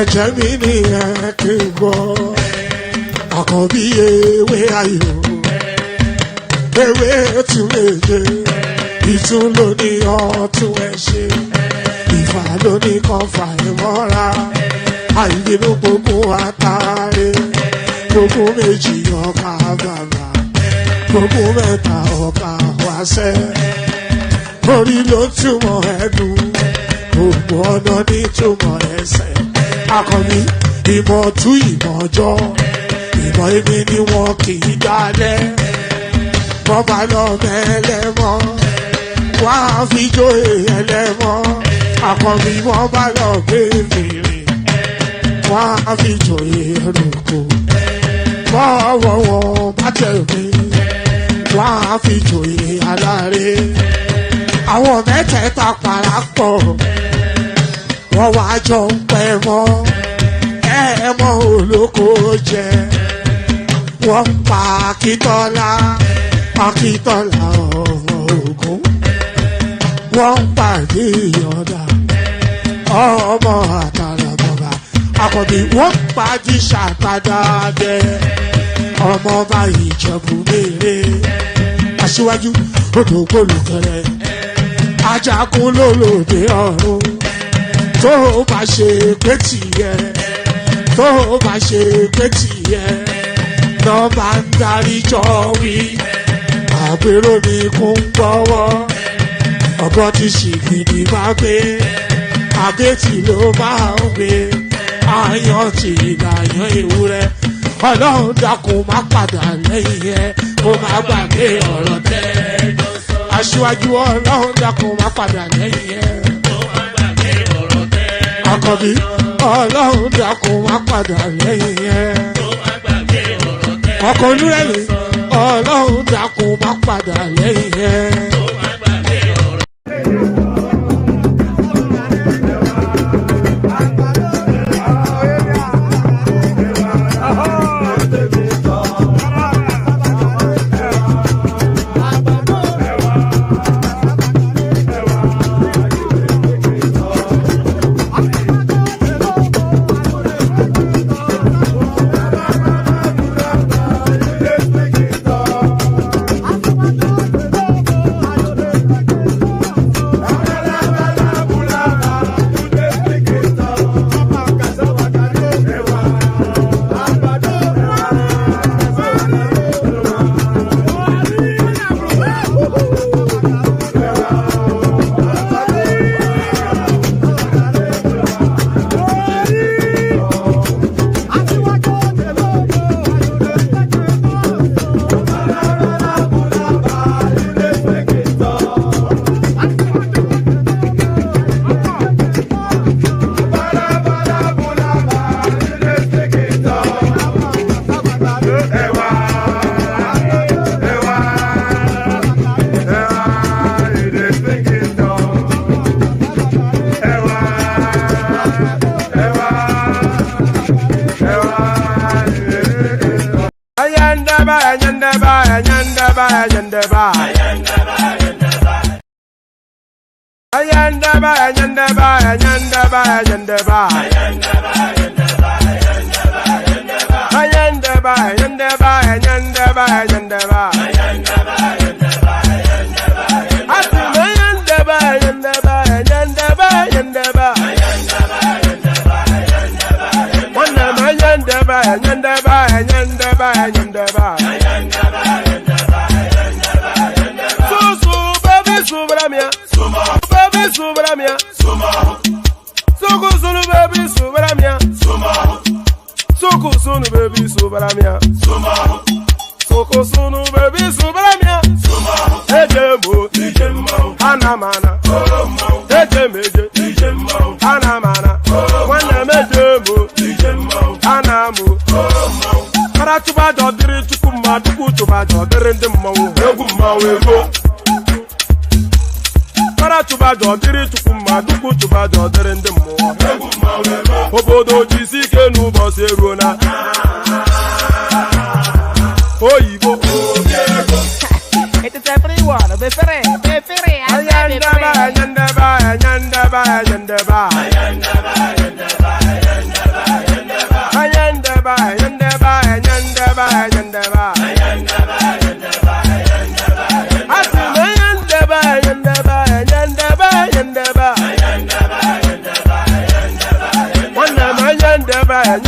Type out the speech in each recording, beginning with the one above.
ẹ̀jẹ̀ mi ní ẹ̀ kí n gbọ́ àkànbí ewé ayò ewé tún méje ìtún ló ní ọtún ẹ ṣe ìfà ló ní kan fà ẹ mọ́ra àìbínú gbogbo àtàrí gbogbo méjì ọkà bàbà gbogbo mẹ́ta ọkà wáṣẹ́ orí ló túmọ̀ ẹnu gbogbo ọ̀nà ní túmọ̀ ẹsẹ̀ akọni ìmọ̀ tú ìmọ̀ ọjọ́ ìmọ̀ èmi ni wọn kì í dálẹ̀ wọ́n bá lọ mẹ́lẹ́mọ́ wọ́n á fi jó ẹlẹ́mọ́ akọni wọ́n bá lọ bèèrè wọ́n á fi jó ẹrùkù bọ́ọ̀wọ̀ wọn bá tẹ̀lé wọ́n á fi jó aláre àwọn mẹ́tẹ̀ẹ̀ta parapọ̀ wọ́n wá jọ ń pẹ́ mọ́ ẹ̀ẹ́mọ́ olóko jẹ wọ́n pa Akíntọ́lá ọmọ Ògún wọ́n pàdé ìyọ̀dà ọmọ àtàràbọ̀bà àkọ́bí wọ́n pàdé ṣàtàdàdẹ ọmọ ọba Ìjẹ̀bú Mèrè aṣíwájú odò gbólùkẹrẹ ajagun lólòdì ọ̀run tó bá ṣe pé tìyẹ tó bá ṣe pé tìyẹ náà bá ń darí jọ wí àpérò ní kún gbọ́wọ́ ọgbọ́n ti ṣìgìdì máa gbé àbẹ́tì ló máa ń gbé àyàn tí ìlàyàn ewúrẹ́ ọlọ́run dákun má padà lẹ́yìn ẹ kó má gbàgbé ọ̀rọ̀ tẹ́ aṣíwájú ọlọ́run dákun má padà lẹ́yìn ẹ àkọ́bí ọlọ́run dákun má padà lẹ́yìn ẹ ọkọ̀ olúrẹ̀lẹ̀ ọlọ́run dákun má padà lẹ́yìn ẹ. Obodo jisike n'ụbọchị eruo na oyibo It's everyone, be free, ayandaba Ladies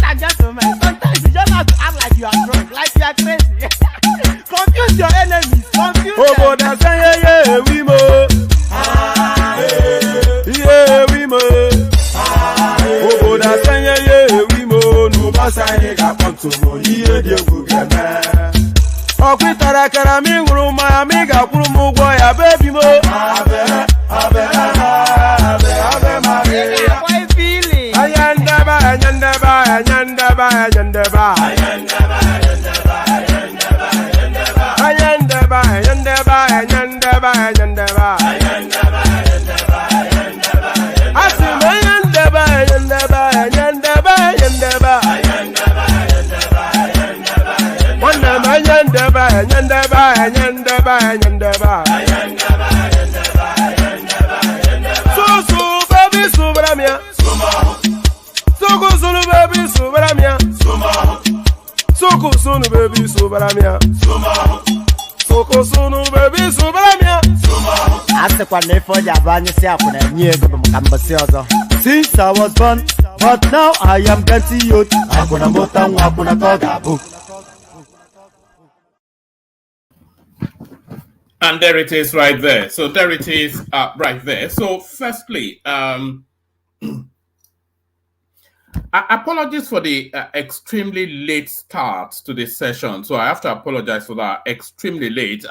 and gentlemen, sometimes you just have to act like you are drunk, like you are crazy. Confuse your enemies, confuse them. Since I was born, but now I am getting youth. And there it is right there. So there it is right there. So firstly, apologies for the extremely late start to this session. So I have to apologize for that. Extremely late.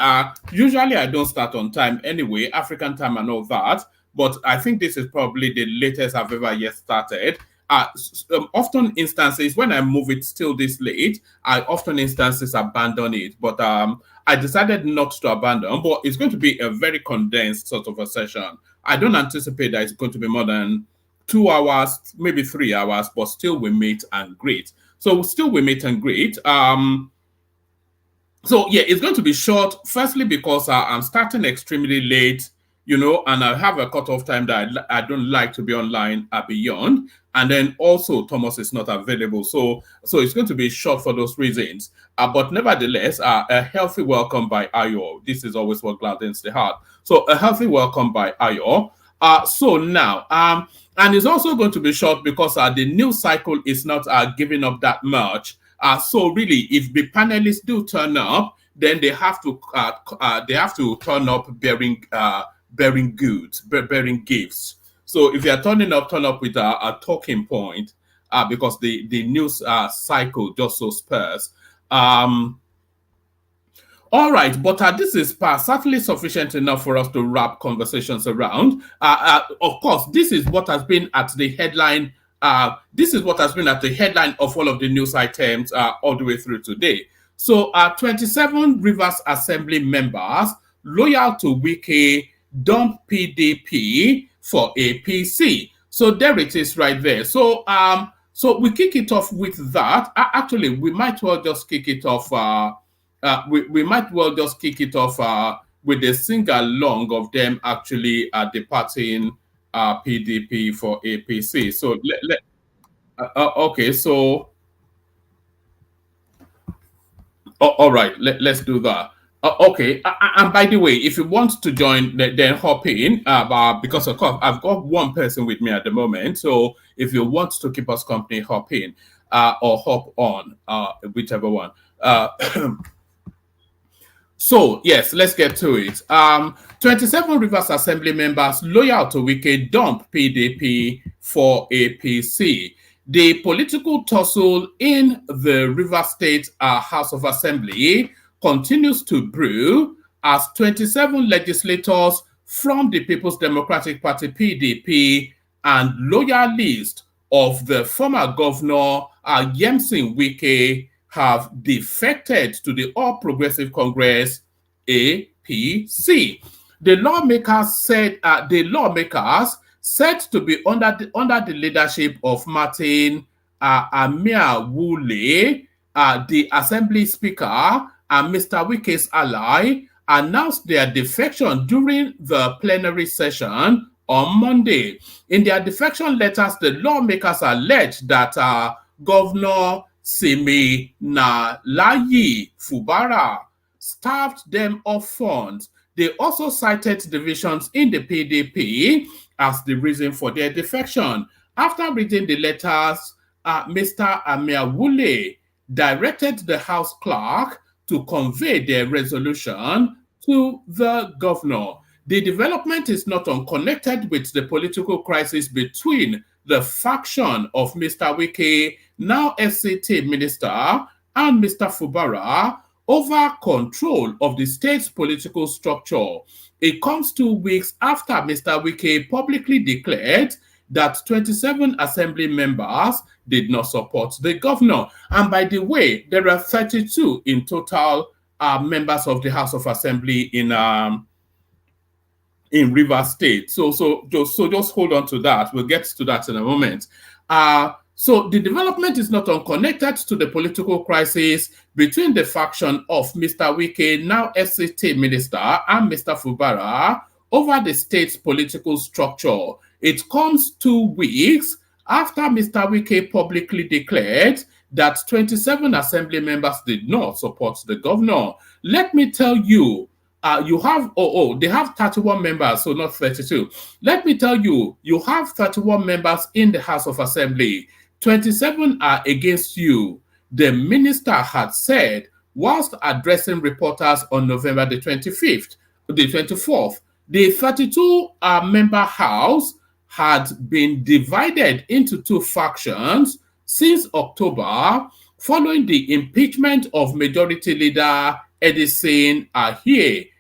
Usually I don't start on time anyway, African time and all that. But I think this is probably the latest I've ever yet started. Often instances when I move it still this late, I often instances abandon it. But I decided not to abandon. But it's going to be a very condensed sort of a session. I don't anticipate that it's going to be more than 2 hours, maybe 3 hours, but still we meet and greet. So still we meet and greet. So yeah, it's going to be short. Firstly, because I'm starting extremely late, you know, and I have a cutoff time that I don't like to be online beyond. And then also Thomas is not available. So it's going to be short for those reasons. But nevertheless, a healthy welcome by Ayo. This is always what gladdens the heart. So a healthy welcome by Ayo. So now, and it's also going to be short because the news cycle is not giving up that much. So really, if the panelists do turn up, then they have to turn up bearing goods, bearing gifts. So if you are turn up with a talking point, because the news cycle just so spurs. All right, but this is certainly sufficient enough for us to wrap conversations around. Of course, this is what has been at the headline. This is what has been at the headline of all of the news items all the way through today. So 27 Rivers Assembly members loyal to Wike dump PDP for APC. So there it is right there. So so we kick it off with that. Actually, we might well just kick it off. We might well just kick it off with the sing-along of them actually departing PDP for APC. So okay, so all right, let's do that. Okay, and by the way, if you want to join, then hop in, because of course I've got one person with me at the moment. So if you want to keep us company, hop in or hop on, whichever one. So yes, let's get to it. 27 Rivers Assembly members loyal to Wike dump PDP for APC. The political tussle in the Rivers State House of Assembly continues to brew as 27 legislators from the People's Democratic Party PDP and loyalists of the former governor Yemsin Wike have defected to the All Progressive Congress APC. The lawmakers said to be under the leadership of Martin Amia Wule, the Assembly Speaker, and Mr. Wike's ally, announced their defection during the plenary session on Monday. In their defection letters, the lawmakers allege that Governor Siminalayi Fubara starved them of funds. They also cited divisions in the PDP as the reason for their defection. After reading the letters, Mr. Amiawule directed the House clerk to convey their resolution to the governor. The development is not unconnected with the political crisis between the faction of Mr. Wike, now FCT minister, and Mr. Fubara over control of the state's political structure. It comes 2 weeks after Mr. Wike publicly declared that 27 assembly members did not support the governor. And by the way, there are 32 in total members of the House of Assembly in Rivers State. So just hold on to that. We'll get to that in a moment. So the development is not unconnected to the political crisis between the faction of Mr. Wike, now FCT minister, and Mr. Fubara over the state's political structure. It comes 2 weeks after Mr. Wike publicly declared that 27 assembly members did not support the governor. Let me tell you, you have, they have 31 members, so not 32. Let me tell you, you have 31 members in the House of Assembly. 27 are against you, the minister had said whilst addressing reporters on November the 24th. The 32-member House had been divided into 2 factions since October following the impeachment of Majority Leader Edison Ahie.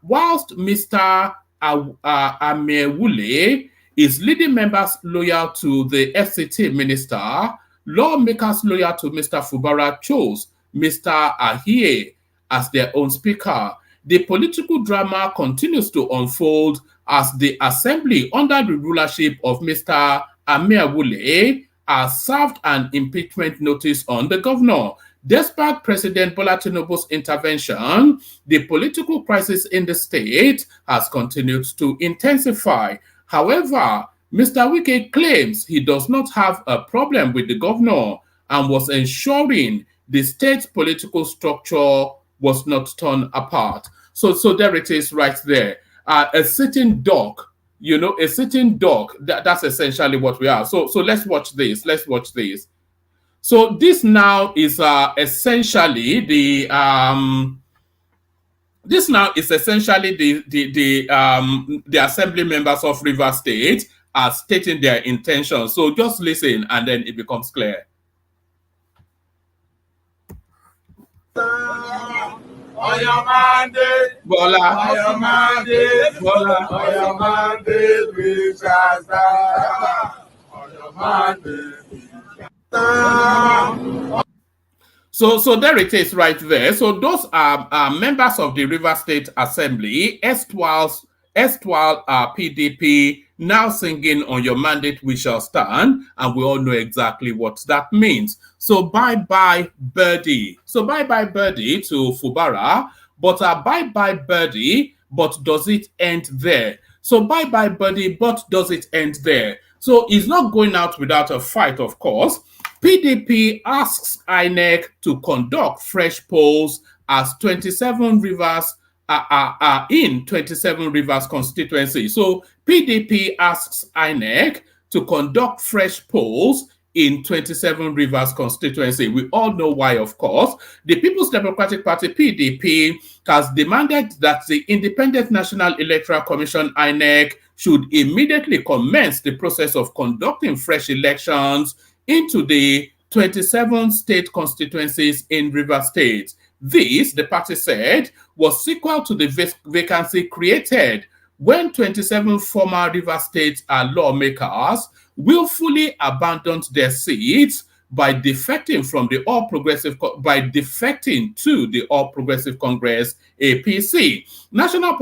Whilst Mr. Amewule is leading members loyal to the FCT minister, lawmakers loyal to Mr. Fubara chose Mr. Ahie as their own speaker. The political drama continues to unfold as the assembly under the rulership of Mr. Amewule has served an impeachment notice on the governor. Despite President Bola Tinubu's intervention, the political crisis in the state has continued to intensify. However, Mr. Wike claims he does not have a problem with the governor and was ensuring the state's political structure was not torn apart. So there it is right there. A sitting duck, a sitting duck, that's essentially what we are. So let's watch this. So this now is essentially the assembly members of Rivers State are stating their intentions. So just listen and then it becomes clear. On your mandate, Bola. on your mandate, Bola. on your mandate, we shall stand. On your mandate, we shall stand. So there it is right there. So those are members of the River State Assembly, erstwhile PDP, now singing on your mandate we shall stand, and we all know exactly what that means. So bye-bye birdie. So bye-bye birdie to Fubara, but bye-bye birdie, but does it end there? So bye-bye birdie, but does it end there? So he's not going out without a fight, of course. PDP asks INEC to conduct fresh polls as 27 Rivers in 27 Rivers constituency. So PDP asks INEC to conduct fresh polls in 27 Rivers constituency. We all know why, of course. The People's Democratic Party, PDP, has demanded that the Independent National Electoral Commission, INEC, should immediately commence the process of conducting fresh elections into the 27 state constituencies in Rivers State. This, the party said, was sequel to the vacancy created when 27 former Rivers State lawmakers willfully abandoned their seats by defecting to the All Progressive Congress APC. National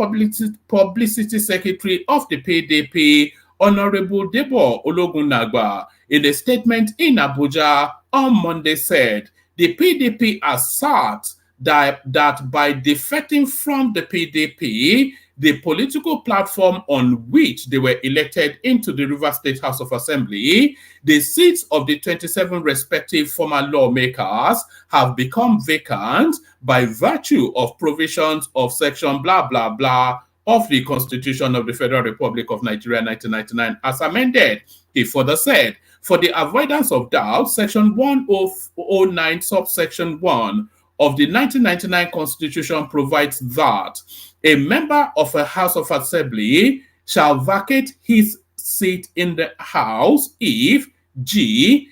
Publicity Secretary of the PDP, Honorable Debo Ologunagba, in a statement in Abuja on Monday said the PDP asserts that by defecting from the PDP, the political platform on which they were elected into the Rivers State House of Assembly, the seats of the 27 respective former lawmakers have become vacant by virtue of provisions of section blah, blah, blah of the Constitution of the Federal Republic of Nigeria 1999 as amended. He further said, for the avoidance of doubt, section 1009 subsection 1 of the 1999 Constitution provides that a member of a House of Assembly shall vacate his seat in the House if G,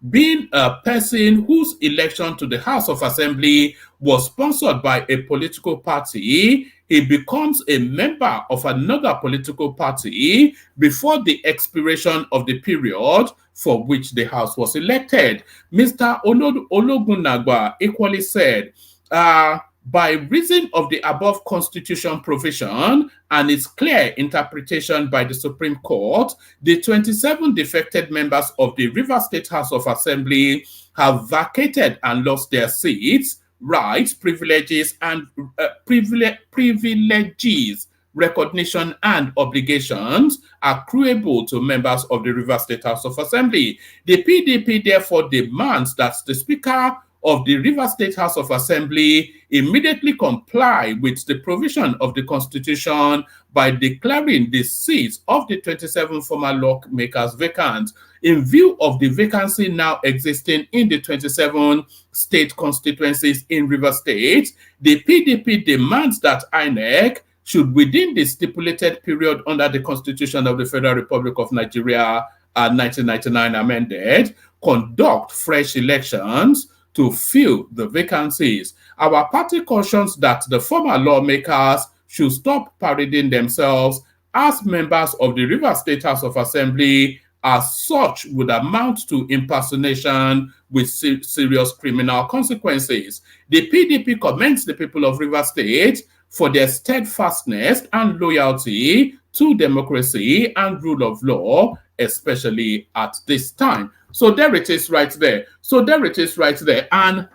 being a person whose election to the House of Assembly was sponsored by a political party, he becomes a member of another political party before the expiration of the period for which the House was elected. Mr. Ologunagba equally said, by reason of the above constitution provision and its clear interpretation by the Supreme Court, the 27 defected members of the Rivers State House of Assembly have vacated and lost their seats, rights, privileges, and privileges, recognition, and obligations accruable to members of the Rivers State House of Assembly. The PDP therefore demands that the Speaker of the Rivers State House of Assembly immediately comply with the provision of the Constitution by declaring the seats of the 27 former lawmakers vacant. In view of the vacancy now existing in the 27 state constituencies in Rivers State, the PDP demands that INEC should, within the stipulated period under the Constitution of the Federal Republic of Nigeria 1999 amended, conduct fresh elections to fill the vacancies. Our party cautions that the former lawmakers should stop parading themselves as members of the Rivers State House of Assembly, as such would amount to impersonation with serious criminal consequences. The PDP commends the people of Rivers State for their steadfastness and loyalty to democracy and rule of law, especially at this time. So there it is right there. And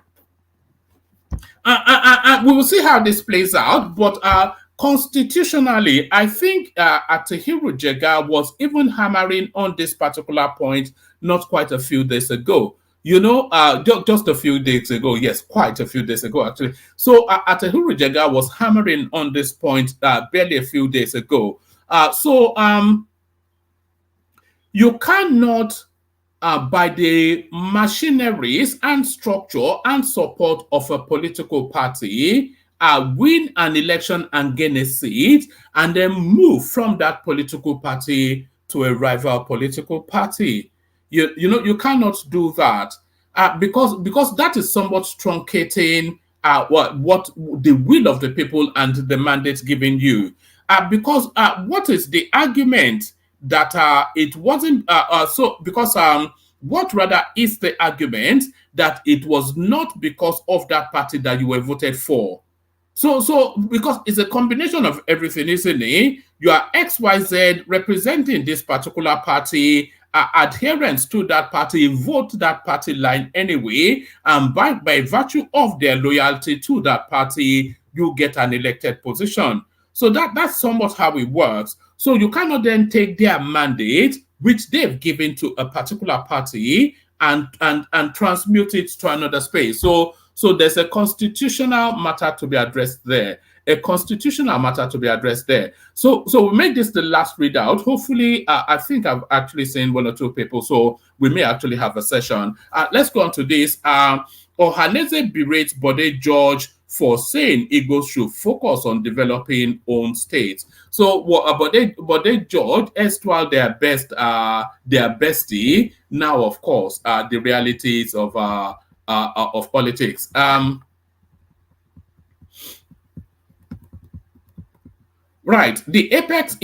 we will see how this plays out. But constitutionally, I think Atahiru Jega was even hammering on this particular point not quite a few days ago. You know, just a few days ago. Yes, quite a few days ago, actually. So Atahiru Jega was hammering on this point barely a few days ago. You cannot, by the machineries and structure and support of a political party, win an election and gain a seat, and then move from that political party to a rival political party. You know, you cannot do that because that is somewhat truncating what the will of the people and the mandate given you. Because what is the argument that it wasn't what rather is the argument that it was not because of that party that you were voted for? So because it's a combination of everything, isn't it? You are XYZ representing this particular party, adherents to that party, vote that party line anyway, and by virtue of their loyalty to that party, you get an elected position. So that's somewhat how it works. So you cannot then take their mandate, which they've given to a particular party, and transmute it to another space. So there's a constitutional matter to be addressed there. So we'll make this the last readout. Hopefully, I think I've actually seen one or two people, so we may actually have a session. Let's go on to this. Ohaneze berates Bode George for saying Igbo should focus on developing own states. So Bode George, erstwhile their bestie, now of course the realities of politics. Right, the Apex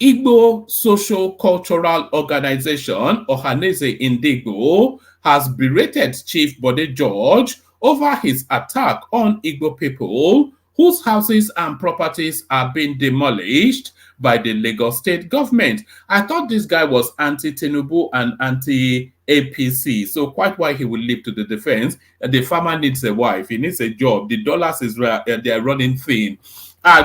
Igbo Social Cultural Organization, Ohaneze Indigo, has berated Chief Bode George over his attack on Igbo people whose houses and properties are being demolished by the Lagos state government. I thought this guy was anti-Tinubu and APC. So quite why he will leap to the defense. The farmer needs a wife. He needs a job. The dollars is they are running thin.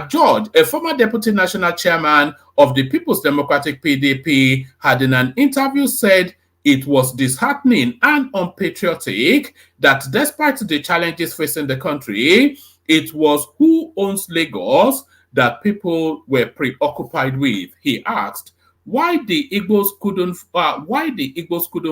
George, a former deputy national chairman of the People's Democratic PDP, had in an interview said it was disheartening and unpatriotic that despite the challenges facing the country, it was who owns Lagos that people were preoccupied with. He asked why the Igbos couldn't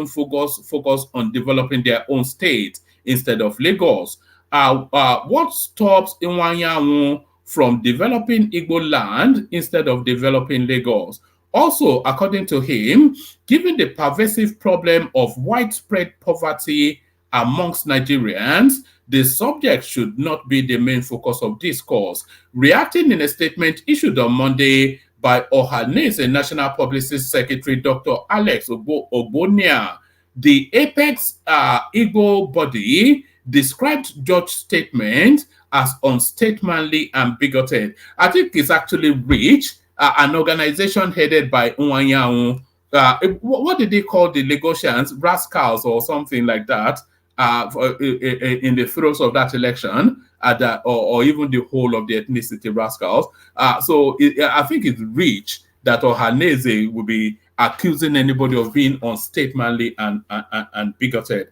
focus on developing their own state instead of Lagos. What stops Iwanyanwu from developing Igbo land instead of developing Lagos? Also, according to him, given the pervasive problem of widespread poverty amongst Nigerians, the subject should not be the main focus of discourse. Reacting in a statement issued on Monday by Ohanese National Publicist Secretary Dr. Alex Ogbonia, the Apex Igbo body described George's statement as unstatemanly and bigoted. I think it's actually Reach, an organization headed by Nwanyanwu. What did they call the Lagosians? Rascals or something like that, in the throes of that election, or even the whole of the ethnicity rascals. I think it's Reach that Ohanese will be accusing anybody of being unstatemanly and bigoted.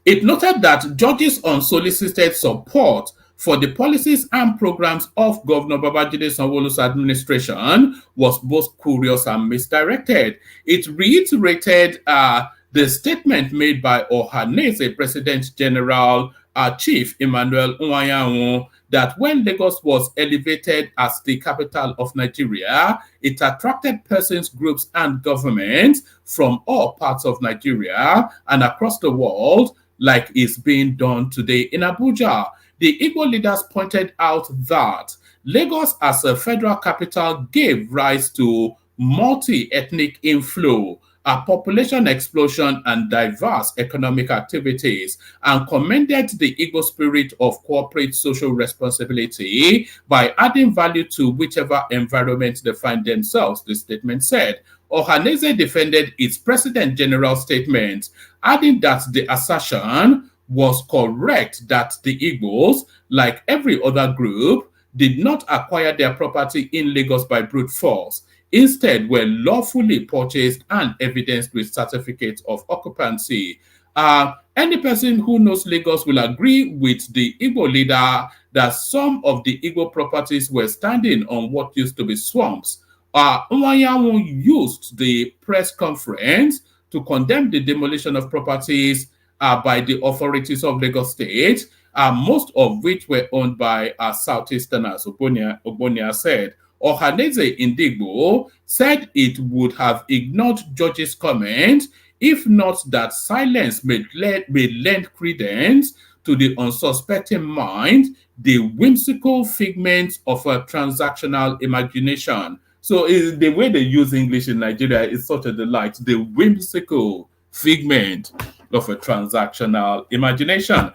It noted that George's unsolicited support for the policies and programs of Governor Babajide Sanwo-Olu's administration was both curious and misdirected. It reiterated the statement made by Ohanese President General Chief Emmanuel Nwanyanwu that when Lagos was elevated as the capital of Nigeria, it attracted persons, groups, and governments from all parts of Nigeria and across the world, like is being done today in Abuja. The Igbo leaders pointed out that Lagos as a federal capital gave rise to multi-ethnic inflow, a population explosion, and diverse economic activities, and commended the Igbo spirit of corporate social responsibility by adding value to whichever environment they find themselves, the statement said. Ohanese defended its President General statement, adding that the assertion was correct that the Igbos, like every other group, did not acquire their property in Lagos by brute force. Instead, were lawfully purchased and evidenced with certificates of occupancy. Any person who knows Lagos will agree with the Igbo leader that some of the Igbo properties were standing on what used to be swamps. Nwanyanwu used the press conference to condemn the demolition of properties by the authorities of Lagos State, most of which were owned by Southeasterners, Ogbonia said. Ohanese Indigbo said it would have ignored George's comment if not that silence may lend credence to the unsuspecting mind, the whimsical figment of a transactional imagination. So the way they use English in Nigeria is such a delight. The whimsical figment of a transactional imagination.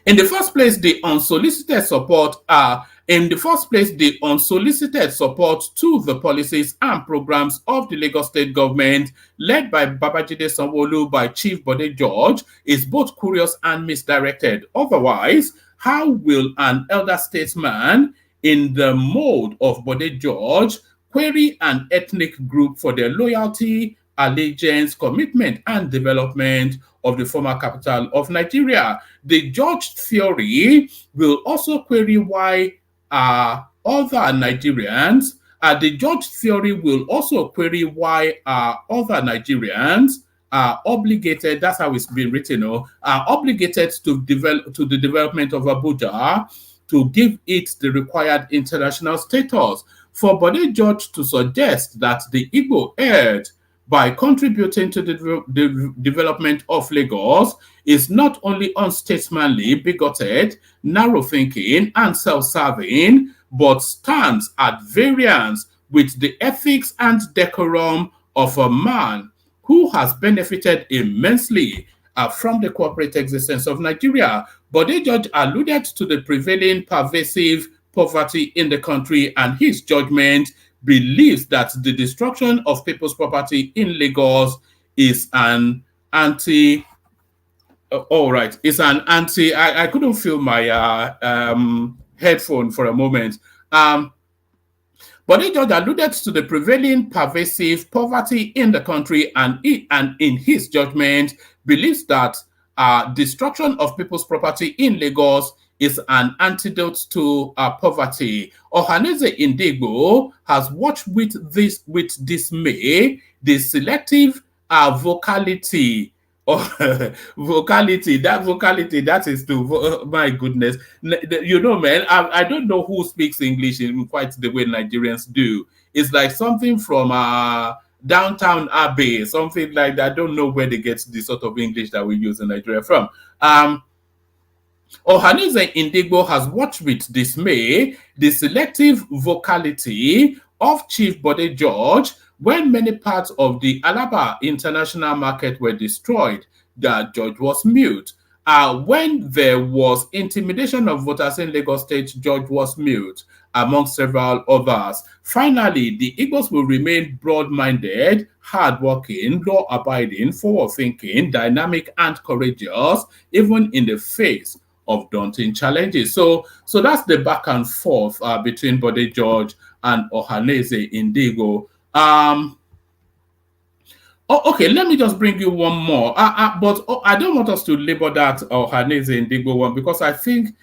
In the first place, the unsolicited support to the policies and programs of the Lagos State government, led by Babajide Sanwo-Olu by Chief Bode George, is both curious and misdirected. Otherwise, how will an elder statesman in the mode of Bode George query an ethnic group for their loyalty, allegiance, commitment, and development of the former capital of Nigeria? The George theory will also query why other Nigerians. The George theory will also query why other Nigerians are obligated. That's how it's been written. Are obligated to the development of Abuja to give it the required international status. For Bode George to suggest that the Igbo erred by contributing to the development of Lagos is not only unstatesmanly, bigoted, narrow-thinking, and self-serving, but stands at variance with the ethics and decorum of a man who has benefited immensely from the corporate existence of Nigeria. Bode George alluded to the prevailing pervasive poverty in the country and his judgment believes that the destruction of people's property in Lagos is an anti. All right, it's an anti. I couldn't feel my headphone for a moment. But the judge alluded to the prevailing pervasive poverty in the country, and in his judgment, believes that destruction of people's property in Lagos is an antidote to poverty. Ohaneze Indigbo has watched with dismay the selective vocality vocality, that is to, my goodness. You know, man, I don't know who speaks English in quite the way Nigerians do. It's like something from Downtown Abbey, something like that. I don't know where they get the sort of English that we use in Nigeria from. Ohaneze Indigbo has watched with dismay the selective vocality of Chief Bode George when many parts of the Alaba International Market were destroyed. That George was mute. When there was intimidation of voters in Lagos State, George was mute, among several others. Finally, the Igbos will remain broad-minded, hard-working, law-abiding, forward-thinking, dynamic, and courageous, even in the face of daunting challenges. So that's the back and forth between Bode George and Ohaneze Indigbo. Okay, let me just bring you one more. But I don't want us to label that Ohaneze Indigbo one, because I think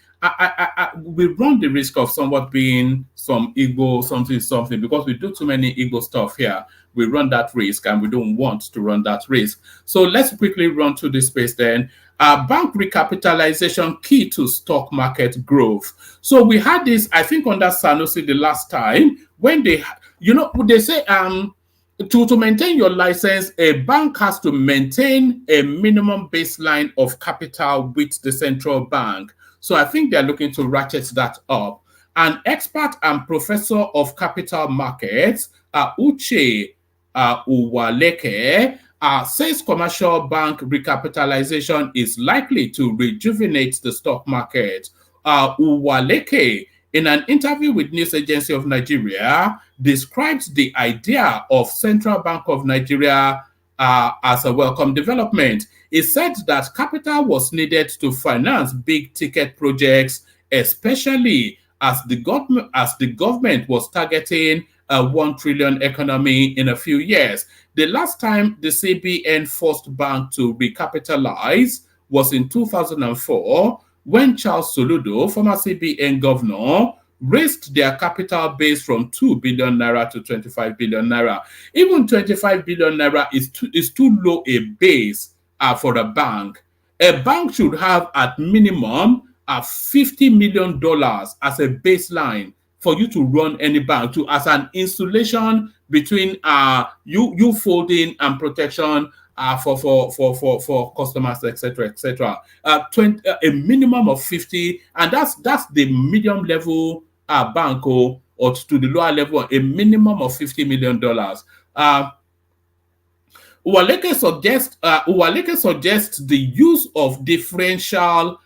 we run the risk of somewhat being some Igbo something, because we do too many Igbo stuff here. We run that risk, and we don't want to run that risk. So let's quickly run through this space then. Bank recapitalization key to stock market growth. So we had this, I think, under Sanusi the last time, when they say to maintain your license, a bank has to maintain a minimum baseline of capital with the central bank. So I think they're looking to ratchet that up. An expert and professor of capital markets, Uche Uwaleke, says commercial bank recapitalization is likely to rejuvenate the stock market. Uwaleke, in an interview with News Agency of Nigeria, described the idea of Central Bank of Nigeria as a welcome development. He said that capital was needed to finance big ticket projects, especially as the government was targeting a 1 trillion economy in a few years. The last time the CBN forced bank to recapitalize was in 2004, when Charles Soludo, former CBN governor, raised their capital base from 2 billion naira to 25 billion naira. Even 25 billion naira is too low a base for a bank. A bank should have at minimum $50 million as a baseline for you to run any bank, as an insulation between you folding and protection for customers, etc. A minimum of 50, and that's the medium level bank, or to the lower level, a minimum of $50 million. Uwaleke suggests the use of differential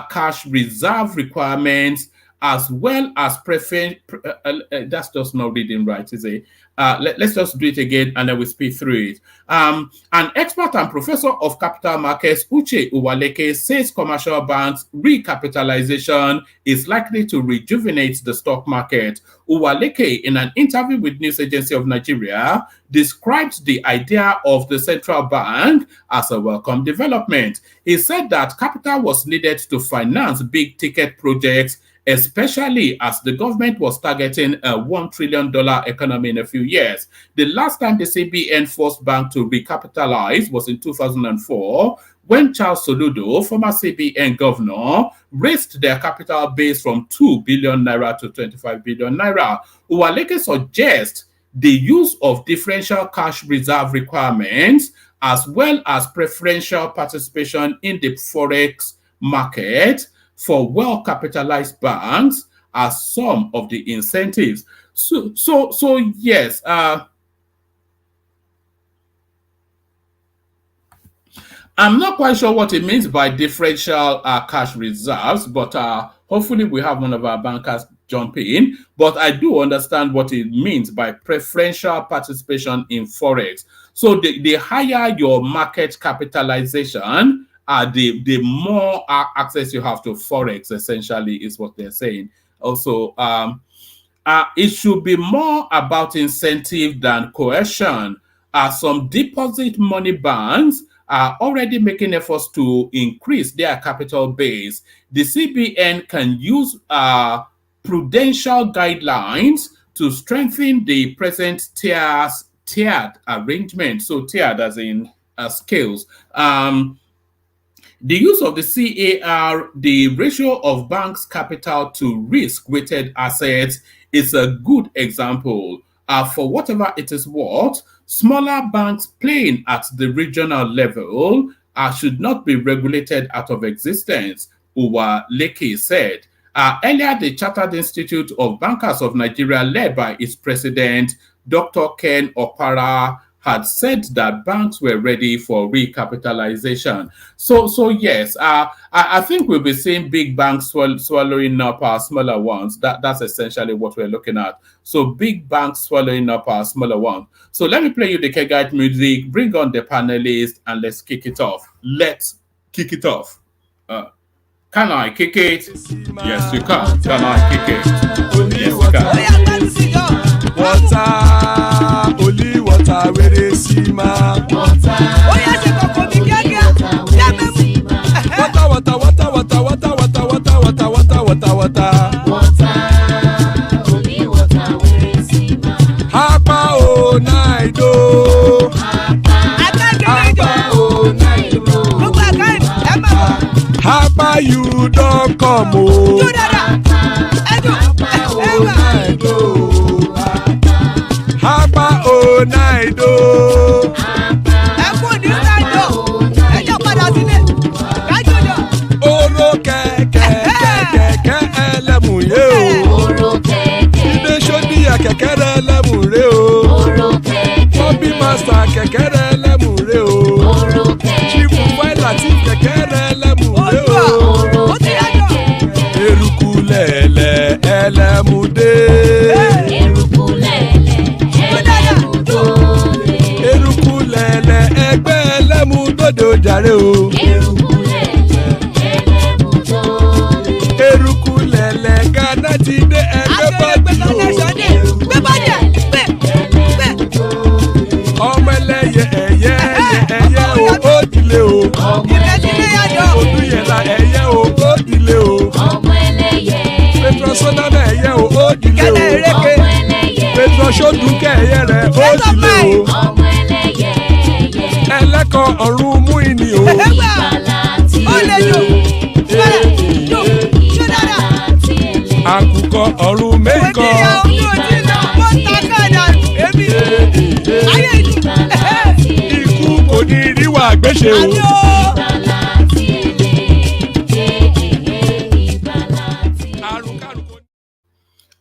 cash reserve requirements, as well as that's just not reading right, is it? Let's just do it again, and then we speed through it. An expert and professor of capital markets, Uche Uwaleke, says commercial banks recapitalization is likely to rejuvenate the stock market. Uwaleke, in an interview with News Agency of Nigeria, described the idea of the central bank as a welcome development. He said that capital was needed to finance big ticket projects, especially as the government was targeting a $1 trillion economy in a few years. The last time the CBN forced bank to recapitalize was in 2004, when Charles Soludo, former CBN governor, raised their capital base from 2 billion naira to 25 billion naira. Uwaleke suggests the use of differential cash reserve requirements, as well as preferential participation in the forex market for well-capitalized banks, as some of the incentives. So yes, I'm not quite sure what it means by differential cash reserves, but hopefully we have one of our bankers jump in, but I do understand what it means by preferential participation in forex. So the higher your market capitalization, the more access you have to forex. Essentially, is what they're saying. Also, it should be more about incentive than coercion. Some deposit money banks are already making efforts to increase their capital base. The CBN can use prudential guidelines to strengthen the present tiered arrangement. So tiered as in scales. The use of the CAR, the ratio of banks' capital to risk-weighted assets, is a good example. For whatever it is worth, smaller banks playing at the regional level should not be regulated out of existence, Uwa Leke said. Earlier, the Chartered Institute of Bankers of Nigeria, led by its president, Dr. Ken Opara, had said that banks were ready for recapitalization. So yes, I think we'll be seeing big banks swallowing up our smaller ones. That's essentially what we're looking at. So big banks swallowing up our smaller ones. So let me play you the Kegite music, bring on the panelists, and let's kick it off. Let's kick it off. Can I kick it? Yes, you can. Can I kick it? Yes, you can. Water, only water, where they see ma. Water, only water, where they see ma. Hapa o naido. Hapa you don't come o. Hapa o naido. Oro kẹ̀kẹ́ ẹlẹ́mù yé o. Ilé sọ́dí kẹ̀kẹ́ rẹ̀ ẹlẹ́mù rẹ̀ o. Bobby master kẹ̀kẹ́ rẹ̀ ẹlẹ́mù rẹ̀ o. Chifu Faila ti kẹ̀kẹ́ rẹ̀ ẹlẹ́mù rẹ̀ o. Eruku lẹ̀lẹ̀ ẹlẹ́mù dé. Eruku lẹ̀lẹ̀ ẹgbẹ́ ẹlẹ́mù dòde ojàre o. Eruku lẹ̀lẹ̀ Ghana ti dé ẹgbẹ́ bọ́dì o. Ọmọ ẹlẹ́yẹ ẹ̀yẹ o ó dilé o. Odúyẹ̀lá ẹ̀yẹ o ó dilé o. Petrosonama ẹ̀yẹ o ó dilé o. Petrosodúnkẹ́ ẹ̀yẹ rẹ̀ ó dilé o. Ẹlẹ́kọ̀ ọ̀run mú ìní o. Àkùkọ ọ̀run mẹ́kọ̀. Ikú kò ní ríwà gbéṣe o.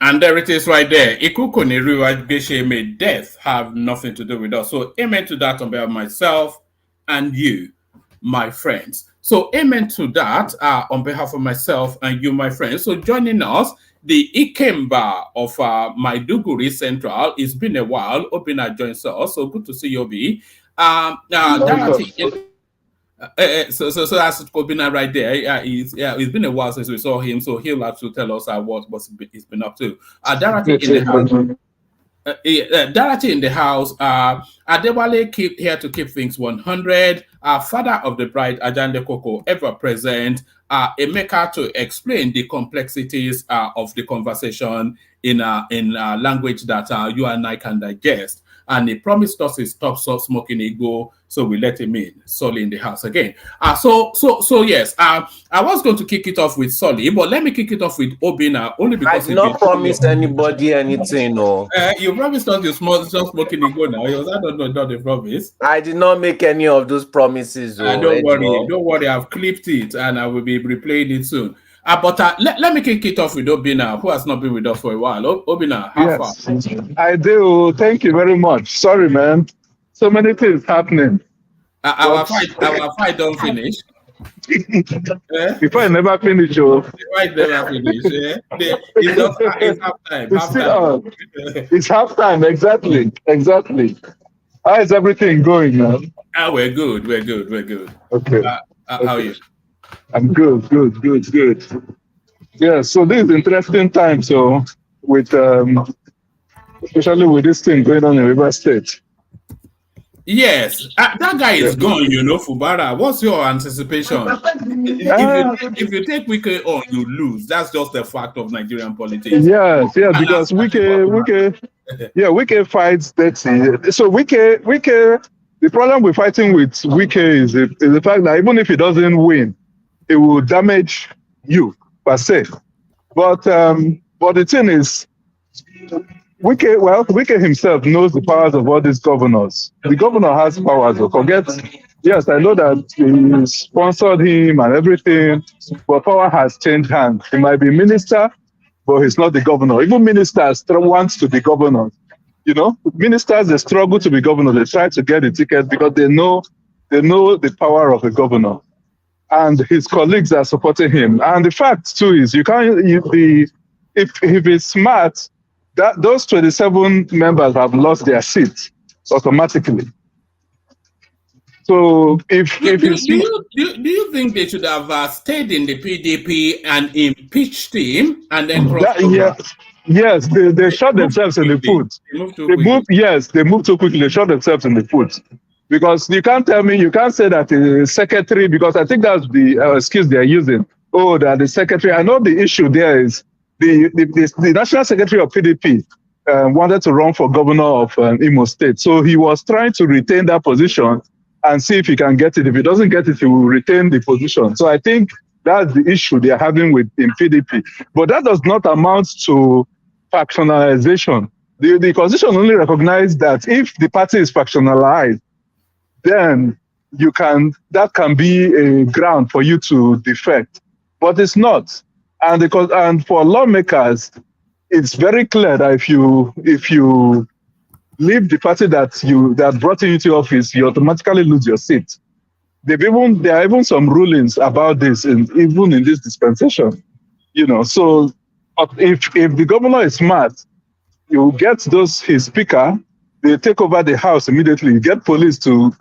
And there it is right there. Ikuko Neriwa Geshe, may death have nothing to do with us. So amen to that on behalf of myself and you, my friends. So amen to that on behalf of myself and you, my friends. So joining us, the Ikemba of Maiduguri Central. It's been a while. Obina joins us. So good to see you, Obi. So that's Obina right there. It's been a while since we saw him, so he'll have to tell us what he's been up to. Darati in the house. Darati in the house. Adewale here to keep things 100. Father of the bride, Ajande Koko, ever present. Emeka to explain the complexities of the conversation in language that you and I can digest. And he promised us he stop smoking ego, so we let him in. Solly in the house again. So yes. I was going to kick it off with Solly, but let me kick it off with Obina only because I did not promise anybody anything. No. You promised us you stop smoking ego now. I don't know, not the promise. I did not make any of those promises. Don't worry. I've clipped it and I will be replaying it soon. But let me kick it off with Obina, who has not been with us for a while. Obina, how far? I do. Thank you very much. Sorry, man. So many things happening. Our fight don't finish. Eh? Before I never finish, oh. Why never finish? Eh? It's half time. It's still on. It's halftime, exactly. How is everything going now? We're good. Okay. How are you? I'm good. Yeah, so this is interesting time. So with especially with this thing going on in River State. Yes, that guy is gone. Fubara. What's your anticipation? If you take Wike on, you lose. That's just a fact of Nigerian politics. Yes, because Wike fights dirty. So Wike, the problem we're fighting with Wike is the fact that even if he doesn't win, it will damage you per se. But the thing is, Wike himself knows the powers of all these governors. The governor has powers. Yes, I know that he sponsored him and everything, but power has changed hands. He might be minister, but he's not the governor. Even ministers want to be governors. Ministers, they struggle to be governor. They try to get the ticket because they know the power of the governor. And his colleagues are supporting him. And the fact too is if he's smart, that those 27 members have lost their seats automatically. So do you think they should have stayed in the PDP and impeached him and then Yes, they shot themselves in the foot. They moved too quickly. They shot themselves in the foot. Because you can't say that the secretary, because I think that's the excuse they're using. Oh, that the secretary. I know the issue there is the national secretary of PDP wanted to run for governor of Imo State. So he was trying to retain that position and see if he can get it. If he doesn't get it, he will retain the position. So I think that's the issue they're having in PDP. But that does not amount to factionalization. The constitution only recognizes that if the party is factionalized, then that can be a ground for you to defect. But it's not. And for lawmakers, it's very clear that if you leave the party that brought you into office, you automatically lose your seat. There are even some rulings about this, even in this dispensation. So if the governor is smart, you get his speaker, they take over the house immediately. You get police to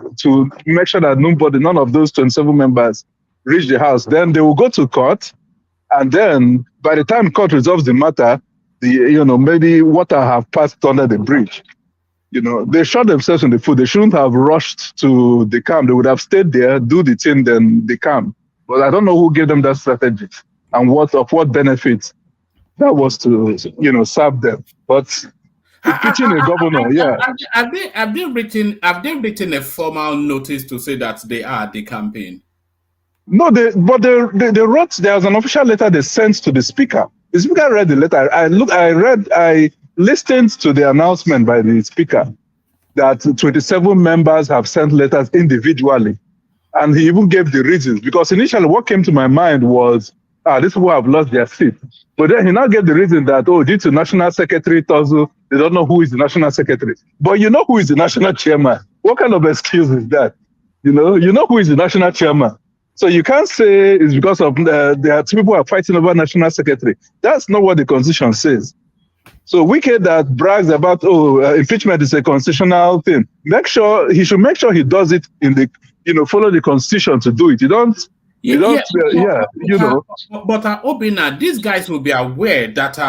make sure that none of those 27 members reach the house. Then they will go to court, and then by the time court resolves the matter, maybe water have passed under the bridge. They shot themselves in the foot. They shouldn't have rushed to the camp. They would have stayed there, do the thing, then the camp. But I don't know who gave them that strategy and what benefit that was to serve them. But impeaching a governor, Have they written a formal notice to say that they are the campaign? No, they wrote. There was an official letter they sent to the speaker. The speaker read the letter. I listened to the announcement by the speaker that 27 members have sent letters individually, and he even gave the reasons. Because initially, what came to my mind was, these people have lost their seat. But then he now gave the reason that, due to National Secretary Tozu, they don't know who is the National Secretary. But you know who is the National Chairman. What kind of excuse is that? You know who is the National Chairman. So you can't say it's because of there are two people who are fighting over National Secretary. That's not what the Constitution says. So Wike that brags about, impeachment is a constitutional thing. He should make sure he does it in the, follow the Constitution to do it. But Obina, these guys will be aware that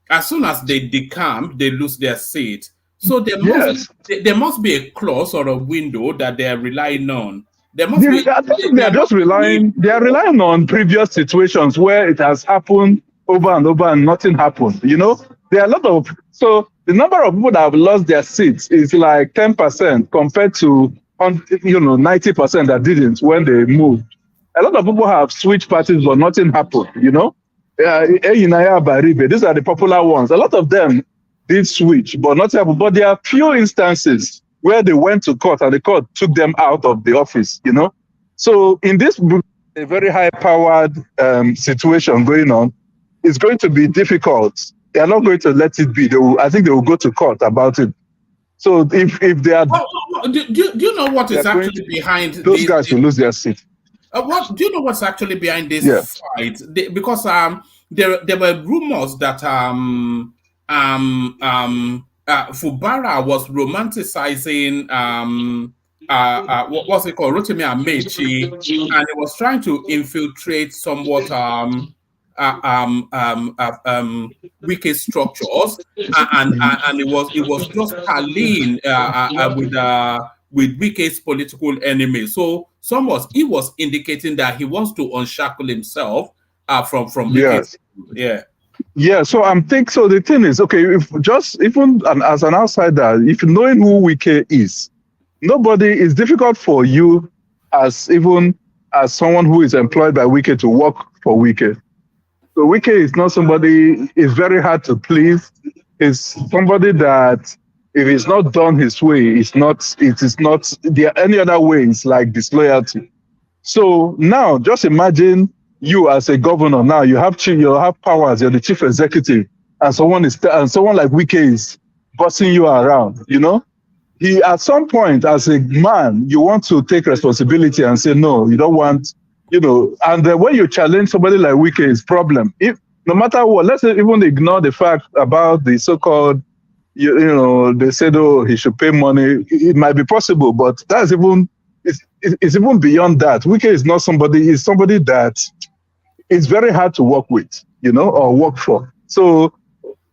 as soon as they decamp, they lose their seat. So there must be a clause or a window that they are relying on. They are relying on previous situations where it has happened over and over and nothing happened. There are so the number of people that have lost their seats is like 10% compared to 90% that didn't when they moved. A lot of people have switched parties, but nothing happened. These are the popular ones. A lot of them did switch, but nothing happened. But there are few instances where they went to court and the court took them out of the office. So in this a very high-powered situation going on, it's going to be difficult. They are not going to let it be. I think they will go to court about it. So if they are, do you know what is actually behind those guys will lose their seat? What do you know? What's actually behind this Yeah. fight? Because there were rumors that Fubara was romanticizing what's it called, Rotimi Amechi, and he was trying to infiltrate somewhat wicked structures, and it was just parlaying with Wike's political enemies. So he was indicating that he wants to unshackle himself from Wike's. Yes. Yeah, so so the thing is, okay, if just even as an outsider, if knowing who Wike is, it's difficult for you as someone who is employed by Wike to work for Wike. So Wike is not somebody, it's very hard to please. It's somebody that if it's not done his way, it is not any other way, it's like disloyalty. So now just imagine you as a governor, now you have powers, you're the chief executive, and someone like Wike is bossing you around, He at some point as a man, you want to take responsibility and say, no, you don't want, and when you challenge somebody like Wike, is problem. If no matter what, let's even ignore the fact about the so-called, they said, oh, he should pay money. It might be possible, but that's it's even beyond that. Wike is not somebody, he's somebody that is very hard to work with, or work for. So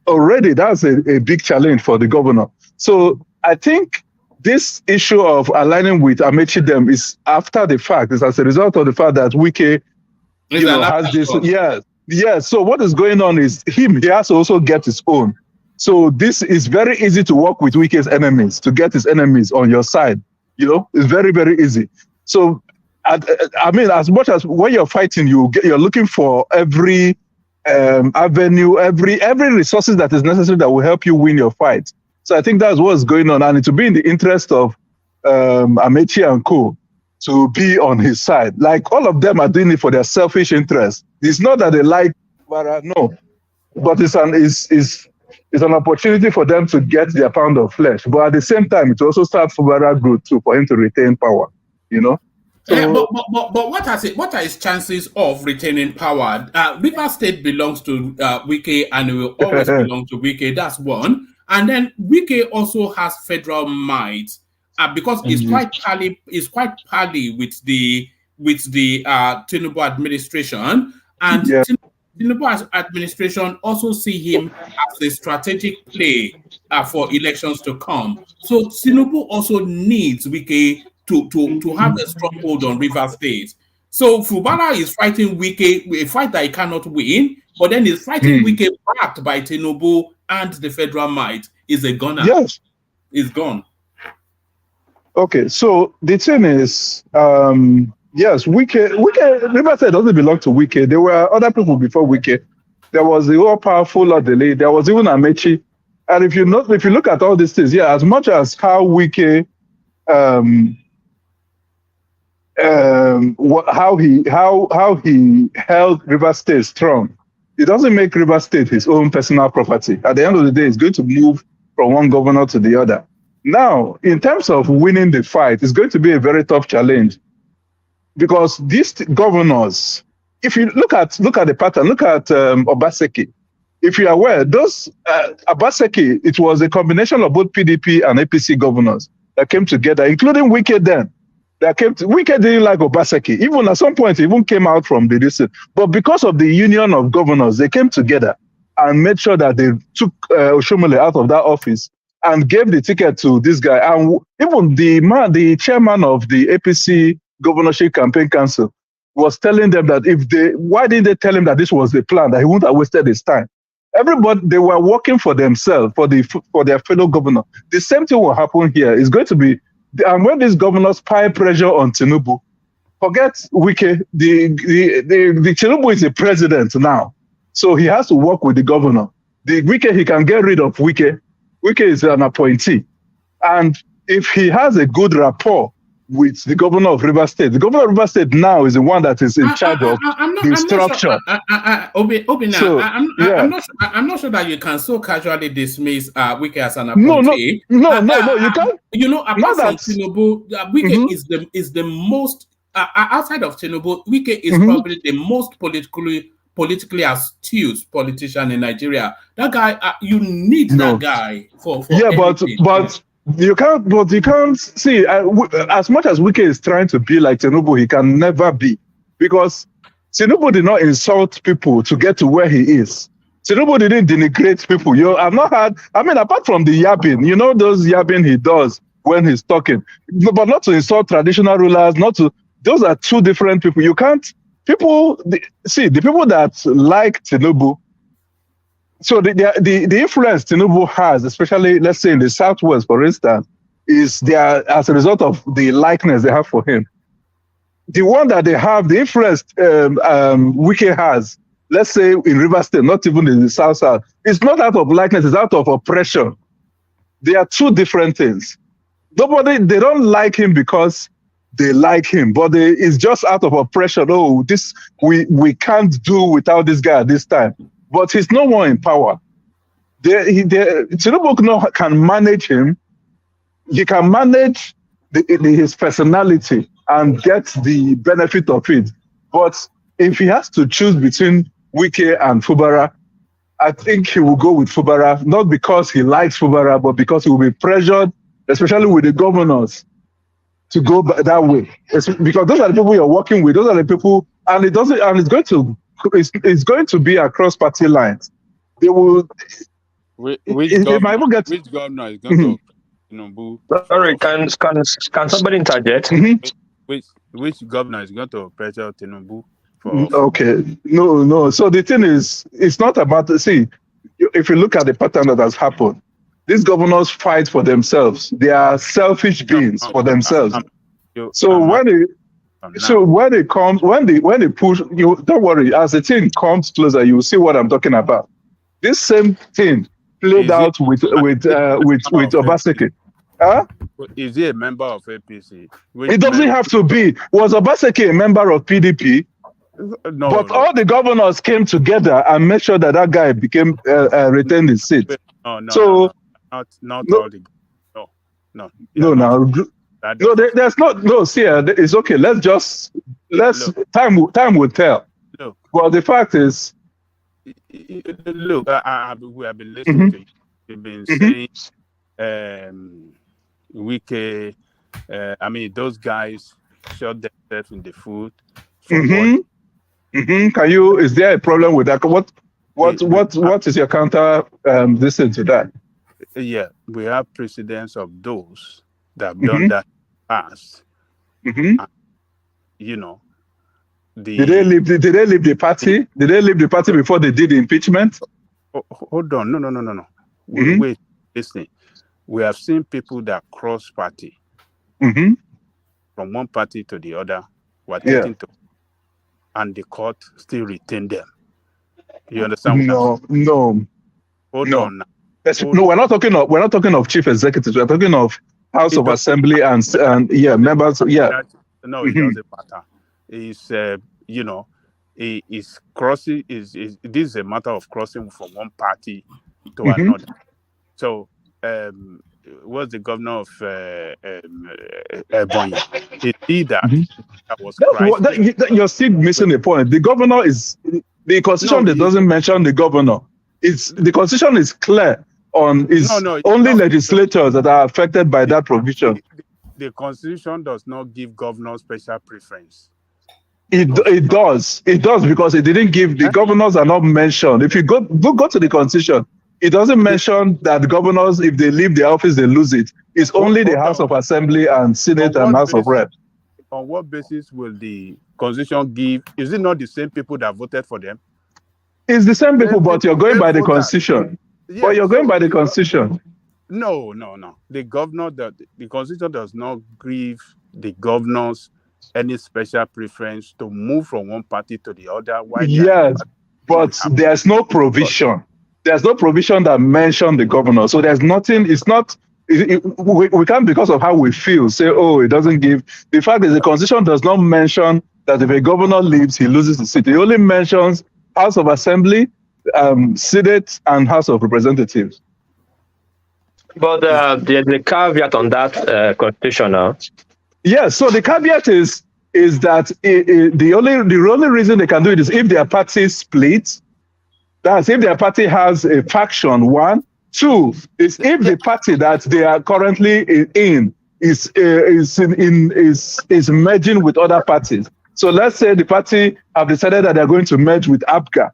already that's a big challenge for the governor. So I think this issue of aligning with Amechi them is after the fact. It's as a result of the fact that Wike, has this. Yes. So what is going on is he has to also get his own. So this is very easy to work with Wike's enemies, to get his enemies on your side. It's very, very easy. So, I mean, as much as when you're fighting, you're looking for every avenue, every resources that is necessary that will help you win your fight. So I think that's what's going on, and it will be in the interest of Amechi and co. to be on his side. Like all of them are doing it for their selfish interest. It's not that they like Fubara, no, but it's an opportunity for them to get their pound of flesh. But at the same time, it also serves Fubara good too for him to retain power. So, but what are his chances of retaining power? Rivers State belongs to Wike, and it will always belong to Wike. That's one. And then Wike also has federal might because it's quite pally with the Tinubu administration, and Tinubu administration also see him as a strategic play for elections to come. So Tinubu also needs Wike to have a stronghold on Rivers State. So Fubara is fighting Wike, a fight that he cannot win, but then he's fighting Wike backed by Tinubu and the federal might. Is a gunner. Yes. Is gone. Okay, so the thing is, yes, Wike, Rivers State doesn't belong to Wike. There were other people before Wike. There was the all-powerful Odele. There was even Amechi. And if you look at all these things, as much as how Wike, how he held Rivers State strong, it doesn't make Rivers State his own personal property. At the end of the day, it's going to move from one governor to the other. Now, in terms of winning the fight, it's going to be a very tough challenge because these governors, if you look at the pattern, look at Obaseki. If you are aware, those Obaseki, it was a combination of both PDP and APC governors that came together, including Wike then. Wike didn't like Obaseki. Even at some point, he even came out from the district. But because of the union of governors, they came together and made sure that they took Oshomole out of that office and gave the ticket to this guy. And even the chairman of the APC Governorship Campaign Council was telling them that why didn't they tell him that this was the plan, that he wouldn't have wasted his time? Everybody, they were working for themselves, for their fellow governor. The same thing will happen here. It's going to be, and when these governors pile pressure on Tinubu, forget Wike, the Tinubu is the president now. So he has to work with the governor. The Wike, he can get rid of Wike. Wike is an appointee. And if he has a good rapport with the governor of Rivers State, the governor of Rivers State now is the one that is in charge of the structure. I'm not sure that you can so casually dismiss Wike as an appointee. No, you can't. Apart from Tinubu, Wike is the most outside of Tinubu, Wike is probably the most politically astute politician in Nigeria. That guy, you need that guy for anything. but you can't see as much as Wike is trying to be like Tinubu, he can never be, because Tinubu did not insult people to get to where he is. Tinubu didn't denigrate people. I've not had, apart from the yapping, those yapping he does when he's talking, but not to insult traditional rulers, those are two different people. You can't, the people that like Tinubu, so the influence Tinubu has, especially, let's say in the Southwest, for instance, is there as a result of the likeness they have for him. The one that they have, the influence Wike has, let's say in Rivers State, not even in the South, it's not out of likeness, it's out of oppression. They are two different things. They don't like him because they like him, but it's just out of oppression. Oh, we can't do without this guy at this time. But he's no more in power. Tinubu can manage him. He can manage his personality and get the benefit of it. But if he has to choose between Wike and Fubara, I think he will go with Fubara, not because he likes Fubara, but because he will be pressured, especially with the governors, to go that way. Because those are the people you're working with. Those are the people, and it's going to be across party lines. They will. Which governor is going to Tinubu? Sorry, can somebody interject? Which governor is going to pressure Tinubu? Okay, no. So the thing is, it's not about if you look at the pattern that has happened, these governors fight for themselves. They are selfish beings for themselves. So when they push you, don't worry. As the thing comes closer, you will see what I'm talking about. This same thing played out with Obaseki. Huh? Is he a member of APC? It doesn't have to be. Was Obaseki a member of PDP? No. But all the governors came together and made sure that guy became retained his seat. Not all the. No. There's not. No, see, it's okay. Time will tell. Look. Well, the fact is, look, we have been listening to you. You've been saying, Wike. Those guys shot themselves in the foot. Can you? Is there a problem with that? What is your counter listen to that? Yeah, we have precedents of those that have done that past. And, did they leave the party? Did they leave the party before they did the impeachment? Hold on, no. Wait, listen. We have seen people that cross party from one party to the other. And the court still retain them. You understand? No. Hold on. We're not talking of chief executives. We're talking of House of Assembly and members. Yeah. No, it doesn't matter. It's is crossing. This is a matter of crossing from one party to another. So, was the governor of Ebonyi? That was you're still missing the point. The governor is the constitution that doesn't mention the governor. The constitution is clear on only legislators that are affected by that provision. The constitution does not give governors special preference. It does because it didn't give the governors are not mentioned. If you go to the constitution, it doesn't mention that the governors, if they leave the office, they lose it. It's only the House of Assembly and Senate and House of Reps. On what basis will the constitution give? Is it not the same people that voted for them? It's the same people, but you're going by the constitution. But you're going by the constitution. No. The constitution does not give the governors any special preference to move from one party to the other. Yes, but there's no provision. There's no provision that mentions the governor. So there's nothing. It's not. We can't, because of how we feel, say, oh, it doesn't give. The fact is, the constitution does not mention that if a governor leaves, he loses the seat. It only mentions House of Assembly, Senate, and House of Representatives. But the caveat on that constitution now. Yes, so the caveat is is that the only reason they can do it is if their party splits. That's if their party has a faction. 1, 2 is if the party that they are currently in is merging with other parties. So let's say the party have decided that they're going to merge with APGA.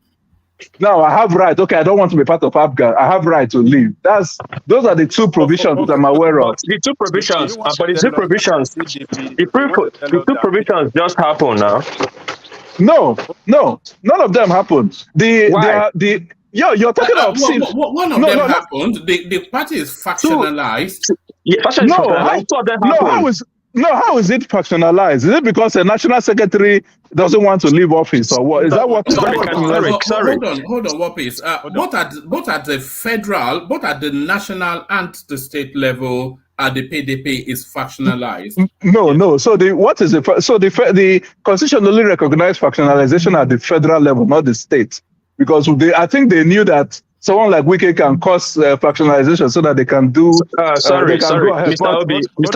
Now I have right. Okay, I don't want to be part of APGA. I have right to leave. Those are the 2 provisions that I'm aware of. The 2 provisions, but the 2 provisions, the 2 provisions just happen now. No, none of them happened. You're talking about one of them happened. The party is factionalized. How is it factionalized? Is it because a national secretary doesn't want to leave office, or what? Is that what? Sorry. Hold on, Wapis. Both at the federal, both at the national and the state level, the PDP is factionalized. No. So the Constitution only recognized factionalization at the federal level, not the state, because I think they knew that someone like Wike can cause factionalization so that they can do. Sorry, Mr.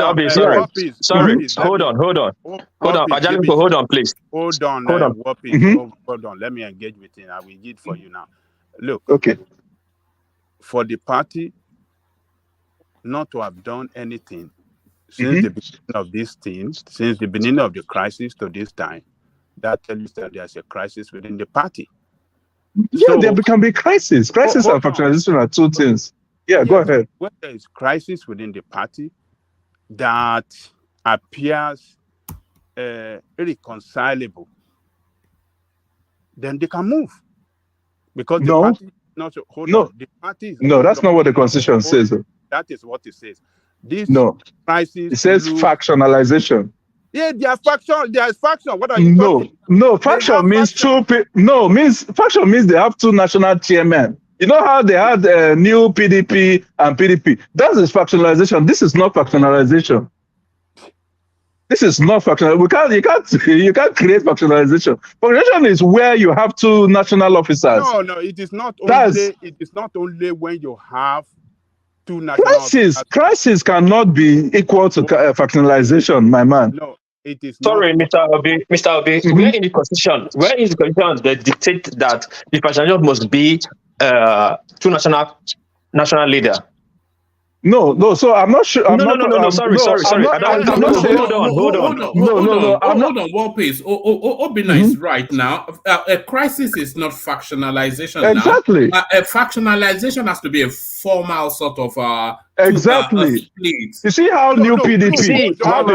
Obi, sorry. Hold on. Ajalipo, hold on, please. Hold on. Hold on. Let me engage with him. I will give for you now. Look. Okay. For the party not to have done anything since the beginning of this thing, since the beginning of the crisis to this time, that tells you that there's a crisis within the party. Yeah, there can be crisis. Crisis and factionalization are 2 things. Yeah, go ahead. When there is crisis within the party that appears irreconcilable, then they can move. Because the party not the party is that's not what the Constitution says. That is what it says. This crisis. It says factionalization. Yeah, there's faction. What are you talking? No, faction means faction means they have 2 national chairmen. You know how they had new PDP and PDP? That is factionalization. This is not factionalization. This is not factionalization. You can't create factionalization. Factionalization is where you have 2 national officers. No, it is not only. It is not only when you have 2 national officers. Crisis cannot be equal to factionalization, my man. No. It is Sorry, Mr. Obi. Where in the Constitution they dictate that the factionalization must be 2 national leader? No. So I'm not sure. Sorry. Hold on. Wapis. Obina is right now. A crisis is not factionalization. Exactly. Now. A factionalization has to be a formal sort of exactly. split. You see how new PDP? Hold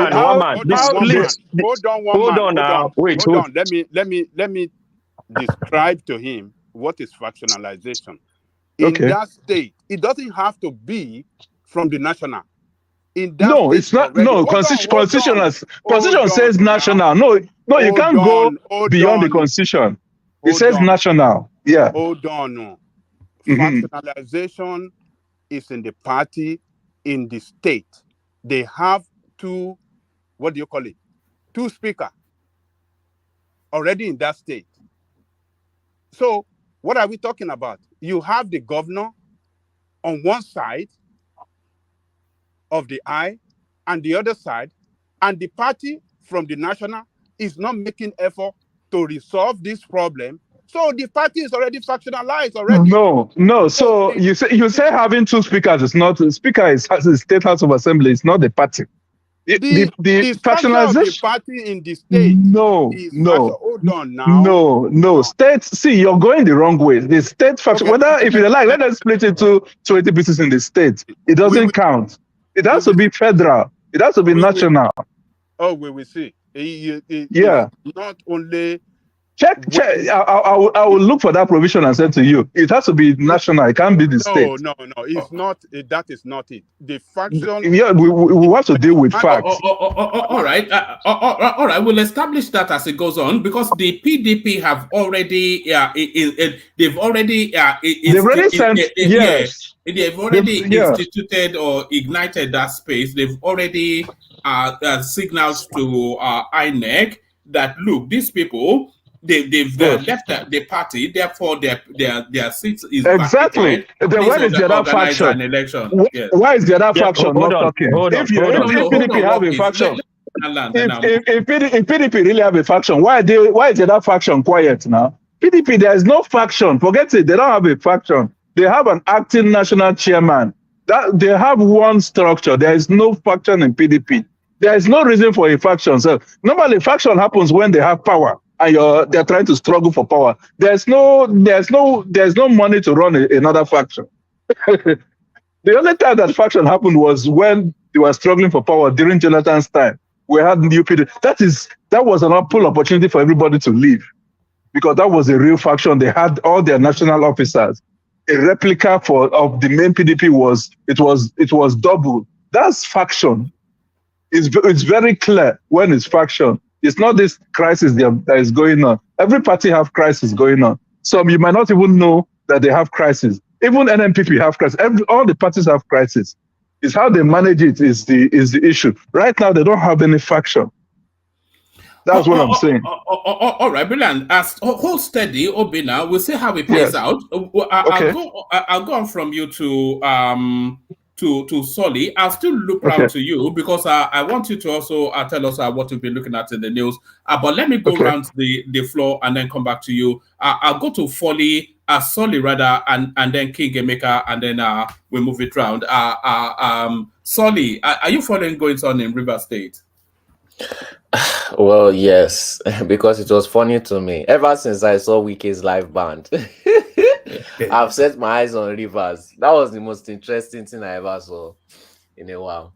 on now. Wait. Hold on. Let me describe to him what is factionalization. In that state, it doesn't have to be from the national. It's not. No, Constitution says national. No, you can't go beyond the Constitution. It says national. Yeah. Hold on. Factionalization is in the party, in the state. They have 2, what do you call it? 2 speakers already in that state. So what are we talking about? You have the governor on one side of the aisle and the other side, and the party from the national is not making effort to resolve this problem. So the party is already factionalized already. No. So you say having 2 speakers is not. The speaker is the State House of Assembly. It's not the party. The factionalization of the party in the state. Hold on now. No. State. See, you're going the wrong way. The state faction. If you like, let us split it to 20 pieces in the state. It doesn't count. It has to be federal. It has to be national. We will see. Not only. Check. I will look for that provision and send to you. It has to be national. It can't be the state. No. It's not. That is not it. The faction. Yeah, we have to deal with facts. All right. We'll establish that as it goes on, because the PDP have already. They've already instituted or ignited that space. They've already signaled to INEC that look, these people. They've left the party, therefore their seats is exactly. Then where is the other faction? An election. Why is the other faction not talking? Hold on. If PDP have a faction, if PDP really have a faction, why is that faction quiet now? PDP, there is no faction. Forget it. They don't have a faction. They have an acting national chairman. That they have one structure. There is no faction in PDP. There is no reason for a faction. So normally, faction happens when they have power and they're trying to struggle for power. There's no money to run another faction. The only time that faction happened was when they were struggling for power during Jonathan's time. We had new PDP. That was an ample opportunity for everybody to leave, because that was a real faction. They had all their national officers. A replica of the main PDP was double. That's faction. It's very clear when it's faction. It's not this crisis that is going on. Every party have crisis going on. Some you might not even know that they have crisis. Even NMPP have crisis. All the parties have crisis. It's how they manage it is the issue. Right now, they don't have any faction. That's what I'm saying. All right, brilliant. Hold steady, Obina. We'll see how it plays out. I'll go on from you to Solly. I'll still look round to you because I want you to also tell us what you've been looking at in the news. But let me go around the floor and then come back to you. I'll go to Solly rather, and then King Emeka, and then we move it round. Solly, are you following goings on in River State? Well, yes, because it was funny to me. Ever since I saw Wike's live band, I've set my eyes on Rivers. That was the most interesting thing I ever saw in a while.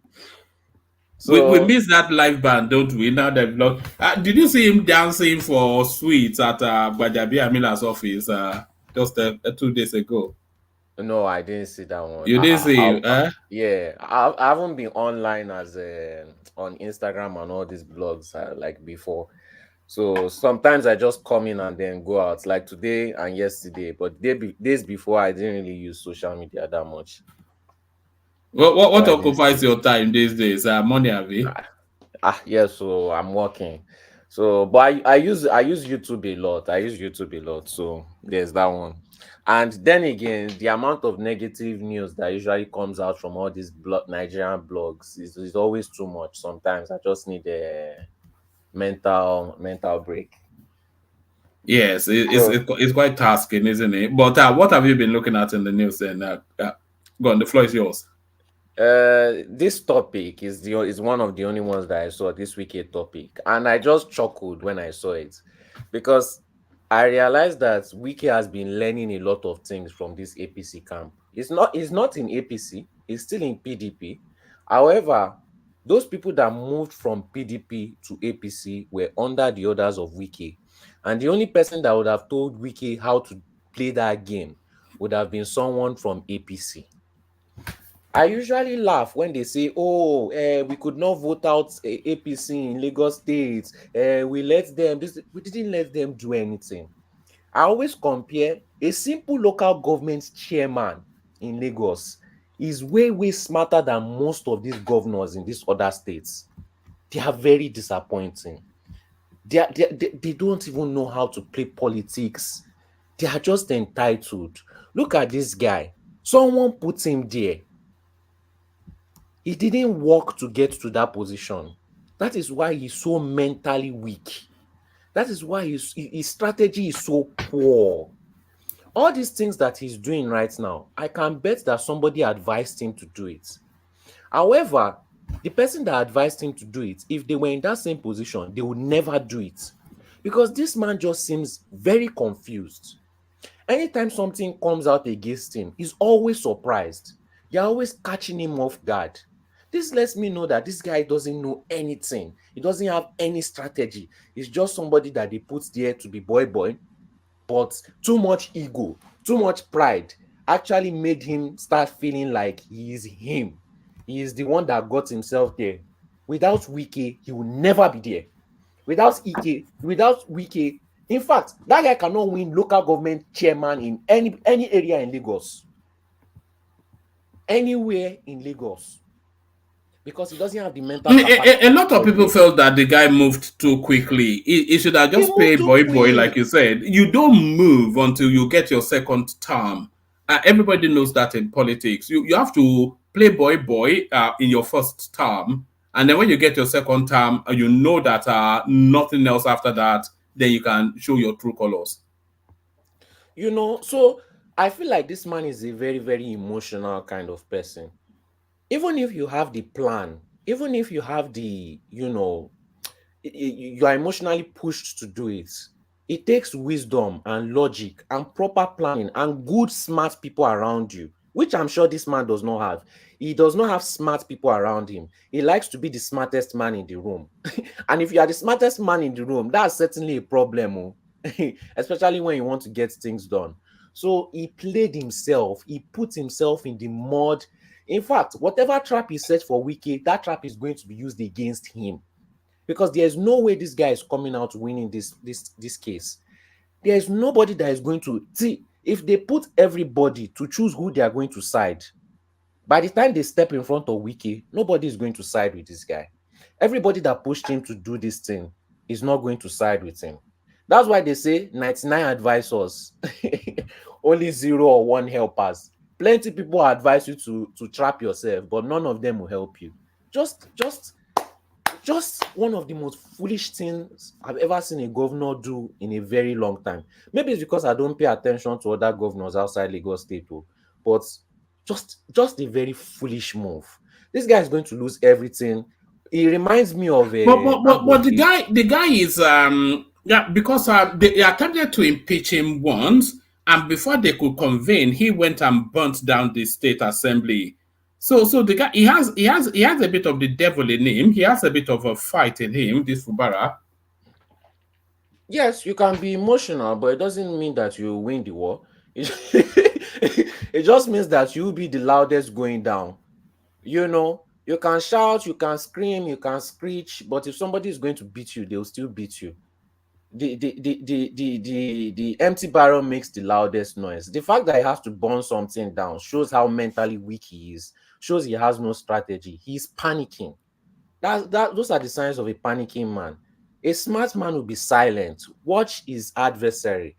So we miss that live band, don't we? Now they've lost. Did you see him dancing for sweets at Bajabi Amila's office just 2 days ago? No, I didn't see that one. You didn't see it? Yeah, I haven't been online as on Instagram and all these blogs like before. So sometimes I just come in and then go out, like today and yesterday. But days before, I didn't really use social media that much. What occupies your time these days? Money, Avi? Yeah, so I'm working. So, but I use YouTube a lot. So there's that one. And then again, the amount of negative news that usually comes out from all these Nigerian blogs is always too much. Sometimes I just need a mental break. Yes, it's quite tasking, isn't it? But what have you been looking at in the news then? Go on, the floor is yours. This topic is one of the only ones that I saw, this weekend topic, and I just chuckled when I saw it because I realized that Wike has been learning a lot of things from this APC camp. It's not in APC, it's still in PDP. However, those people that moved from PDP to APC were under the orders of Wike. And the only person that would have told Wike how to play that game would have been someone from APC. I usually laugh when they say, we could not vote out APC in Lagos State. We didn't let them do anything. I always compare a simple local government chairman in Lagos is way, way smarter than most of these governors in these other states. They are very disappointing. They don't even know how to play politics. They are just entitled. Look at this guy. Someone put him there. He didn't work to get to that position. That is why he's so mentally weak. That is why his strategy is so poor. All these things that he's doing right now, I can bet that somebody advised him to do it. However, the person that advised him to do it, if they were in that same position, they would never do it. Because this man just seems very confused. Anytime something comes out against him, he's always surprised. You're always catching him off guard. This lets me know that this guy doesn't know anything. He doesn't have any strategy. He's just somebody that they put there to be boy, but too much ego, too much pride actually made him start feeling like he is him. He is the one that got himself there. Without Wike, he will never be there. Without Wike, in fact, that guy cannot win local government chairman in any area in Lagos. Anywhere in Lagos. Because he doesn't have the mental capacity. A lot of people felt that the guy moved too quickly. He should have just paid boy, like you said. You don't move until you get your second term. Everybody knows that in politics. You have to play boy in your first term And then when you get your second term, you know that nothing else after that, then you can show your true colors. You know, so I feel like this man is a very, very emotional kind of person. Even if you have the plan, even if you have the, you are emotionally pushed to do it, it takes wisdom and logic and proper planning and good, smart people around you, which I'm sure this man does not have. He does not have smart people around him. He likes to be the smartest man in the room. And if you are the smartest man in the room, that's certainly a problem, especially when you want to get things done. So he played himself. He put himself in the mud. In fact, whatever trap he set for Wike, that trap is going to be used against him. Because there's no way this guy is coming out winning this case. There's nobody that is going to see. If they put everybody to choose who they are going to side, by the time they step in front of Wike, nobody is going to side with this guy. Everybody that pushed him to do this thing is not going to side with him. That's why they say 99 advisors, only 0 or 1 helpers. Plenty people advise you to trap yourself, but none of them will help you. Just one of the most foolish things I've ever seen a governor do in a very long time. Maybe it's because I don't pay attention to other governors outside Lagos State, but just a very foolish move. This guy is going to lose everything. He reminds me of a. But the guy is because they attempted to impeach him once, and before they could convene, he went and burnt down the state assembly. So the guy he has a bit of the devil in him. He has a bit of a fight in him. This Fubara. Yes, you can be emotional, but it doesn't mean that you win the war. It just means that you'll be the loudest going down. You can shout, you can scream, you can screech, but if somebody is going to beat you, they'll still beat you. The empty barrel makes the loudest noise. The fact that he has to burn something down shows how mentally weak he is, shows he has no strategy. He's panicking. Those are the signs of a panicking man. A smart man will be silent, watch his adversary,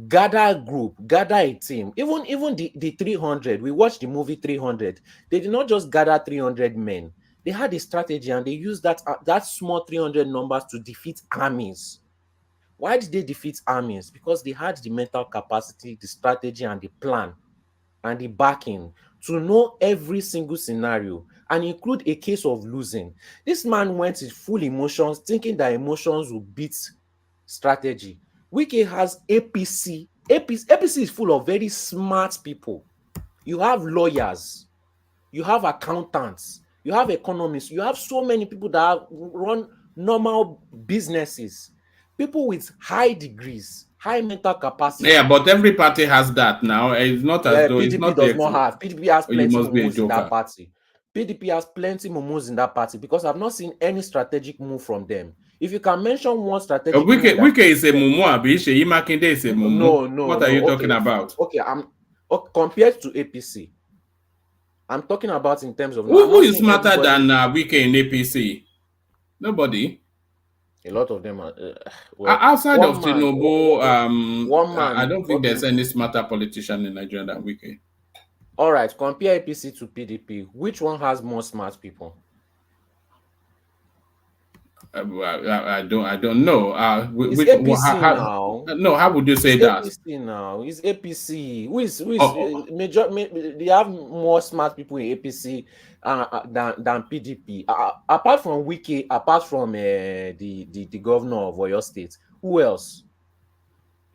gather a group, gather a team. Even the 300, we watched the movie 300. They did not just gather 300 men. They had a strategy, and they used that small 300 numbers to defeat armies. Why did they defeat armies? Because they had the mental capacity, the strategy, and the plan, and the backing to know every single scenario and include a case of losing. This man went with full emotions, thinking that emotions would beat strategy. Wike has APC. APC is full of very smart people. You have lawyers, you have accountants, you have economists, you have so many people that run normal businesses, people with high degrees, high mental capacity. Yeah, but every party has that now. It's not as though PDP it's not does not have. PDP has plenty moments in that joker. party. PDP has plenty moments in that party because I've not seen any strategic move from them. If you can mention one strategic move, Wike is a mumu, Abishi. Imakinde is a mumu. No. What are you talking about? Okay, compared to APC. I'm talking about in terms of who is smarter than Wike in APC? Nobody. A lot of them are outside of Tinubu. One man. I don't think there's any smarter politician in Nigeria than Wike. All right, compare APC to PDP. Which one has more smart people? I don't know. It's APC now. No, how would you say that? APC now. It's APC. Who is major? They have more smart people in APC than PDP. Apart from Wike, apart from the governor of Oyo State, who else?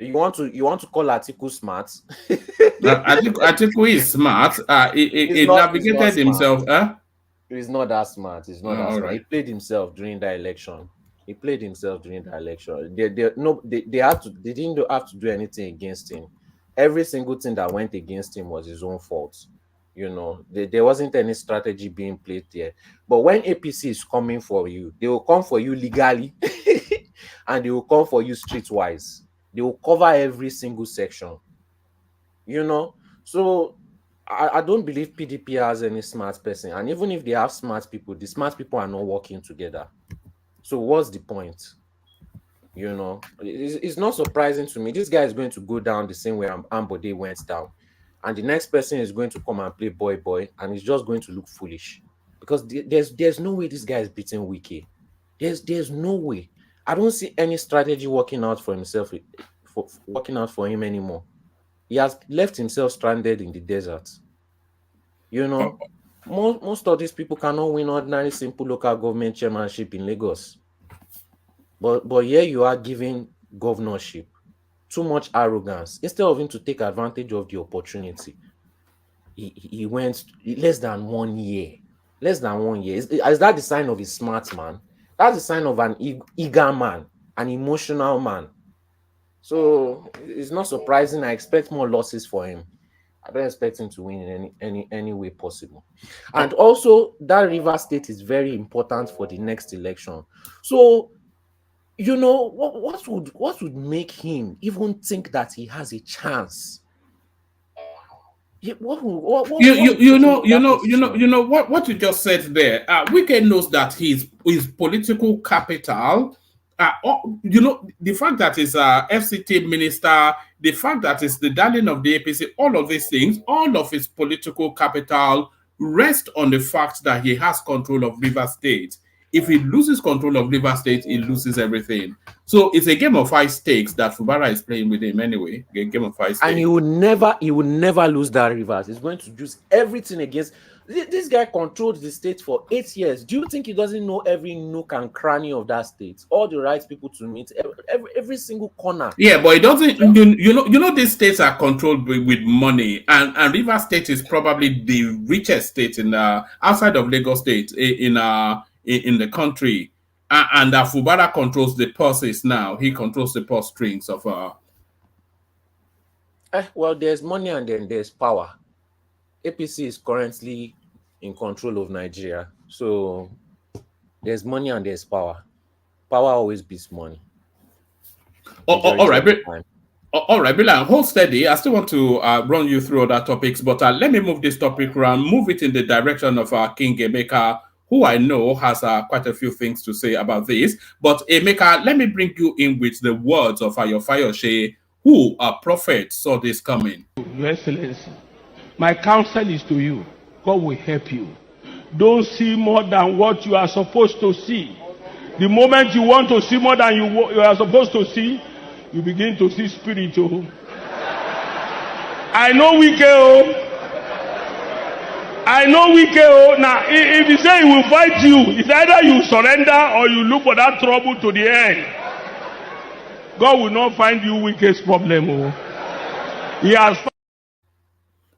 You want to call Atiku smart? Atiku is smart. He navigated himself. He's not that smart. He's not that smart. Right. He played himself during the election. They didn't have to. They didn't have to do anything against him. Every single thing that went against him was his own fault. There wasn't any strategy being played there. But when APC is coming for you, they will come for you legally, and they will come for you streetwise. They will cover every single section. So I don't believe PDP has any smart person. And even if they have smart people, the smart people are not working together. So what's the point? It's not surprising to me. This guy is going to go down the same way Ambode went down. And the next person is going to come and play boy, and it's just going to look foolish. because there's no way this guy is beating Wike. There's no way. I don't see any strategy working out for himself, working out for him anymore. He has left himself stranded in the desert. You know, most of these people cannot win ordinary simple local government chairmanship in Lagos. But here you are giving governorship. Too much arrogance. Instead of him to take advantage of the opportunity, he went less than 1 year. Less than 1 year. Is that the sign of a smart man? That's the sign of an eager man, an emotional man. So it's not surprising. I expect more losses for him. I don't expect him to win in any way possible. And also, that River State is very important for the next election. So, you know, what would make him even think that he has a chance? What you just said there. Wike knows that his political capital. The fact that he's a FCT minister, the fact that he's the darling of the APC, all of these things, all of his political capital rest on the fact that he has control of River State. If he loses control of River State, he loses everything. So it's a game of high stakes that Fubara is playing with him anyway. A game of high stakes. And he will never lose that Rivers. He's going to use everything against. This guy controlled the state for 8 years. Do you think he doesn't know every nook and cranny of that state? All the right people to meet, every single corner. Yeah, but it doesn't. You know, these states are controlled with money, and River State is probably the richest state in outside of Lagos State in the country, and Fubara controls the purses now. He controls the purse strings of. Well, there's money and then there's power. APC is currently in control of Nigeria, so there's money and there's power. Power always beats money. All right, Bilal, hold steady. I still want to run you through other topics, but let me move this topic around, move it in the direction of King Emeka, who I know has quite a few things to say about this. But Emeka, let me bring you in with the words of Ayo Fayose, who a prophet saw this coming. Your Excellency, my counsel is to you. God will help you. Don't see more than what you are supposed to see. The moment you want to see more than you are supposed to see, you begin to see spiritual. I know Wike. I know Wike. Now, if he say he will fight you, it's either you surrender or you look for that trouble to the end. God will not find you Wike's problem. He has.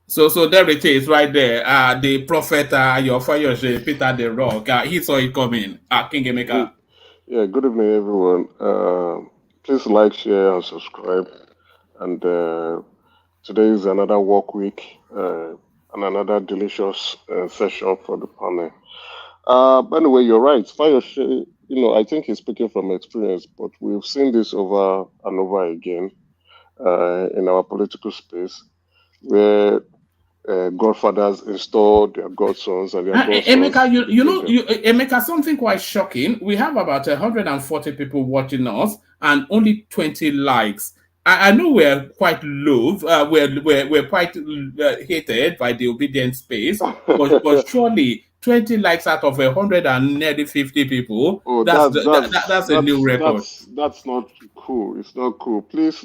So there it is, right there. The prophet, your fire, Peter the Rock. He saw it coming. King Emeka. Yeah, good evening, everyone. Please like, share, and subscribe. And today is another work week and another delicious session for the panel. By the way, you're right. Fayose, I think he's speaking from experience, but we've seen this over and over again in our political space, where godfathers install their godsons and their godsons. Emeka, Emeka, something quite shocking. We have about 140 people watching us and only 20 likes. I know we're quite low. We're quite hated by the obedient space, but surely 20 likes out of 150 people. Oh, that's a new record. That's not cool. It's not cool. Please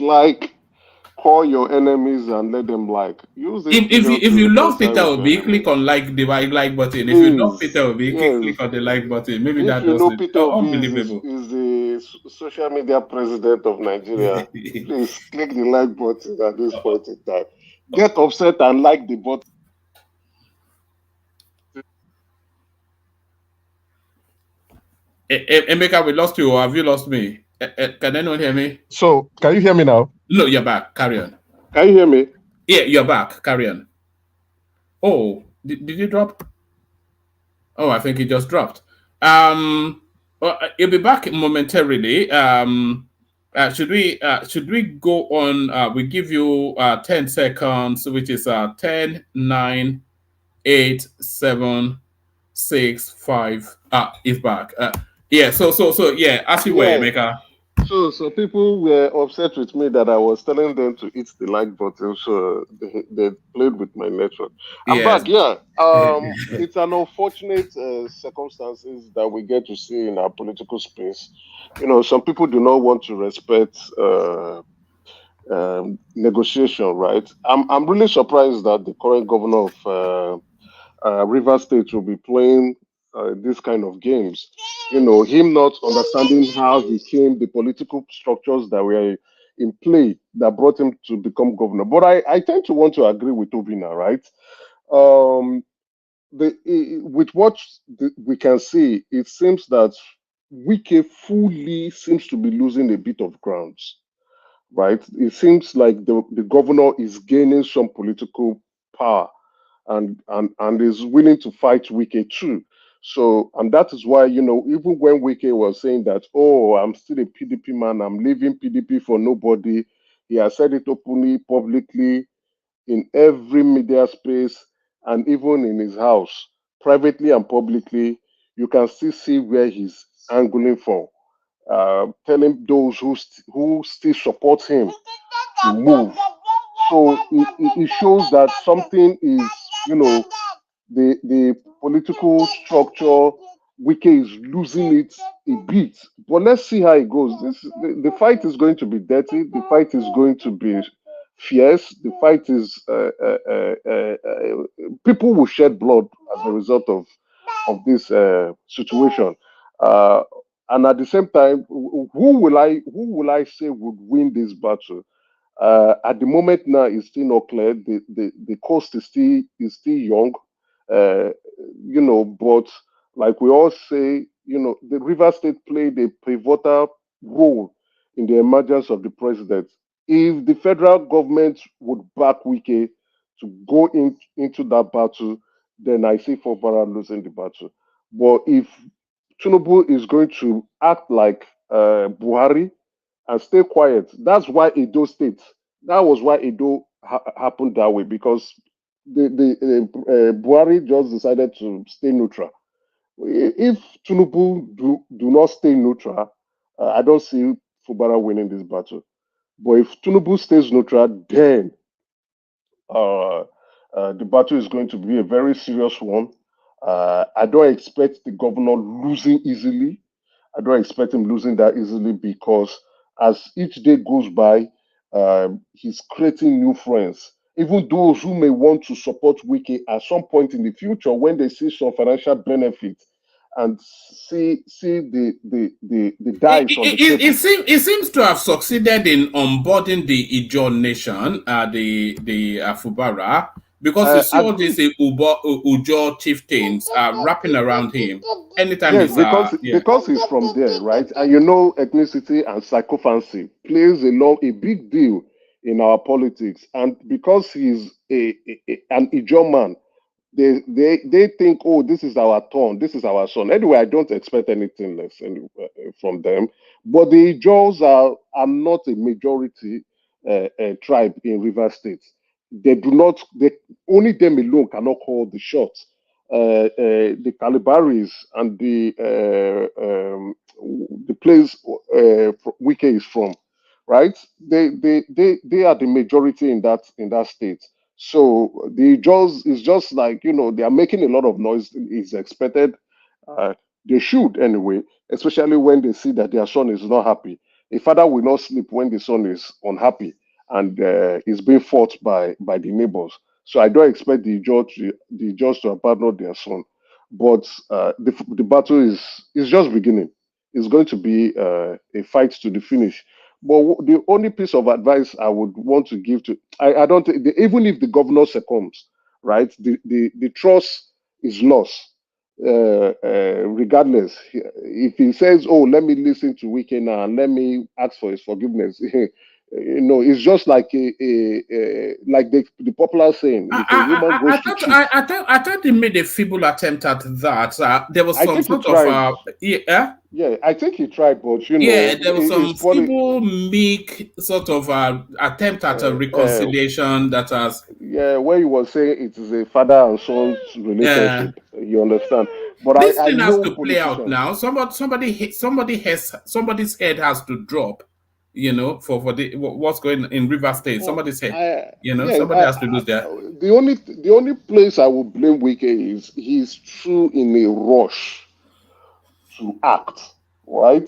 call your enemies and let them like. Use it. If you love Peter Obi, click on like button. If you love Peter Obi, click on the like button. Maybe if that you does know it. Peter Obi Unbelievable. is the social media president of Nigeria, please click the like button at this point in time. Get upset and like the button. Emeka, we lost you, or have you lost me? Can anyone hear me? So, can you hear me now? No, you're back. Carry on. Can you hear me? Yeah, you're back. Carry on. Oh, did you drop? Oh, I think he just dropped. He'll be back momentarily. Should we go on? We give you 10 seconds, which is 10, 9, 8, 7, 6, 5. He's back. Yeah. So yeah. As you were, Emeka. So people were upset with me that I was telling them to hit the like button, so they played with my network. I'm Yes. back. Yeah. It's an unfortunate circumstances that we get to see in our political space. You know, some people do not want to respect negotiation, right? I'm really surprised that the current governor of River State will be playing this kind of games. You know, him not understanding how he came, the political structures that were in play that brought him to become governor. But I tend to want to agree with Obina, right? Um, with what we can see, it seems that Wike fully seems to be losing a bit of grounds, right? It seems like the governor is gaining some political power and is willing to fight Wike too. So, and that is why, you know, even when Wike was saying that, oh, I'm still a PDP man, I'm leaving PDP for nobody, he has said it openly, publicly, in every media space, and even in his house, privately and publicly. You can still see where he's angling for, telling those who still support him to move. So it shows that something is, you know, the political structure, Wike is losing it a bit. But let's see how it goes. The fight is going to be dirty. The fight is going to be fierce. The fight is people will shed blood as a result of this situation. Uh, and at the same time, who will I say would win this battle? At the moment now, it's still not clear. The coast is still young, uh, you know. But like we all say, you know, the River State played a pivotal role in the emergence of the president. If the federal government would back Wike to go into that battle, then I see Fubara losing the battle. But if Tinubu is going to act like Buhari and stay quiet. That's why Edo State. That was why Edo happened that way because the Buhari just decided to stay neutral. If Tinubu do not stay neutral, I don't see Fubara winning this battle. But if Tinubu stays neutral, then uh, the battle is going to be a very serious one. I don't expect the governor losing easily. I don't expect him losing that easily because as each day goes by, he's creating new friends. Even those who may want to support Wiki at some point in the future, when they see some financial benefit and see the dice on the table. It seems to have succeeded in onboarding the Ijaw nation, the Fubara, because you see all these Ujaw chieftains wrapping around him anytime Yes, he's because he's from there, right? And you know, ethnicity and psychophancy plays a big deal in our politics. And because he's an Ijaw man, they think, oh, this is our turn, this is our son. Anyway, I don't expect anything less from them. But the Ijaws are not a majority tribe in River State. They do not. They only them alone cannot call the shots. The Calibaris and the place Wike is from, right? They are the majority in that state. So the Jaws is just like, you know, they are making a lot of noise. Is expected. Uh, they should anyway, especially when they see that their son is not happy. A father will not sleep when the son is unhappy and is being fought by the neighbors. So I don't expect the judge to abandon their son. But the battle is just beginning. It's going to be a fight to the finish. But the only piece of advice I would want to give to I don't think even if the governor succumbs, right? The trust is lost. Regardless, if he says, "Oh, let me listen to Wike now and let me ask for his forgiveness," you know, it's just like like the popular saying: "If a woman goes to cheat." I thought they made a feeble attempt at that. There was I some think he sort of tried. yeah. Yeah, I think he tried, but you Yeah, know, there was some it's probably feeble, meek sort of attempt at a reconciliation that has. yeah, where he was saying it is a father and son Yeah. relationship. You understand? But This I thing has know to play out politicians. now. Somebody's head has to drop. You know, for what's going in River State. Somebody's head. Somebody has to lose their. The only place I will blame Wike is he's true in a rush to act, right?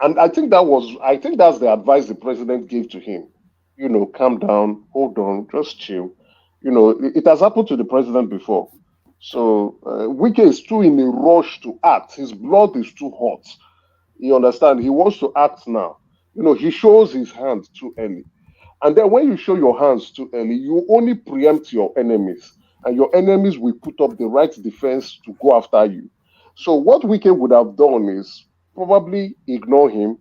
And I think that's the advice the president gave to him. You know, calm down, hold on, just chill. You know, it has happened to the president before. So Wike is too in a rush to act. His blood is too hot. You understand? He wants to act now. You know, he shows his hand too early. And then when you show your hands too early, you only preempt your enemies. And your enemies will put up the right defense to go after you. So what Wike would have done is probably ignore him,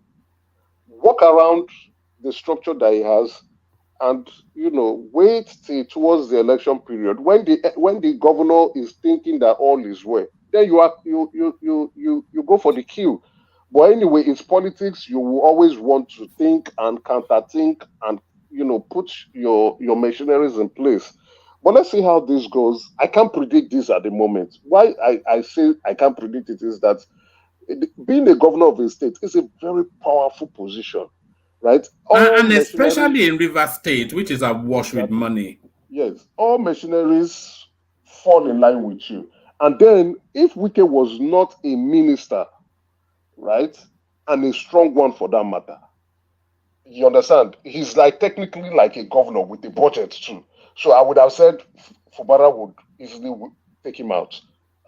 walk around the structure that he has, and wait till towards the election period when the governor is thinking that all is well. Then you go for the kill. But anyway, it's politics. You will always want to think and counter-think and put your machineries in place. But let's see how this goes. I can't predict this at the moment. Why I say I can't predict it is that being a governor of a state is a very powerful position, right? And especially in River State, which is awash with money. Yes, all machineries fall in line with you. And then if Wike was not a minister, right, and a strong one for that matter, you understand? He's technically like a governor with a budget too. So I would have said Fubara would easily take him out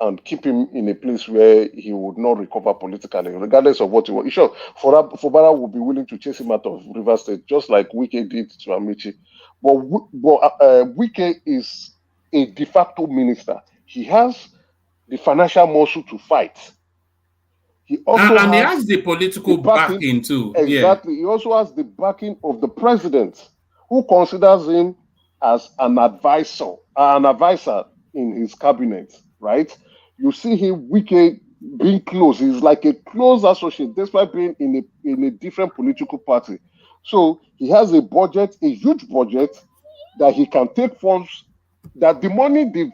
and keep him in a place where he would not recover politically, regardless of what he was. Sure, Fubara would be willing to chase him out of River State, just like Wike did to Amici. But Wike is a de facto minister. He has the financial muscle to fight. He also he has the political backing too. Exactly. Yeah. He also has the backing of the president, who considers him as an advisor in his cabinet, right? You see him, Wike, being close. He's like a close associate, despite being in a different political party. So he has a budget, a huge budget, that he can take funds, that the money the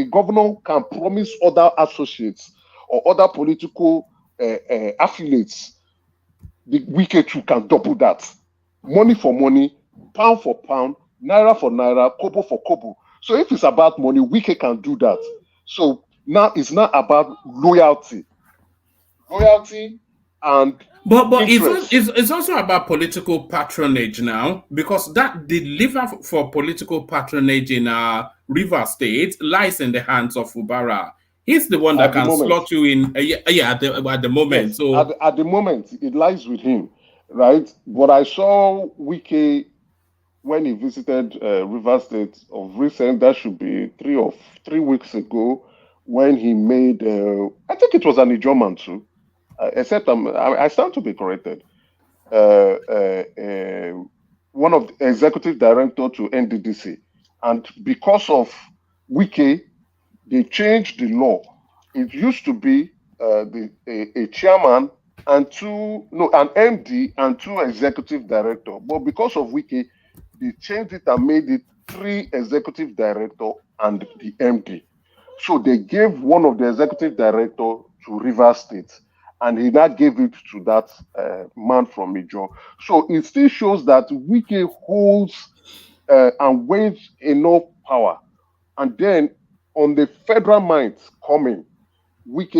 governor can promise other associates or other political affiliates, the Wike too can double that. Money for money, pound for pound, naira for naira, kobo for kobo. So if it's about money, Wike can do that. So now it's not about loyalty and but it's also about political patronage now, because that the lever for political patronage in River State lies in the hands of Fubara. He's the one that can slot you in. At the moment. Yes, so at the moment, it lies with him, right? But I saw Wike when he visited River State of recent. That should be 3 weeks ago, when he made. I think it was an Ijoman too, except I stand to be corrected. One of the executive director to NDDC, and because of Wike, they changed the law. It used to be a chairman and an MD and 2 executive director. But because of Wike, they changed it and made it 3 executive director and the MD. So they gave one of the executive director to River State, and he now gave it to that man from Ijo. So it still shows that Wike holds and waves enough power. And then on the federal might coming, Wike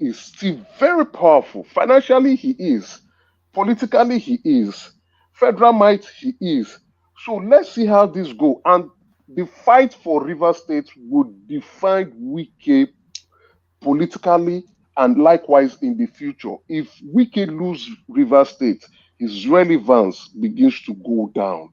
is still very powerful. Financially, he is. Politically, he is. Federal might, he is. So let's see how this goes. And the fight for River State would define Wike politically and likewise in the future. If Wike lose River State, his relevance begins to go down.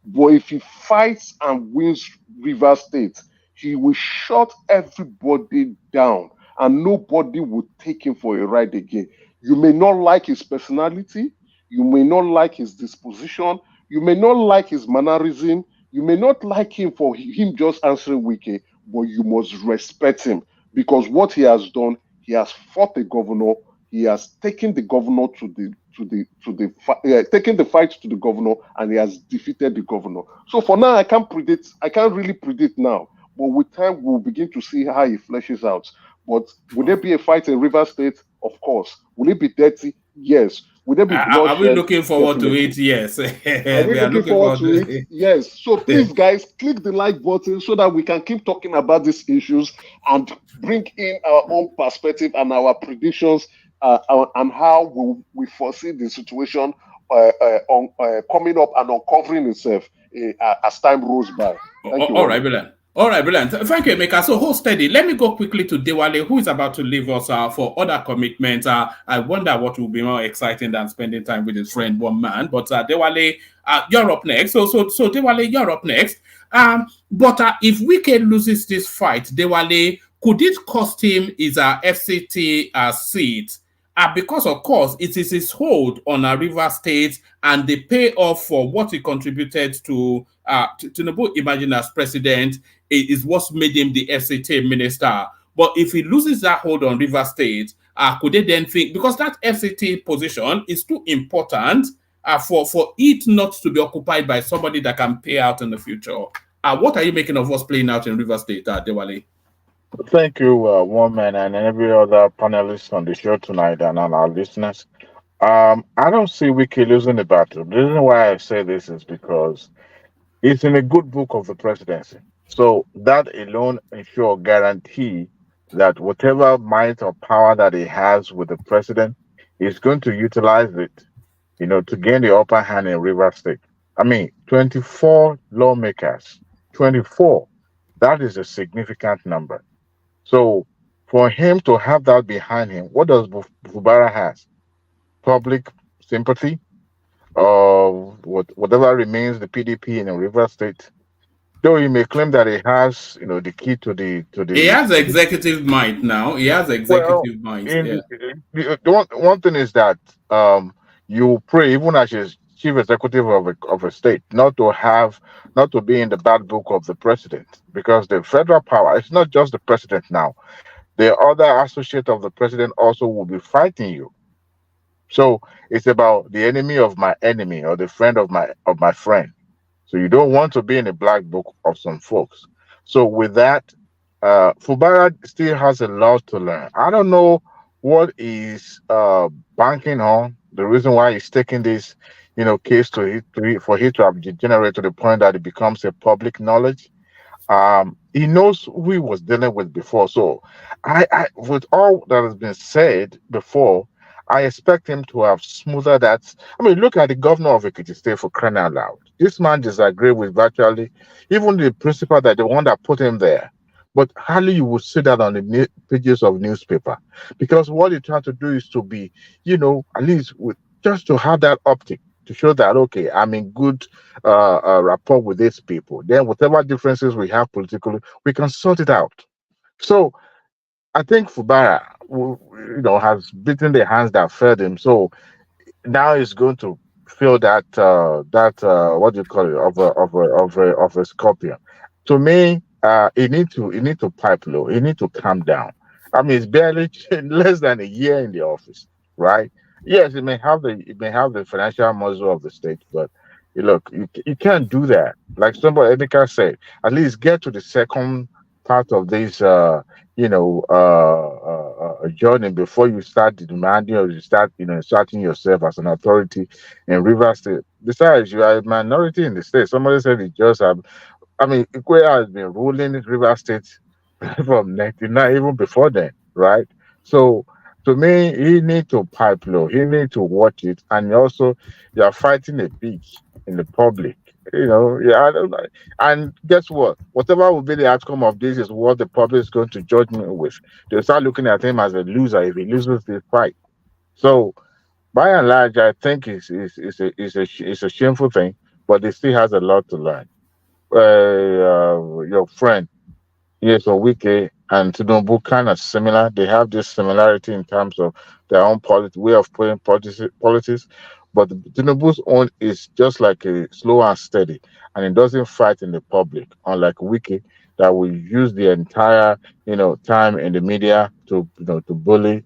But if he fights and wins River State, he will shut everybody down and nobody will take him for a ride again. You may not like his personality, you may not like his disposition, you may not like his mannerism, you may not like him for him just answering Wike, but you must respect him, because what he has done, he has fought the governor, he has taken the governor taken the fight to the governor, and he has defeated the governor. So for now, I can't really predict now. But with time, we'll begin to see how he fleshes out. But will there be a fight in River State? Of course. Will it be dirty? Yes. Will there be Are we bloodshed? looking forward to Definitely. it? Yes. Are we We are looking looking forward forward to it? to it. Yes. So please, guys, click the like button so that we can keep talking about these issues and bring in our own perspective and our predictions and how we foresee the situation coming up and uncovering itself as time rolls by. Thank you. All right, brilliant. All right, brilliant. Thank you, Emeka. So hold steady. Let me go quickly to Dewale, who is about to leave us for other commitments. I wonder what will be more exciting than spending time with his friend, one man. But Dewale, you're up next. So Dewale, you're up next. But if Wike loses this fight, Dewale, could it cost him his FCT seat? Because, of course, it is his hold on River State and the payoff for what he contributed to Tinubu imagine as president is what's made him the FCT minister. But if he loses that hold on River State, could they then think, because that FCT position is too important for it not to be occupied by somebody that can pay out in the future? What are you making of what's playing out in River State, Dewale? Thank you, Woman, and every other panelist on the show tonight, and on our listeners. I don't see Wike losing the battle. The reason why I say this is because it's in a good book of the presidency. So that alone ensure guarantee that whatever might or power that he has with the president, he's going to utilize it, to gain the upper hand in River State. I mean, 24 lawmakers, 24. That is a significant number. So for him to have that behind him, what does Fubara has? Public sympathy of whatever remains the PDP in a River State. Though he may claim that he has, the key to the. He has executive might now. He has executive might. The one thing is that you pray even as a chief executive of a state not to be in the bad book of the president, because the federal power, it's not just the president now. The other associate of the president also will be fighting you. So it's about the enemy of my enemy or the friend of my friend. So you don't want to be in the black book of some folks. So with that, Fubara still has a lot to learn. I don't know what is banking on. The reason why he's taking this, case for it to have degenerated to the point that it becomes a public knowledge. He knows who he was dealing with before. So I with all that has been said before, I expect him to have smoother that. I mean, look at the governor of Ekiti State, for crying out loud. This man disagreed with virtually even the principal, that the one that put him there. But hardly you would see that on the pages of newspaper, because what you try to do is to be, at least just to have that optic to show that, okay, I'm in good rapport with these people. Then whatever differences we have politically, we can sort it out. So I think Fubara, has beaten the hands that fed him. So now he's going to feel that what do you call it, of a scorpion. To me, he need to pipe low. He need to calm down. I mean, it's barely less than a year in the office, right? Yes, it may have the financial muscle of the state, but look, you can't do that. Like somebody, Edika said, at least get to the second part of this, journey before you start demanding, or you start, inserting yourself as an authority in River State. Besides, you are a minority in the state. Somebody said it just have. I mean, Ikoya has been ruling River State from 1999, even before then, right? So to me, he need to pipe low. He need to watch it, and also you are fighting a beach in the public. I don't know. And guess what? Whatever will be the outcome of this is what the public is going to judge me with. They'll start looking at him as a loser if he loses this fight. So, by and large, I think it's a shameful thing, but he still has a lot to learn. Your friend, yes, or Wike and Tinubu kind of similar. They have this similarity in terms of their own way of putting politics. But Tinubu's own is just like a slow and steady, and it doesn't fight in the public, unlike Wike that will use the entire time in the media to bully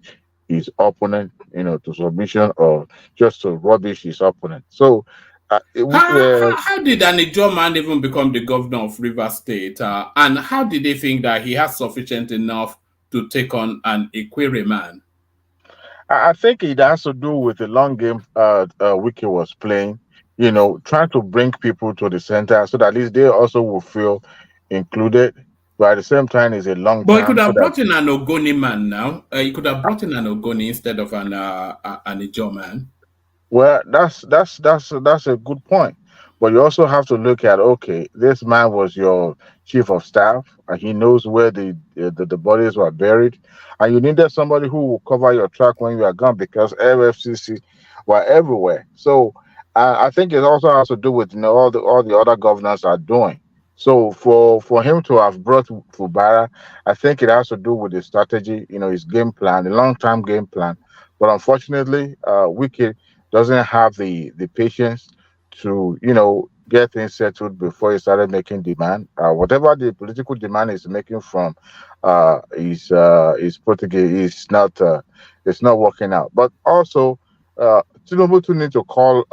his opponent to submission, or just to rubbish his opponent. So how did an Ijaw man even become the governor of River State? And how did they think that he has sufficient enough to take on an Equerry man? I think it has to do with the long game Wiki was playing, trying to bring people to the center so that at least they also will feel included. But at the same time, it's a long But he could term. So have that brought in an Ogoni man now. He could have brought in an Ogoni instead of an Ijaw man. Well, that's a good point. But you also have to look at, okay, this man was your chief of staff, and he knows where the bodies were buried, and you needed somebody who will cover your track when you are gone because FFCC were everywhere. So I think it also has to do with all the other governors are doing. So for him to have brought Fubara, I think it has to do with his strategy, his game plan, the long term game plan. But unfortunately, Wiki doesn't have the patience to get things settled before he started making demand. Whatever the political demand is making from his Portuguese it's not working out. But also Tinubu too need to call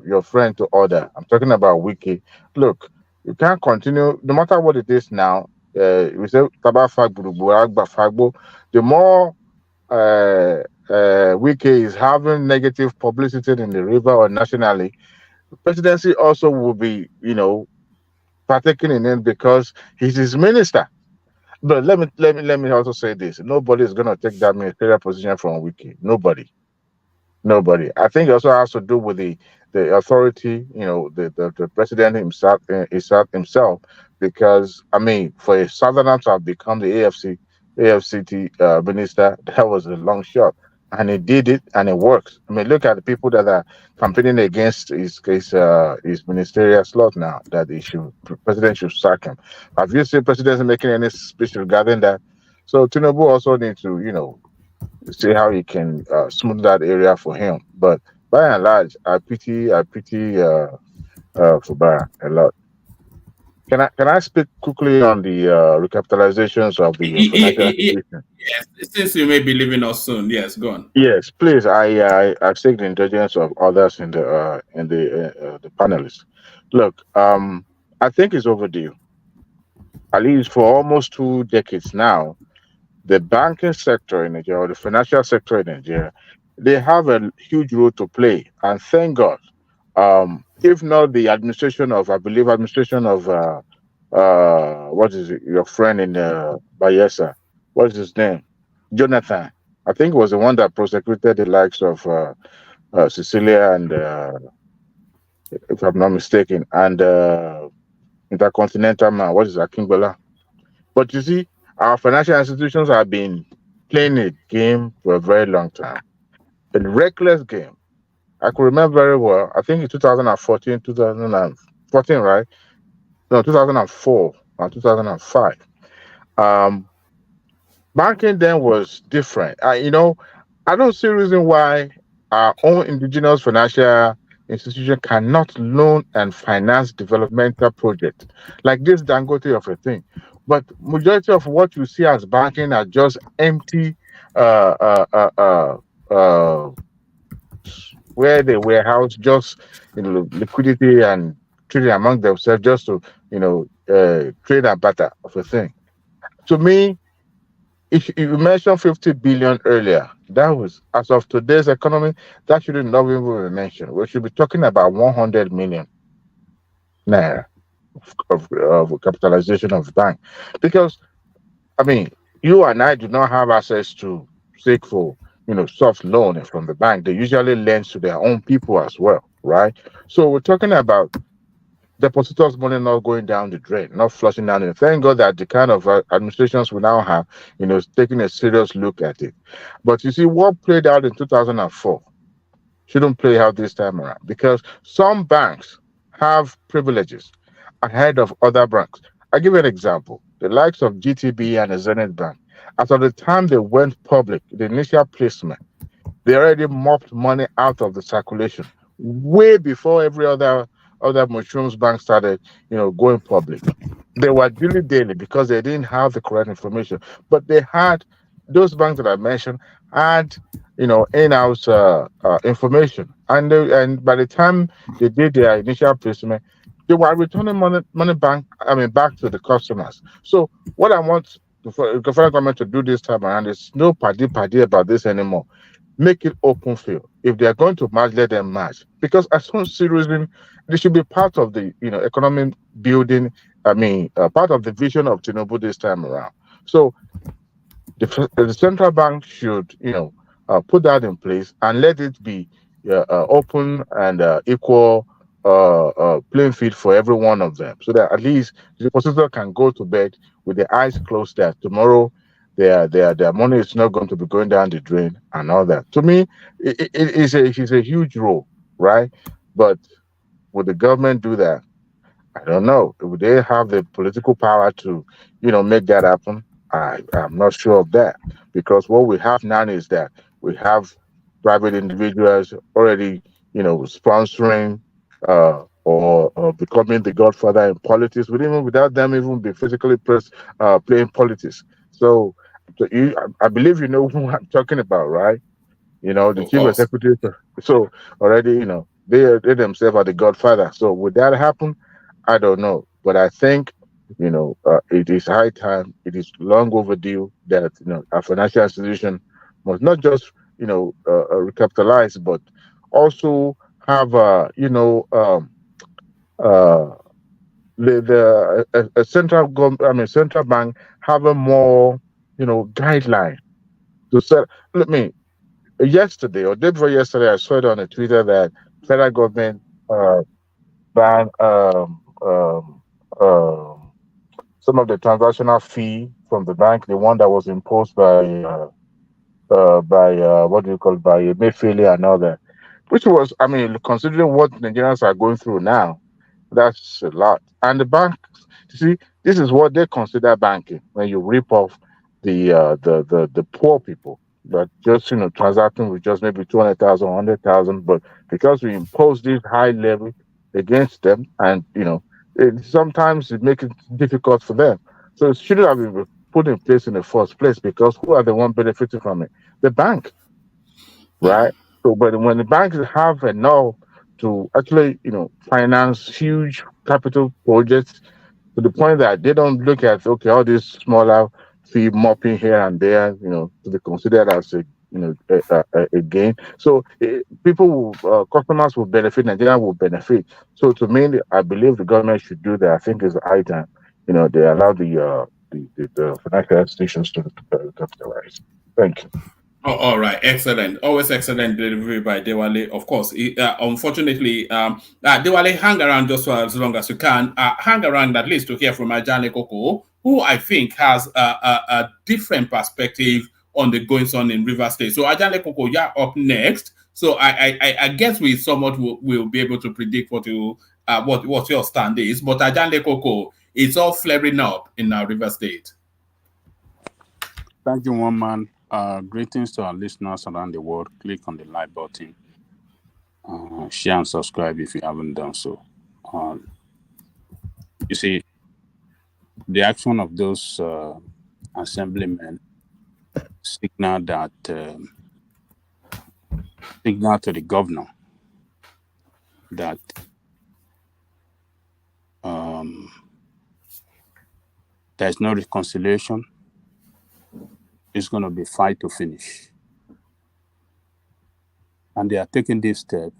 your friend to order. I'm talking about Wiki. Look, you can't continue no matter what it is now. We say Taba Fagbo, Agba Fagbo. The more Wike is having negative publicity in the river or nationally, the presidency also will be, partaking in it because he's his minister. But let me also say this: nobody is going to take that ministerial position from Wike. Nobody. I think it also has to do with the authority, the president himself, because I mean, for a southerner to have become the AFCT minister, that was a long shot, and he did it, and it works. I mean, look at the people that are campaigning against his ministerial slot now. That president should sack him. Have you seen presidents making any speech regarding that? So Tinubu also needs to, see how he can smooth that area for him. But by and large, I pity Fubara a lot. Can I speak quickly on the recapitalizations of the financial institution? Yes, since you may be leaving us soon. Yes, go on. Yes, please. I seek the indulgence of others in the panelists. Look, I think it's overdue. At least for almost 2 decades now, the banking sector in Nigeria, or the financial sector in Nigeria, they have a huge role to play. And thank God, if not the administration of what is it, your friend in Bayelsa, what is his name? Jonathan. I think it was the one that prosecuted the likes of Cecilia and, if I'm not mistaken, and Intercontinental Man, what is Akingbola? But you see, our financial institutions have been playing a game for a very long time. A reckless game. I could remember very well, I think in 2014, right? No, 2004 or 2005. Banking then was different. I don't see a reason why our own indigenous financial institution cannot loan and finance developmental projects like this Dangote of a thing. But majority of what you see as banking are just empty where they warehouse just liquidity and trading among themselves just to trade and barter of a thing. To me, if you mentioned 50 billion earlier, that was as of today's economy, that shouldn't not even be mentioned. We should be talking about 100 million naira of capitalization of the bank, because I mean, you and I do not have access to seek for soft loan from the bank. They usually lend to their own people as well, right? So we're talking about depositors' money not going down the drain, not flushing down. And thank God that the kind of administrations we now have, taking a serious look at it. But you see, what played out in 2004 shouldn't play out this time around, because some banks have privileges ahead of other banks. I'll give you an example. The likes of GTB and the Zenith Bank, as of the time they went public, the initial placement, they already mopped money out of the circulation way before every other mushrooms bank started, going public. They were dilly daily because they didn't have the correct information, but they had those banks that I mentioned had, in-house information, and by the time they did their initial placement, they were returning money back to the customers. So what I want the federal government to do this time around. There's no party about this anymore. Make it open field. If they are going to march, let them march. Because as soon as citizen, they should be part of the economic building. I mean, part of the vision of Tinubu this time around. So the central bank should put that in place and let it be open and equal playing field for every one of them, so that at least the depositor can go to bed with their eyes closed that tomorrow their money is not going to be going down the drain and all that. To me, it's a huge role, right? But would the government do that? I don't know. Would they have the political power to, make that happen? I'm not sure of that, because what we have now is that we have private individuals already, sponsoring or becoming the godfather in politics, without them even be physically playing politics. So I believe you know who I'm talking about, right? The Of chief course. executive. So already, they themselves are the godfather. So would that happen? I don't know, but I think it is high time. It is long overdue that a financial institution must not just recapitalize, but also have uh, a central government. I mean, central bank have a more guideline to set. Let me yesterday or day before yesterday, I saw it on a Twitter that federal government banned some of the transactional fee from the bank, the one that was imposed by what do you call it, by Mayfair and all that, which was, I mean, considering what Nigerians are going through now, that's a lot. And the bank, you see, this is what they consider banking when you rip off the poor people that just transacting with just maybe 200,000, 100,000, but because we impose this high level against them, and sometimes it makes it difficult for them. So it shouldn't have been put in place in the first place, because who are the one benefiting from it? The bank, right? So, but when the banks have enough to actually, finance huge capital projects to the point that they don't look at, okay, all these smaller fee mopping here and there, to be considered as a gain. So people will, customers will benefit, Nigeria will benefit. So to me, I believe the government should do that. I think it's high time, they allow the financial institutions to capitalize. Thank you. Oh, all right, excellent. Always excellent delivery by Dewale. Of course, unfortunately, Dewale, hang around just for as long as you can. Hang around at least to hear from Ajane Koko, who I think has a different perspective on the goings on in River State. So, Ajane Koko, you're up next. So, I guess we somewhat will be able to predict what your stand is. But Ajane Koko, it's all flaring up in River State. Thank you, one man. Greetings to our listeners around the world. Click on the like button. Share and subscribe if you haven't done so. You see, the action of those assemblymen signal to the governor that there's no reconciliation. It's going to be fight to finish. And they are taking this step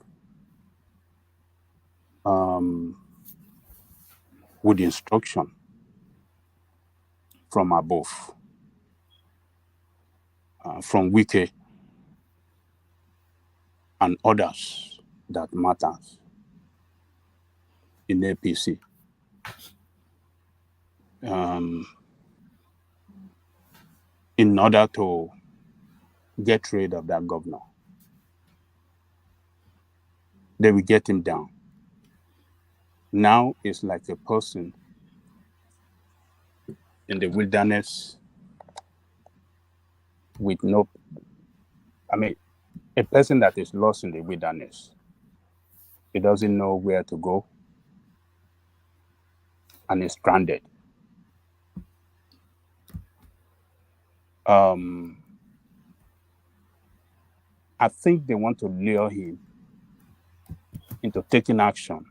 with instruction from above, from Wike and others that matters in APC. In order to get rid of that governor, they will get him down. Now it's like a person in the wilderness with a person that is lost in the wilderness. He doesn't know where to go and is stranded. I think they want to lure him into taking action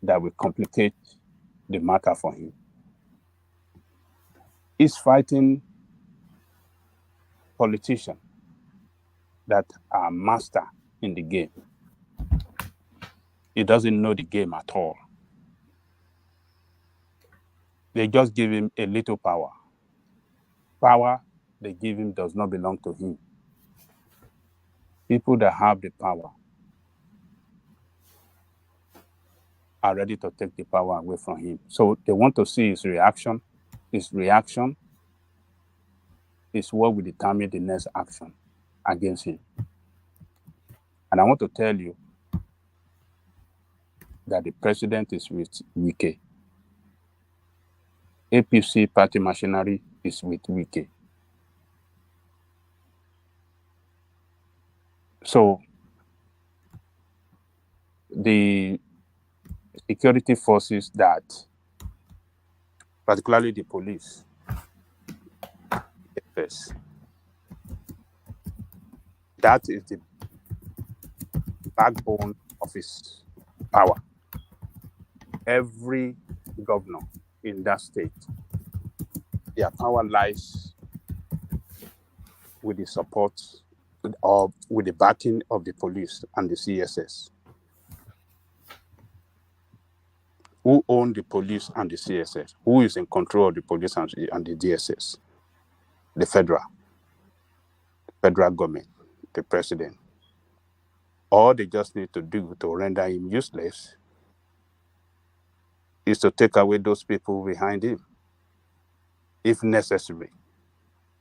that will complicate the matter for him. is fighting politicians that are master in the game. He doesn't know the game at all. They just give him a little power. Power they give him does not belong to him. People that have the power are ready to take the power away from him. So they want to see his reaction. His reaction is what will determine the next action against him. And I want to tell you that the president is with Wike. APC party machinery is with Wike. So the security forces that, particularly the police, yes, that is the backbone of his power. Every governor in that state, their power lies with the support or with the backing of the police and the CSS. Who own the police and the CSS? Who is in control of the police and the DSS? The federal government, the president. All they just need to do to render him useless is to take away those people behind him, if necessary.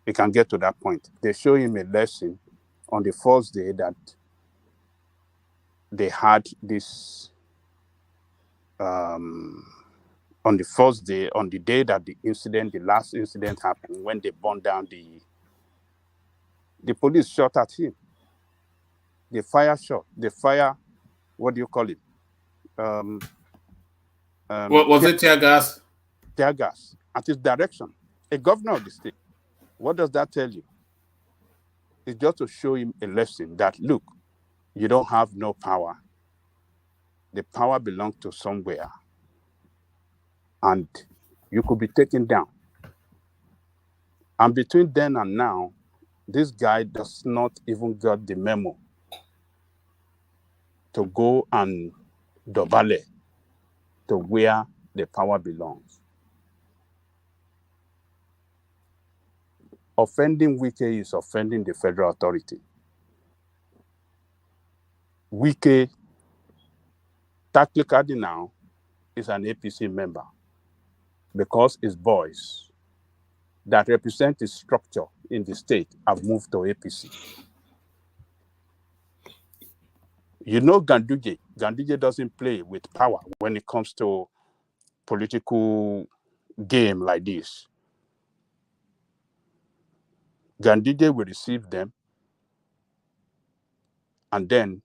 It can get to that point. They show him a lesson on the first day that they had this, on the first day, on the day that the last incident happened, when they burned down the police shot at him. They fire, what do you call it? What was it, tear gas? Tear gas at his direction. A governor of the state. What does that tell you? It's just to show him a lesson that, look, you don't have no power. The power belongs to somewhere. And you could be taken down. And between then and now, this guy does not even get the memo to go and dovale to where the power belongs. Offending Wike is offending the federal authority. Wike, technically now, is an APC member because his boys that represent his structure in the state have moved to APC. You know Ganduje. Ganduje doesn't play with power when it comes to political game like this. Ganduje will receive them, and then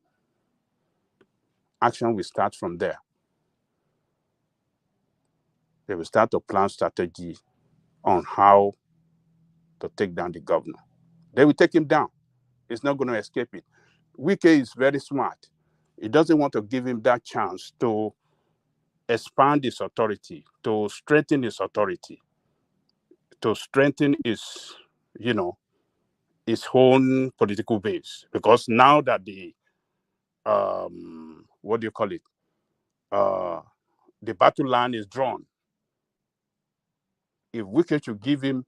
action will start from there. They will start to plan strategy on how to take down the governor. They will take him down. He's not going to escape it. Wike is very smart. He doesn't want to give him that chance to expand his authority, to strengthen his authority, to strengthen his, his own political base. Because now that the, the battle line is drawn, if Wike should give him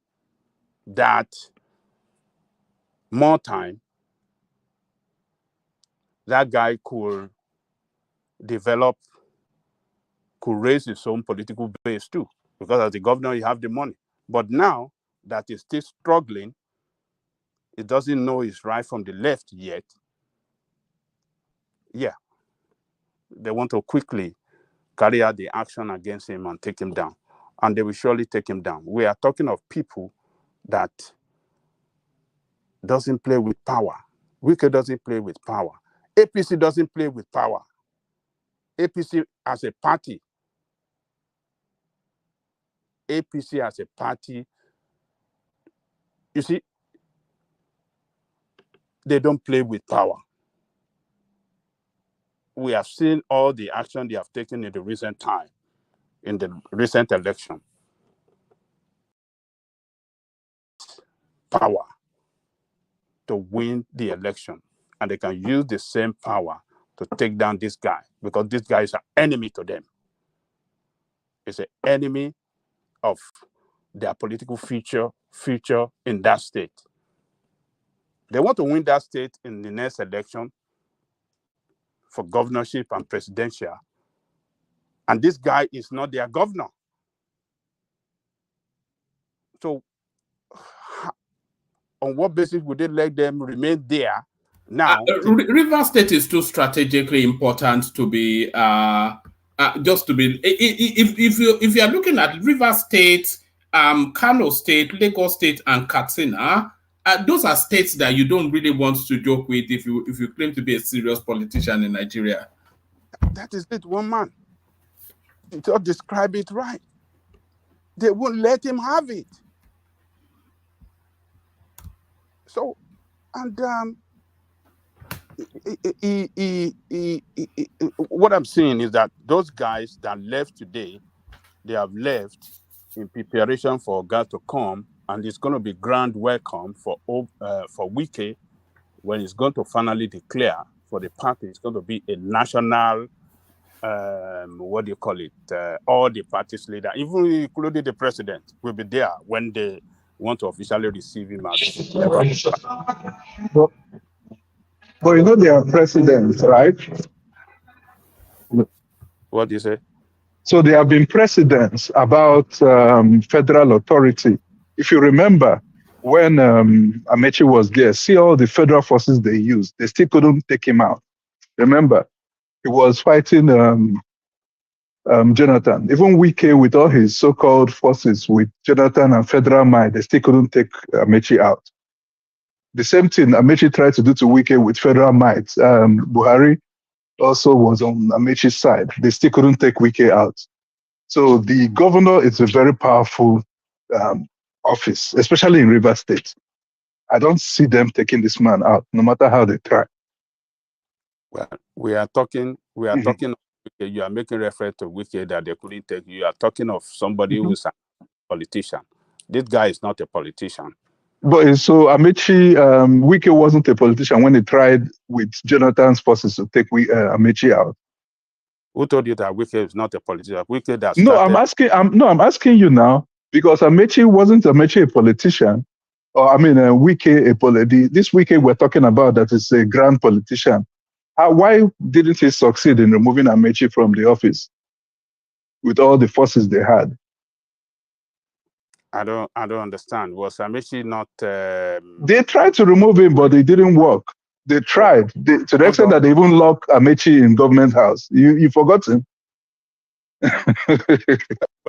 that more time, that guy could raise his own political base too. Because as the governor, you have the money. But now that he's still struggling, he doesn't know his right from the left yet. Yeah, they want to quickly carry out the action against him and take him down. And they will surely take him down. We are talking of people that doesn't play with power. Wike doesn't play with power. APC doesn't play with power. APC as a party, you see, they don't play with power. We have seen all the action they have taken in the recent time, in the recent election. power to win the election, and they can use the same power to take down this guy, because this guy is an enemy to them. It's an enemy of their political future in that state. They want to win that state in the next election for governorship and presidential, and this guy is not their governor. So on what basis would they let them remain there now? River State is too strategically important to be just to be. If you are looking at River State, Kano State, Lagos State, and Katsina, those are states that you don't really want to joke with if you claim to be a serious politician in Nigeria. That is it, one man. You just describe it right. They won't let him have it. So, and what I'm saying is that those guys that left today, they have left in preparation for God to come, and it's going to be grand welcome for Wike when he's going to finally declare for the party. It's going to be a national, what do you call it? All the parties leader, even including the president, will be there when they want to officially receive him as. But you know they are presidents, right? What do you say? So they have been precedents about federal authority. If you remember, when Amechi was there, see all the federal forces they used. They still couldn't take him out. Remember, he was fighting Jonathan. Even Wike, with all his so-called forces, with Jonathan and federal might, they still couldn't take Amechi out. The same thing Amechi tried to do to Wike with federal might. Buhari also was on Amechi's side. They still couldn't take Wike out. So the governor is a very powerful office, especially in Rivers State. I don't see them taking this man out, no matter how they try. Well, we are talking. You are making reference to Wike that they couldn't take. You are talking of somebody who's a politician. This guy is not a politician. But so Amechi, Wike wasn't a politician when he tried with Jonathan's forces to take Amechi out. Who told you that Wike is not a politician? Wike that No, I'm asking you now, because Amechi wasn't a politician, or Wike this Wike we're talking about that is a grand politician. Why didn't he succeed in removing Amechi from the office with all the forces they had? I don't understand. Was Amechi not? They tried to remove him, but it didn't work. They tried to the extent that they even locked Amechi in government house. You forgot him.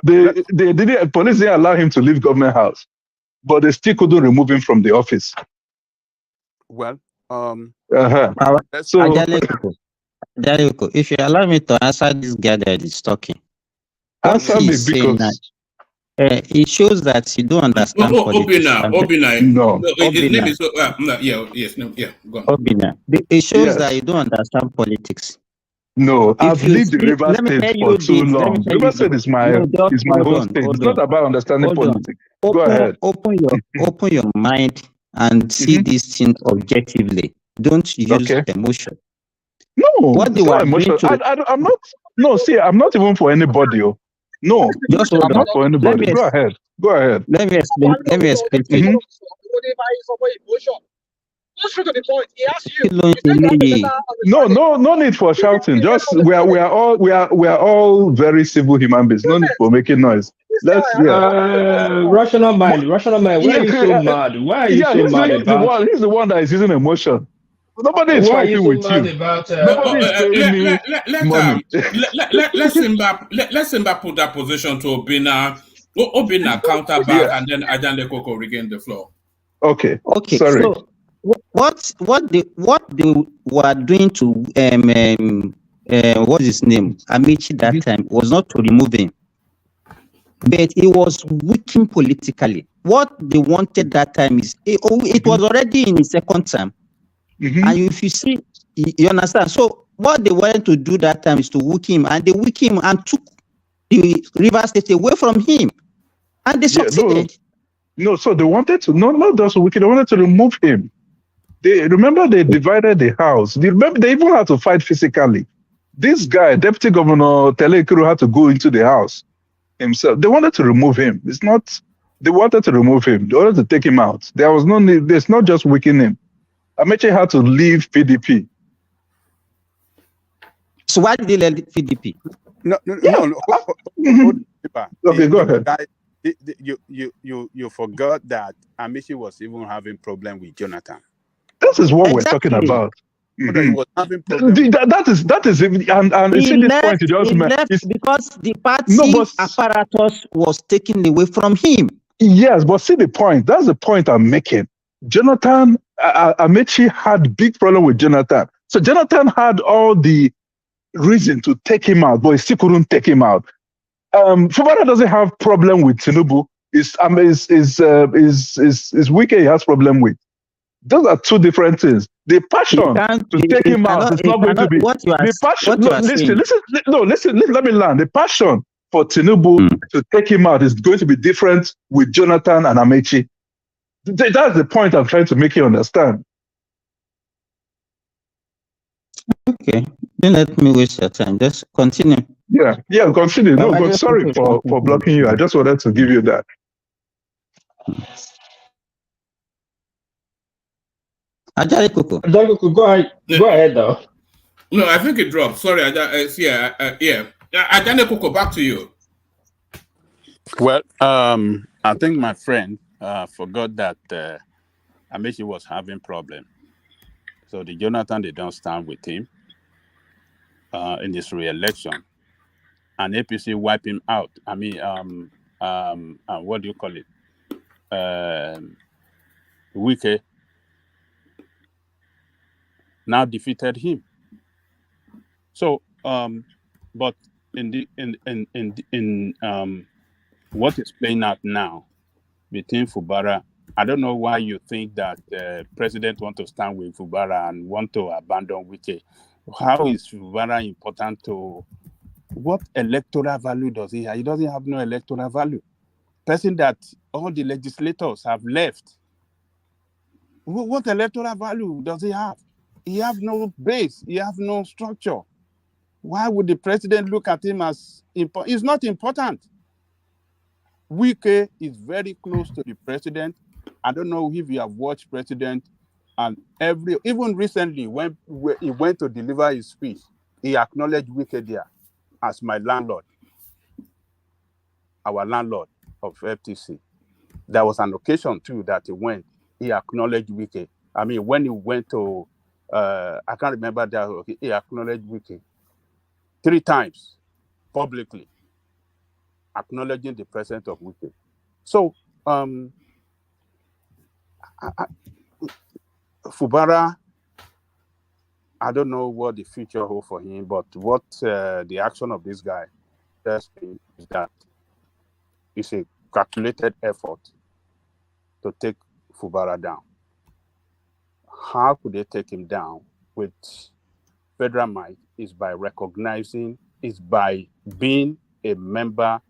they didn't. Police didn't allow him to leave government house, but they still couldn't remove him from the office. Well, So Dariuko, if you allow me to answer this guy that is talking, answer me, because it shows that you don't understand politics. It shows that you don't understand politics. No, I've lived in Rivers State for too long. Rivers State is my whole state. It's not about understanding politics. Go ahead. Open your mind and see this thing objectively. Don't use emotion. No, what do I'm not. No, see, I'm not even for anybody. No, I'm not for anybody. Go ahead. Let me explain to you. Go straight to the point. He asked you. No need for shouting. Just we are all very civil human beings. No need for making noise. Rational mind. Why are you so mad? He's the one that is using emotion. Nobody is fighting with you. Nobody is paying me money. Let Simba put that position to Obina counter back, and then Ajande Koko regain the floor. Okay. Sorry. So what they were doing to what's his name, Amechi, that time was not to remove him, but it was working politically. What they wanted that time is it was already in his second term. And if you see, you understand. So what they wanted to do that time is to weak him, and they weak him and took the Rivers State away from him, and they succeeded. No, so they wanted to, no, not just Wike, they wanted to remove him. They divided the house. They even had to fight physically. This guy, Deputy Governor Telekuru, had to go into the house himself. They wanted to remove him. They wanted to remove him. They wanted to take him out. There was no need. There's not just weakening him. Amechi had to leave PDP. So why did they let PDP? No. Okay, go ahead. You forgot that Amici was even having problem with Jonathan. This is what we're talking about. He was having problem. That is and you see this point you just made. Because the party apparatus was taken away from him. Yes, but see the point. That's the point I'm making. Jonathan, Amechi had big problem with Jonathan. So Jonathan had all the reason to take him out, but he still couldn't take him out. Fubara doesn't have problem with Tinubu. Is Wike he has problem with. Those are two different things. The passion to take him out is not going to be the passion. Listen. Let me learn. The passion for Tinubu to take him out is going to be different with Jonathan and Amechi. That's the point I'm trying to make you understand. Okay, don't let me waste your time. Just continue. Yeah, continue. No, but sorry for blocking you. I just wanted to give you that. Ajay Koko, go ahead though. No, I think it dropped. Sorry, Ajay Koko, back to you. Well, I think my friend forgot that Amechi was having problem. So the Jonathan, they don't stand with him in this re-election, and APC wipe him out. I mean, what do you call it? Wike now defeated him. So, but in what is playing out now between Fubara, I don't know why you think that the president want to stand with Fubara and want to abandon Wike. How is Fubara important to what electoral value does he have? He doesn't have no electoral value. Person that all the legislators have left. What electoral value does he have? He have no base. He have no structure. Why would the president look at him as important? He's not important. Wike is very close to the president. I don't know if you have watched president, and even recently when he went to deliver his speech, he acknowledged Wike there as my landlord, our landlord of FTC. There was an occasion too that he acknowledged Wike. I mean, when he went to, I can't remember that, he acknowledged Wike 3 times publicly, acknowledging the presence of Wike. So, Fubara, I don't know what the future holds for him, but what the action of this guy tells me is that it's a calculated effort to take Fubara down. How could they take him down with federal might? Is by by being a member,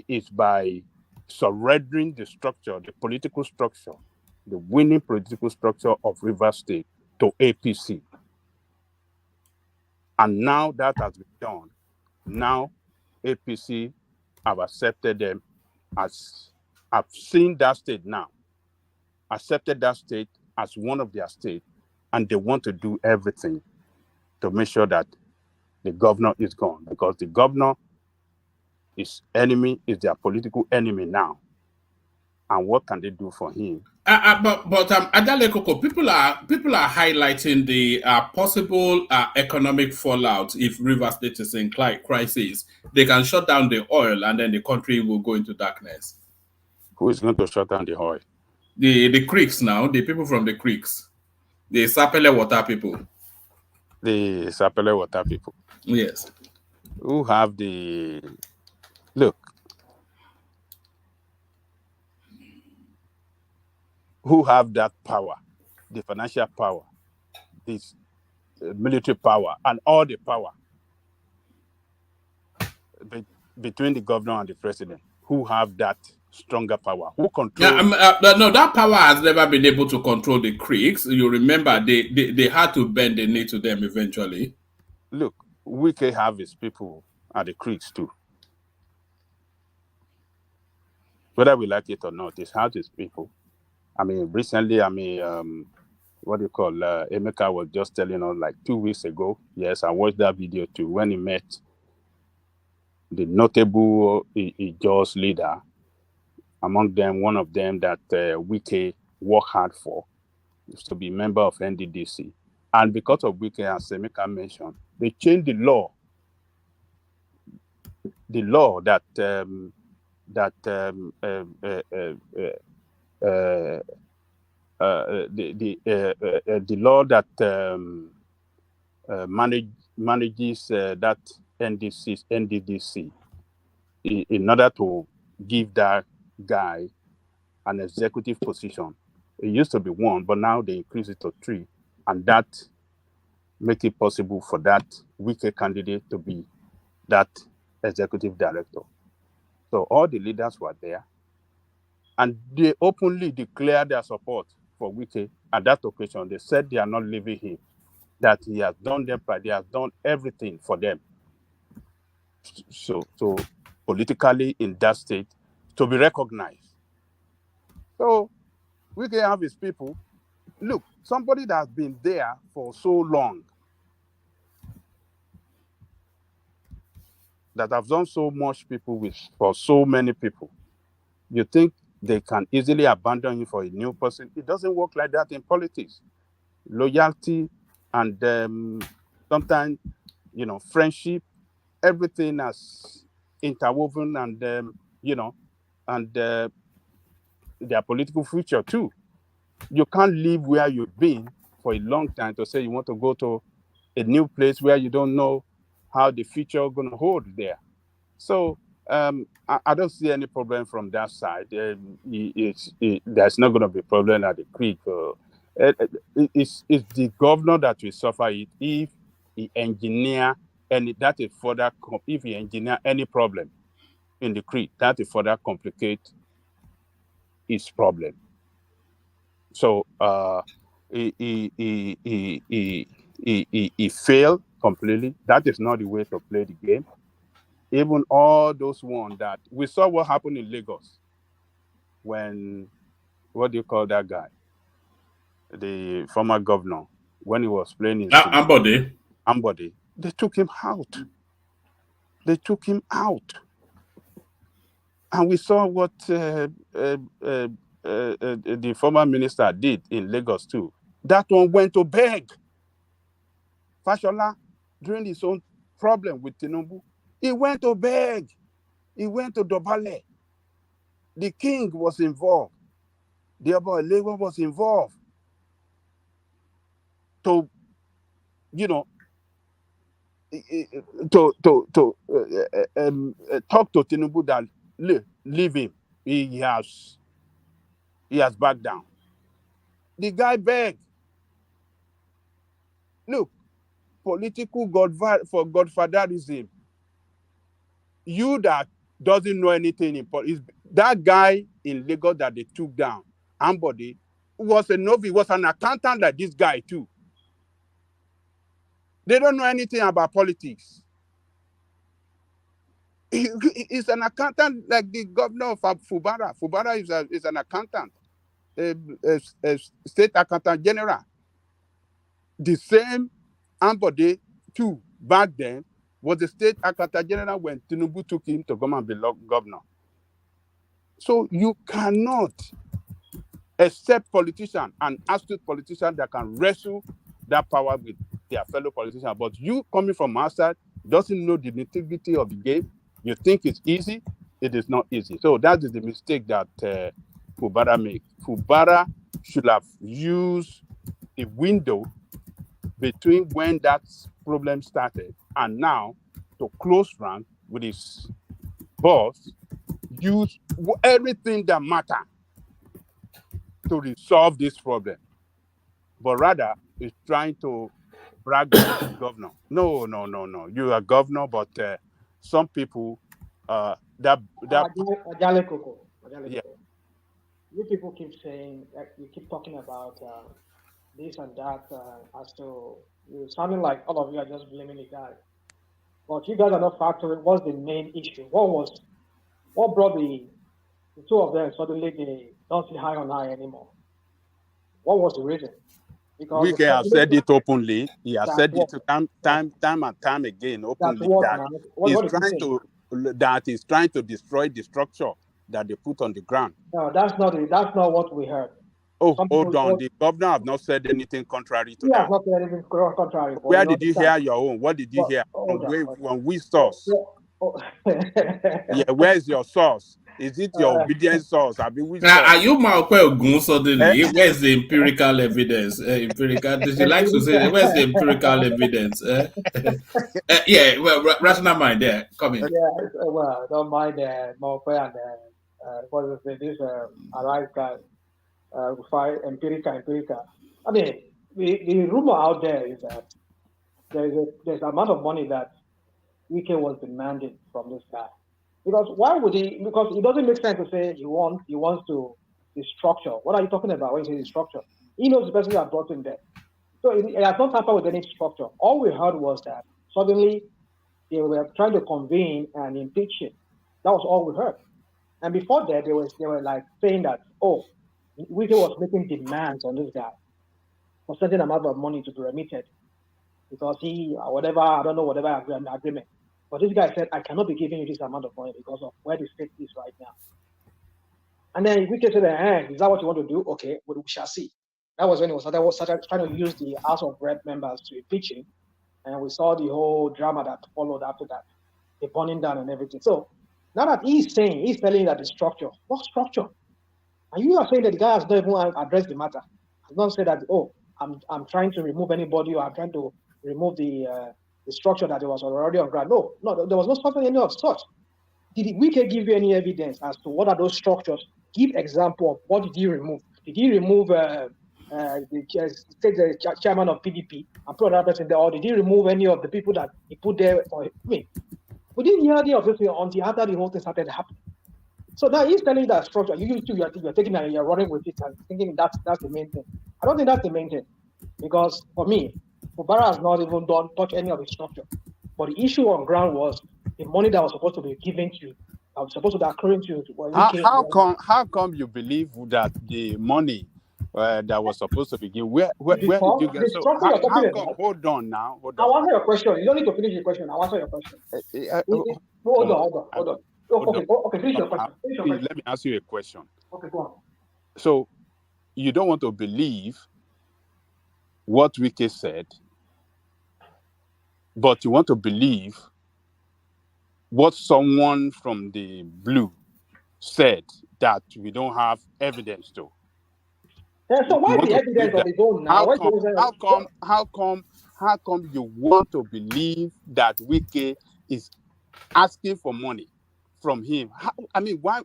is by surrendering the structure, the political structure, the winning political structure of Rivers State to APC. And now that has been done. Now APC have accepted them as, I've seen that state now, accepted that state as one of their states, and they want to do everything to make sure that the governor is gone, because the governor is their political enemy now. And what can they do for him? But Adale Koko, people are highlighting the possible economic fallout if Rivers State is in crisis. They can shut down the oil, and then the country will go into darkness. Who is going to shut down the oil? The creeks now, the people from the creeks, the Sapele water people. The Sapele water people. Yes. Who have the look? Who have that power, the financial power, this military power, and all the power between the governor and the president? Who have that stronger power. Who controls? No, that power has never been able to control the Creeks. You remember they had to bend the knee to them eventually. Look, Wike have his people at the Creeks too. Whether we like it or not, it's has his people. I mean, recently, what do you call, Emeka was just telling us like 2 weeks ago. Yes, I watched that video too, when he met the notable Ijaws leader. Among them, one of them that Wike worked hard for is to be member of NDDC. And because of Wike, as Emeka mentioned, they changed the law. The law that the law that manages that NDDC in order to give that guy an executive position. It used to be 1, but now they increase it to 3, and that make it possible for that Wike candidate to be that executive director. So all the leaders were there, and they openly declared their support for Wike at that occasion. They said they are not leaving him, that he has done them right, he has done everything for them. So politically in that state, to be recognized. So Wike have his people. Look, somebody that has been there for so long, that have done so much for so many people, you think they can easily abandon you for a new person? It doesn't work like that in politics. Loyalty and sometimes, friendship, everything is interwoven, and their political future too. You can't live where you've been for a long time to say you want to go to a new place where you don't know how the future is going to hold there. So I don't see any problem from that side. There's not going to be a problem at the Creek. It's the governor that will suffer it if he engineer, and that is further, if he engineer any problem in the Creek, that will further complicate his problem. So he failed completely. That is not the way to play the game. Even all those ones that we saw what happened in Lagos when, what do you call that guy? The former governor, when he was playing in Ambode, they took him out. They took him out. And we saw what the former minister did in Lagos too. That one went to beg. Fashola, during his own problem with Tinubu, he went to beg. He went to Dobale. The king was involved. The Oba Lagos was involved to, talk to Tinubu that leave him. He has backed down. The guy begged. Look, political godfatherism. You that doesn't know anything in politics, that guy in Lagos that they took down, Ambode, was a novice, was an accountant like this guy too. They don't know anything about politics. He's an accountant like the governor of Fubara. Fubara is an accountant, a state accountant general. The same Ambode too back then was the state accountant general when Tinubu took him to come and be governor. So you cannot accept politicians and astute politicians that can wrestle that power with their fellow politicians. But you coming from outside, doesn't know the nitty-gritty of the game, you think it's easy, it is not easy. So that is the mistake that Fubara made. Fubara should have used a window between when that problem started and now to close rank with his boss, use everything that matter to resolve this problem. But rather, is trying to brag about the governor. No. You are governor, but some people Ajale Koko. Yeah. You people keep saying, you keep talking about this and that as to, you sounding like all of you are just blaming the guy. But you guys are not factoring what's the main issue. What brought the two of them suddenly they don't see high on high anymore? What was the reason? Because Wike has said it openly. He has said it time and time again openly that he's trying to destroy the structure that they put on the ground. No, that's not what we heard. Oh, hold on. The governor have not said anything contrary to He that. has not said anything contrary. Where did you hear your own? What did you hear? From which source? Yeah, where's your source? Is it your obedience source? I mean, are you Malcolm suddenly? Where's the empirical evidence? She likes to say, where's the empirical evidence? Yeah, well, rational mind there. Come in. Yeah, well, don't mind Malcolm and what is it? This Arise guy, empirical. I mean, the rumor out there is that there's an amount of money that Wike was demanding from this guy. Because why would he? Because it doesn't make sense to say he wants to the structure. What are you talking about when you say the structure? He knows the person that brought him there. So it has not tampered with any structure. All we heard was that suddenly they were trying to convene and impeach him. That was all we heard. And before that, they were like saying that, oh, Wike was making demands on this guy for certain amount of money to be remitted because whatever agreement. But this guy said, I cannot be giving you this amount of money because of where the state is right now. And then Wike said, is that what you want to do? Okay, well, we shall see. That was when he started trying to use the House of Rep members to impeach him. And we saw the whole drama that followed after that, the burning down and everything. So now that he's telling that the structure, what structure? And you are saying that the guy has not even addressed the matter. Has not said that, I'm trying to remove anybody or I'm trying to remove the structure that was already on ground. No, there was no something any of such. Did Wike give you any evidence as to what are those structures? Give example of what did he remove? Did he remove the chairman of PDP and put another person there, or did he remove any of the people that he put there for him? We didn't hear any of this until after the whole thing started happening. So now he's telling that structure. You're taking and you're running with it and thinking that's the main thing. I don't think that's the main thing, because for me, Fubara has not even touched any of the structure. But the issue on ground was the money that was supposed to be given to you, that was supposed to be accruing to you. How come you believe that the money that was supposed to be given, where did you get? So hold on now. I'll answer your question. You don't need to finish your question. I'll answer your question. Hold on. Okay, finish your question. Let me ask you a question. Okay, go on. So you don't want to believe what Wike said, but you want to believe what someone from the blue said that we don't have evidence to. So why the evidence on his own now? How come you want to believe that Wike is asking for money from him? Why?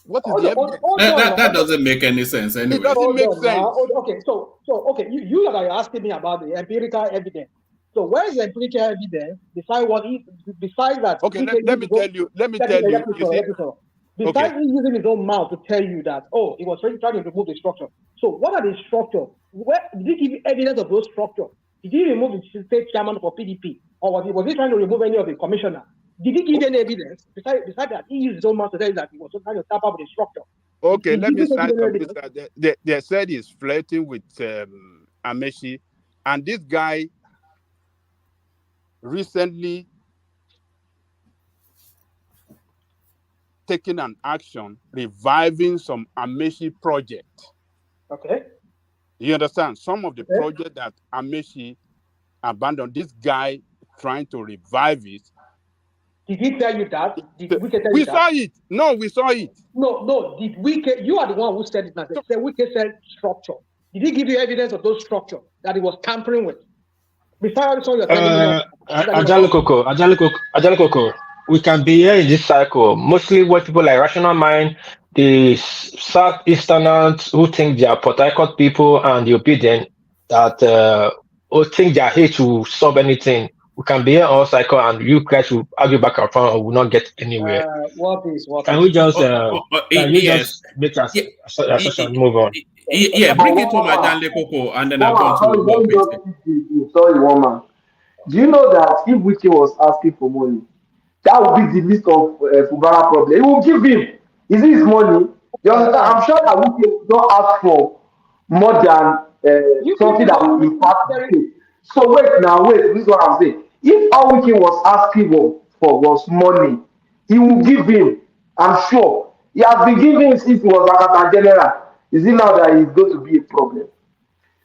What is the evidence? That doesn't make any sense anyway. It doesn't make sense. Okay, so you are asking me about the empirical evidence. So where is the empirical evidence besides that? Okay, let me tell you. Besides him using his own mouth to tell you that, he was trying to remove the structure. So what are the structures? Where did he give you evidence of those structures? Did he remove the state chairman for PDP? Or was he trying to remove any of the commissioners? Did he give any evidence? Besides that, he used his own mouth to tell you that he was trying to tap up the structure. Okay, let me start from this. They said he's flirting with Amaechi, and this guy recently taking an action reviving some Amaechi project. Okay. You understand? Some of the project that Amaechi abandoned, this guy trying to revive it. Did he tell you that? Did Wike tell we you saw that? it. No, we saw it. No. Did Wike? You are the one who said it now. Said Wike said structure. Did he give you evidence of those structure that he was tampering with? Besides all your Ajalokoko, we can be here in this cycle. Mostly what people like Rational Mind, the Southeasterners who think they are Port people and the obedient that who think their hate will solve anything. we can be here all cycle and you guys will argue back and forth and will not get anywhere. Can we just can you yes. just make us move on? Yeah, bring it to Madame Lekoko and then I'll go Sorry, to let work me with just it. finish this. Sorry, one man. Do you know that if Wiki was asking for money, that would be the list of Fubara problem? He will give him. Is it his money? You understand? I'm sure that Wiki don't ask for more than something that will impact the case. So wait, this is what I'm saying. If all Wiki was asking for was money, he will give him. I'm sure. He has been giving since he was Akata General. Is it now that he's going to be a problem?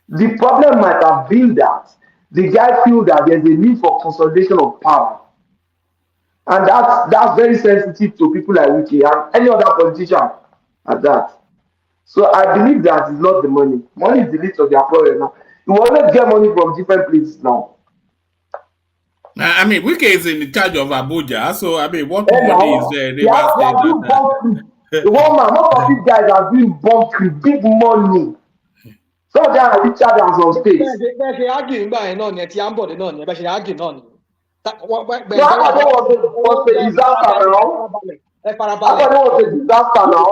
The problem might have been that the guy feel that there's a need for consolidation of power. And that's very sensitive to people like Wiki and any other politician at that. So I believe that it's not the money. Money is the least of their problem now. You always get money from different places now. I mean, Wike is in charge of Abuja, so I mean, what And money is now, there? they are doing bumpy. The one man, most of these guys are doing bumpy, big money. Some of them are richer than some states. Bẹ́ẹ̀ ṣe ágì ńgbà yẹn náà ni ẹ̀ tí Ambode náà ni ẹ̀ bẹ́ẹ̀ ṣe ágì náà ni. No, I thought it was a disaster now. I thought it was a disaster now.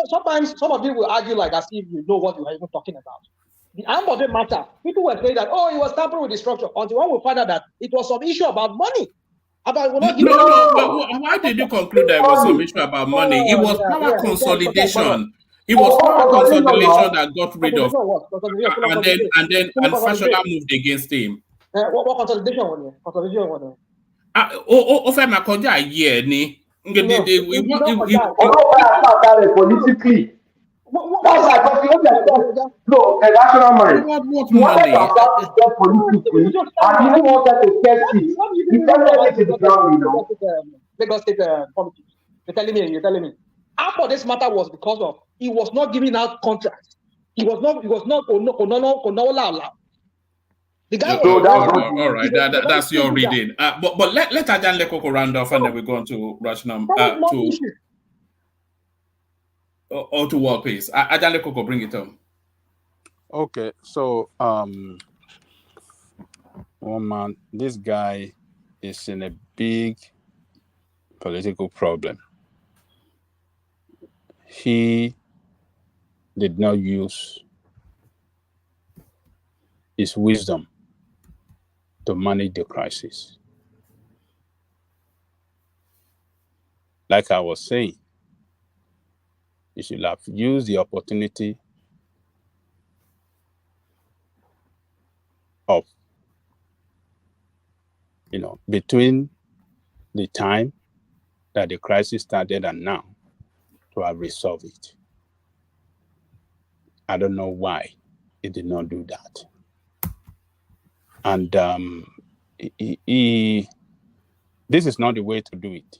Sometimes some of you will argue like as if you know what you are even talking about. The Ambode matter, people were saying that, oh, he was tampering with the structure until one will find out that it was some issue about money. About not giving why did you conclude that it was some issue about money? It was power consolidation. It was power consolidation that got rid of, and Fashola moved against him. What consolidation was there? Consolidation was there. Politically. That's like no, a rational mind. He wanted to attack them politically, and he wanted to test it. He tested it to the ground, you know. Lagos State politics. You're telling me. After this matter was because of he was not giving out contracts. He was not the guy all right, that's your reading. But let Ajan Lekoko round off and then we're going to Rational to work, please. Ajan Lekoko, bring it on. Okay, so man, this guy is in a big political problem. He did not use his wisdom to manage the crisis. Like I was saying, he should have used the opportunity of, between the time that the crisis started and now to have resolved it. I don't know why he did not do that. And this is not the way to do it.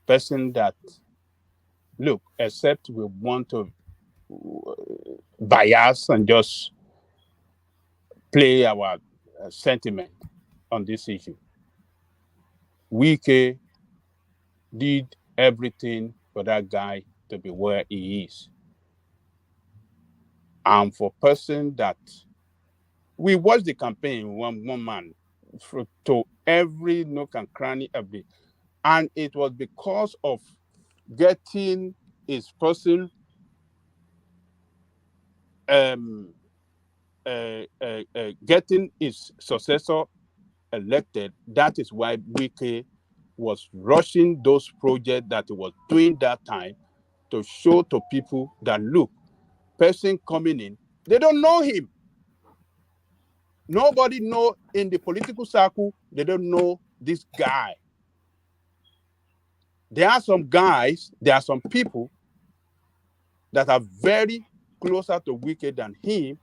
Person that, look, except we want to bias and just play our sentiment on this issue. Wike did everything for that guy to be where he is. And for person that we watched the campaign one man to every nook and cranny of it, and it was because of getting his person getting his successor elected. That is why Wike was rushing those projects that he was doing that time to show to people that, look, person coming in, they don't know him. Nobody know in the political circle, they don't know this guy. There are some guys, there are some people that are very closer to Wike than him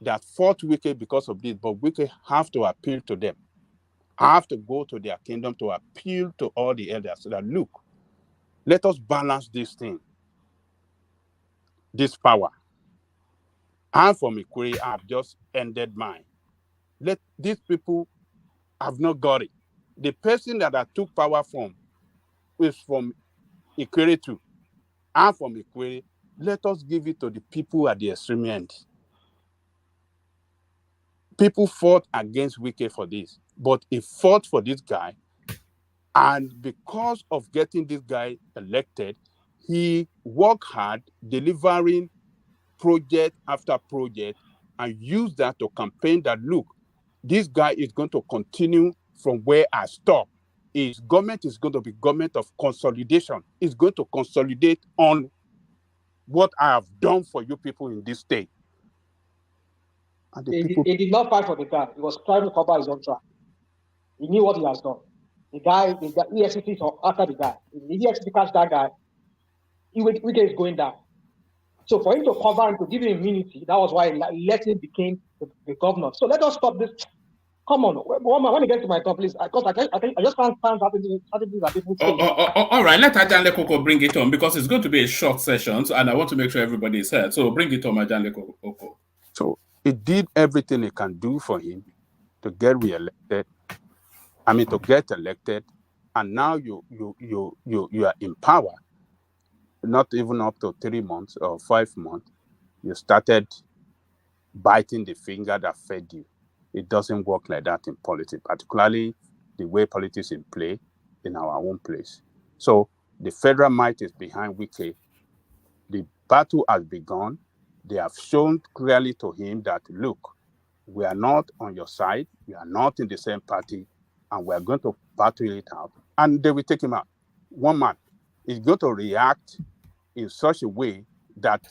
that fought Wike because of this, but Wike have to appeal to them. I have to go to their kingdom to appeal to all the elders so that, look, let us balance this thing, this power. I'm from Ikuri, I've just ended mine. Let these people have not got it. The person that I took power from is from Ikuri too. I'm from Ikuri. Let us give it to the people at the extreme end. People fought against Wike for this, but he fought for this guy. And because of getting this guy elected, he worked hard delivering project after project and used that to campaign that, look, this guy is going to continue from where I stopped. His government is going to be government of consolidation. It's going to consolidate on what I have done for you people in this state. And He did not fight for the guy. He was trying to cover his own track. He knew what he has done. The guy EFCC is after the guy. If the EFCC catch that guy, Wike is going down. So for him to cover and to give him immunity, that was why he let him became the governor. So let us stop this. Come on, when I get to my top, please, because I just can't stand certain things that people say. All right, let Ajanle Koko bring it on because it's going to be a short session, and I want to make sure everybody is heard. So bring it on, Ajanle Koko. So he did everything he can do for him to get re-elected. I mean, to get elected, and now you are in power. Not even up to 3 months or 5 months, you started biting the finger that fed you. It doesn't work like that in politics, particularly the way politics is in play in our own place. So the federal might is behind Wike. The battle has begun. They have shown clearly to him that, look, we are not on your side. We are not in the same party, and we are going to battle it out. And they will take him out. One man is going to react in such a way that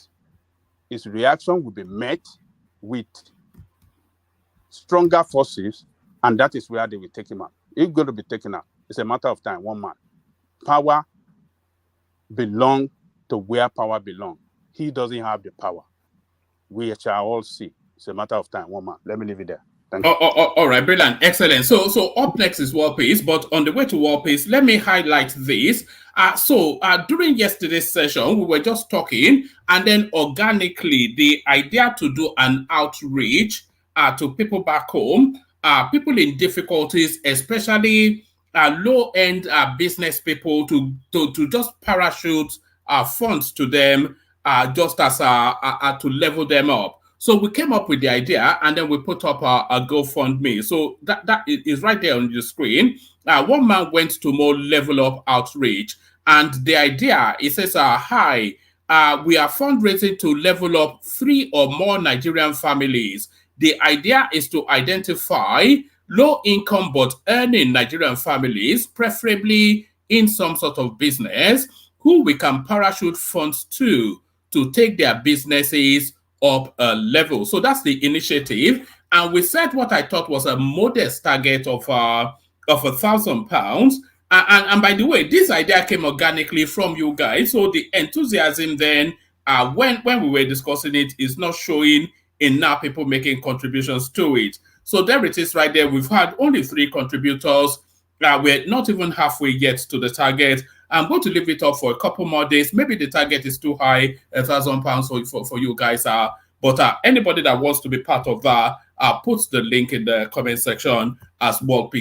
his reaction will be met with stronger forces, and that is where they will take him out. He's going to be taken out. It's a matter of time, one man. Power belongs to where power belongs. He doesn't have the power. We shall all see. It's a matter of time, one man. Let me leave it there. Thank you. All right, brilliant, excellent. So up next is World Peace, but on the way to World Peace, let me highlight this. During yesterday's session, we were just talking, and then organically, the idea to do an outreach to people back home, people in difficulties, especially low-end business people, to just parachute funds to them, just as to level them up. So we came up with the idea, and then we put up a GoFundMe. So that is right there on your screen. One man went to more level up outreach, and the idea, it says, hi, we are fundraising to level up 3 or more Nigerian families. The idea is to identify low-income but earning Nigerian families, preferably in some sort of business, who we can parachute funds to take their businesses up a level. So that's the initiative. And we set what I thought was a modest target of £1,000. And by the way, this idea came organically from you guys. So the enthusiasm then, when we were discussing it, is not showing in now people making contributions to it. So there it is right there. We've had only 3 contributors. We're not even halfway yet to the target. I'm going to leave it up for a couple more days. Maybe the target is too high, £1,000 for you guys. But anybody that wants to be part of that, put the link in the comment section as World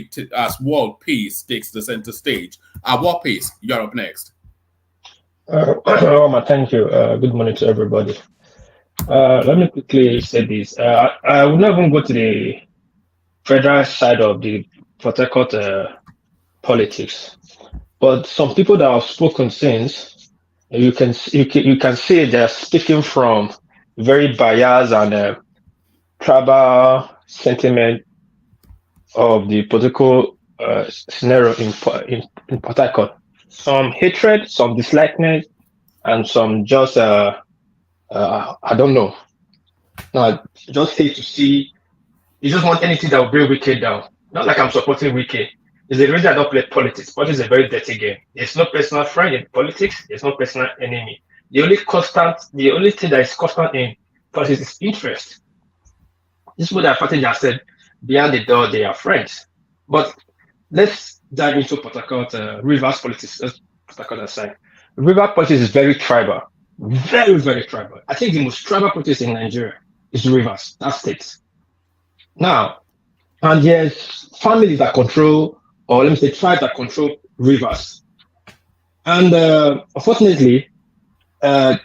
Peace takes the center stage. World Peace, you're up next. Thank you. Good morning to everybody. Let me quickly say this. I will not even go to the federal side of the Port Harcourt politics, but some people that have spoken since, you can see they're speaking from very biased and tribal sentiment of the political scenario in Port Harcourt. Some hatred, some dislikeness, and some just I don't know. Now, just hate to see. You just want anything that will bring Wike down. Not like I'm supporting Wike. It's a reason I don't play politics. Politics is a very dirty game. There's no personal friend in politics. There's no personal enemy. The only thing that is constant in politics is interest. This is what I thought I said. Behind the door, they are friends. But let's dive into Port Harcourt, Rivers politics. Let's Port Harcourt aside. River politics is very tribal. Very, very tribal. I think the most tribal politics in Nigeria is Rivers, that state. Now, and there's families that control, or let me say tribes that control Rivers. And unfortunately, the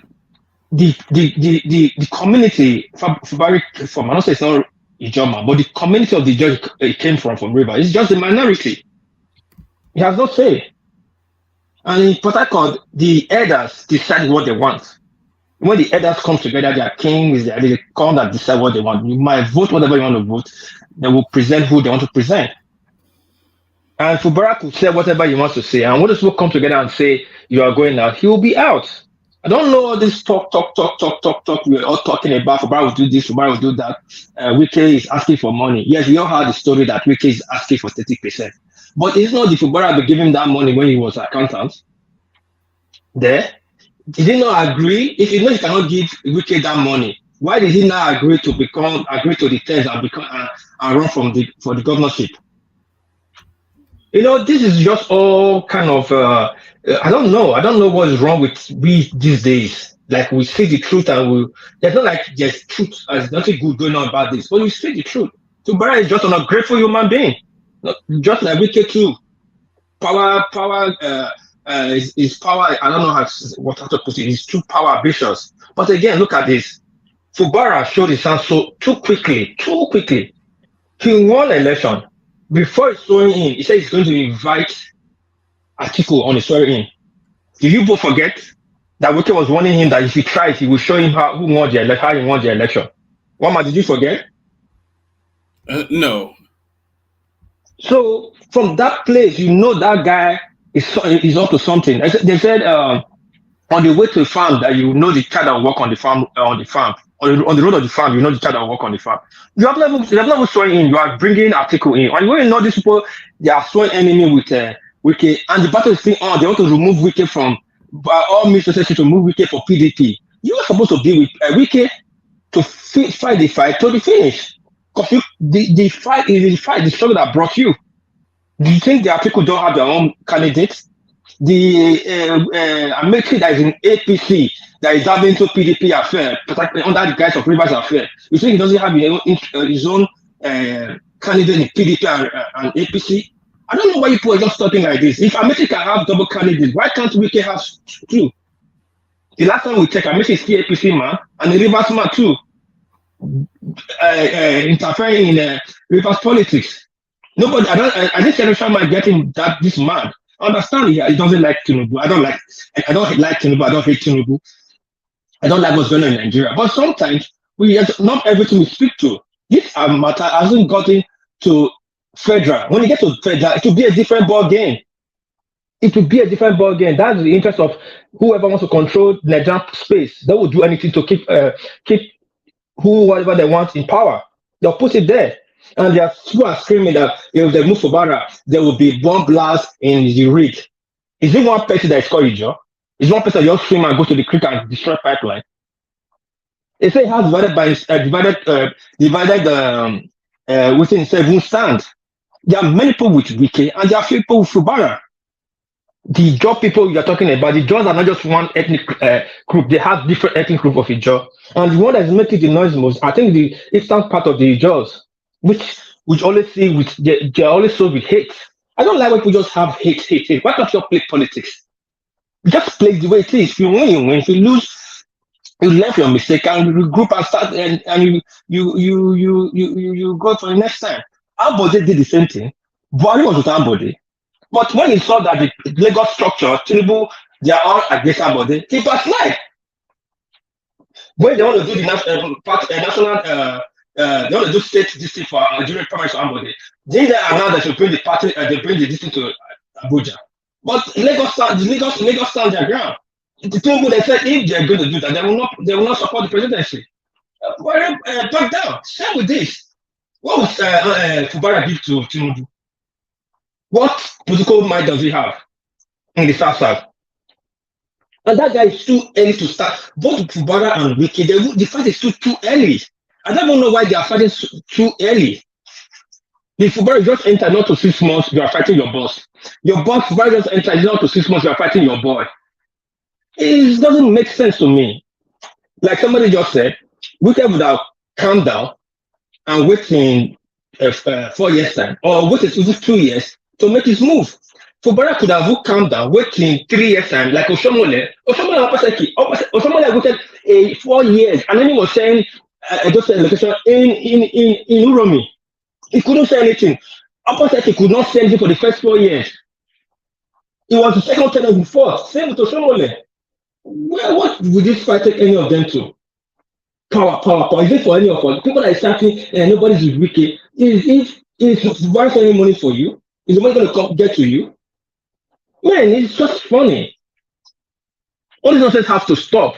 community, Fubara'S Impeachment, I don't say it's not Ijoma, but the community of the Ijaw he came from River, is just a minority. He has no say. And in Port Harcourt, the elders decide what they want. When the elders come together, they are kings, they come and decide what they want. You might vote whatever you want to vote. They will present who they want to present. And Fubara could say whatever he wants to say. And when those people come together and say, you are going out, he will be out. I don't know all this talk. We're all talking about Fubara will do this, Fubara will do that. Wike is asking for money. Yes, we all heard the story that Wike is asking for 30%. But it's not the Fubara to give him that money when he was accountant. There. Did he not agree? If you know he cannot give Wike that money, why did he not agree to the terms and run for the governorship? You know, this is just all kind of I don't know what is wrong with we these days. Like we see the truth and there's not like there's truth, there's nothing good going on about this, but we see the truth. Fubara is just an ungrateful human being, just like Wike too. Power. His power, I don't know how to put it, he's too power ambitious. But again, look at this. Fubara showed his hand so too quickly. He won an election. Before he's swearing in, he said he's going to invite Atiku on his swearing in. Did you both forget that Wike was warning him that if he tries, he will show him how he won the election? Wama, did you forget? No. So from that place, you know that guy is up to something. They said on the way to the farm that you know the child that will work on the farm. On the road of the farm, you know the child that will work on the farm. You have never sworn in. You are bringing Atiku in, and when you know these people, they are sworn enemy with Wike, and the battle is still on. They want to remove Wike from by all means necessary to remove Wike for PDP. You are supposed to be with Wike to fight the fight to the finish, because the fight is the struggle that brought you. Do you think the Atiku don't have their own candidates? The American that is in APC that is having into PDP affair, particularly under the guise of Rivers affair. You think he doesn't have his own candidate in PDP and APC? I don't know why people are just talking like this. If America can have double candidates, why can't Wike have two? The last time we checked, America is still APC man and the Rivers man too, interfering in Rivers politics. Nobody, I think Senator might get him this man. Understand, he doesn't like Tinubu. I don't like Tinubu. I don't hate Tinubu. I don't like what's going on in Nigeria. But sometimes not everything we speak to. This matter hasn't gotten to federal. When you get to federal, it will be a different ball game. That's the interest of whoever wants to control Nigerian space. They will do anything to keep whoever they want in power. They'll put it there. And they are screaming that if they move Fubara, there will be bomb blast in the rig. Is it one person that is called Ijaw? Is one person that just swim and go to the creek and destroy pipeline? They say it has divided within seven stands. There are many people with Wike and there are few people with Fubara. The Ijaw people you're talking about, the Ijaws are not just one ethnic group. They have different ethnic group of Ijaw. And the one that is making the noise most, I think the eastern part of the Ijaws, which always see they're always so with hate. I don't like when people just have hate. Why can't you play politics? Just play the way it is. If you win, you win. If you lose, you learn from your mistake and you regroup and start and you go for the next time. Ambode did the same thing. Buhari was with Ambode. But when he saw that the Lagos structure, Tinubu, they are all against Ambode, he backslide. When they want to do the national they want to do state district for during primary Ambode. They announced that they bring the party, they bring the district to Abuja. But Lagos stand their ground. The people they said if they're going to do that, they will not support the presidency. Back down. Same with this. What would Fubara give to Tinubu? What political mind does he have in the South? And that guy is too early to start. Both Fubara and Wike, the fight is too early. I don't even know why they are fighting too early. If Fubara just enter not to 6 months, you are fighting your boss. Your boss, Fubara just enter not to 6 months, you are fighting your boy. It doesn't make sense to me. Like somebody just said, Wike would have calmed down and wait in 4 years' time, or wait 2 years to make his move. Fubara could have calmed down, wait in 3 years' time, like Oshomole waited 4 years, and then he was saying just said location in Uromi. He couldn't say anything. Upper said he could not say anything for the first 4 years. It was the second time before. Same with Oshomole. What would this fight take any of them to? Power. Is it for any of us? People that are starting and nobody's wicked. Is Fubara'S any money for you? Is the money going to come get to you? Man, it's just funny. All these nonsense have to stop.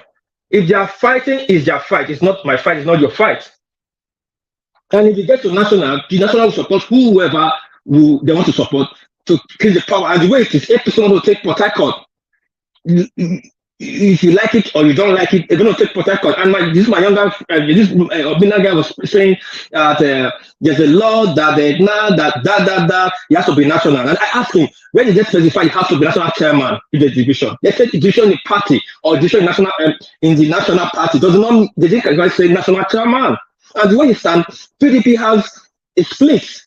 If they are fighting, it's their fight. It's not my fight. It's not your fight. And if you get to national, the national will support whoever they want to support to kill the power. And the way it is, if someone will take Port Harcourt, if you like it or you don't like it, they're going to take Port Harcourt. And this is my younger, this Obina guy was saying that there's a law that it has to be national. And I asked him, when did they specify it has to be national chairman in the division? They said division in the party or division in national in the national party. They didn't say national chairman. And the way it stands, PDP has a split.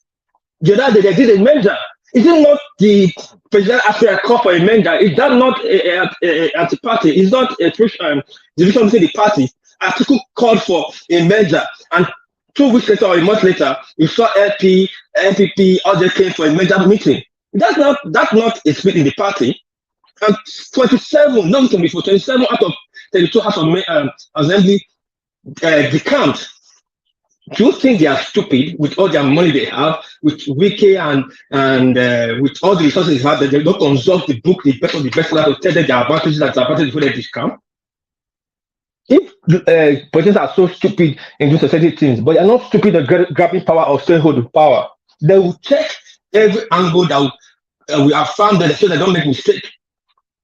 The other day they did a merger. Is it not the president after a call for a merger? Is that not a anti-party? Is not a division within the party? Article called for a merger, and 2 weeks later or a month later, you saw LP, NPP, all they came for a merger meeting. That's not a split in the party. And 27, no, it can be for 27 out of 32 House of Assembly decamped. Do you think they are stupid with all their money they have, with Wike and with all the resources they have, that they don't consult the book, the best of the best, to tell them their advantages and disadvantages before they discount? If politicians are so stupid in doing society things, but they are not stupid at grabbing power or staying hold of power, they will check every angle that we have found that so they don't make mistakes.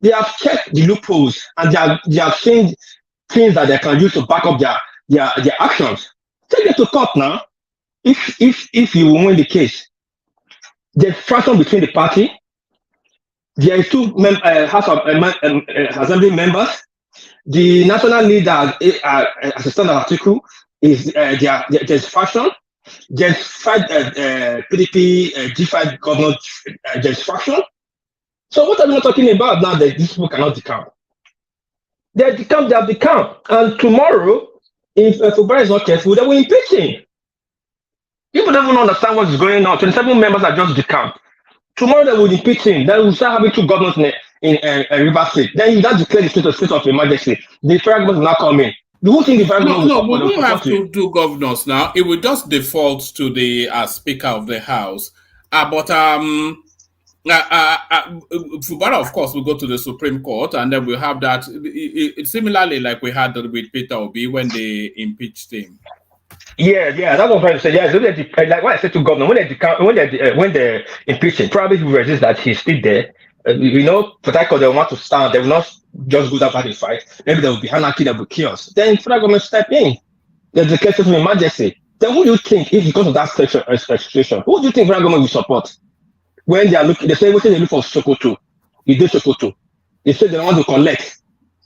They have checked the loopholes and they have seen things that they can use to back up their actions. Take it to court now. If you win the case, there's friction between the party. There is 2 House of Assembly members. The national leader, as a standard article, is there's faction. There's 5 PDP G5 governors. There's faction. So what are we talking about now that these people cannot decamp? They have decamped, and tomorrow, if Fubara'S is not careful, they will impeach him. People don't even understand what is going on. 27 members are just decamped. Tomorrow they will impeach him. Then we'll start having 2 governors in River State. Then you don't declare the state of emergency. The federal government will not come in. Do you think the federal government will we don't have to do governors now. It will just default to the Speaker of the House. Fubara, of course, will go to the Supreme Court, and then we'll have that. Similarly, like we had with Peter Obi when they impeached him. Yeah, that's what I'm trying to say. Yeah, so like what I said to governor, when they impeach him, probably he will resist that he's still there. Port Harcourt, they want to stand. They will not just go down for the fight. Maybe there will be anarchy, there will be chaos. Then federal government step in. There's a case of emergency. Then who do you think, if because of that situation, who do you think federal government will support? When they are looking, they say, what they look for Sokoto? You do Sokoto. They say they want to collect.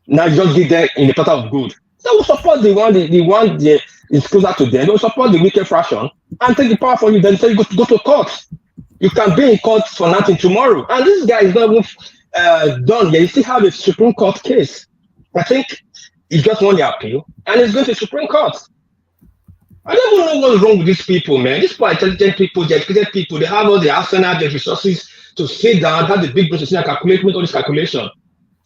Now you just give them in the platter of good. They will support the one that is closer to them. They will support the wicked fraction and take the power from you. Then say you go to court. You can be in court for nothing tomorrow. And this guy is not even done yet. You still have a Supreme Court case. I think he just won the appeal and he's going to the Supreme Court. I don't even know what's wrong with these people, man. These are intelligent people, they're educated people. They have all the arsenal, the resources to sit down, have the big brain to sit and calculate, make all this calculation.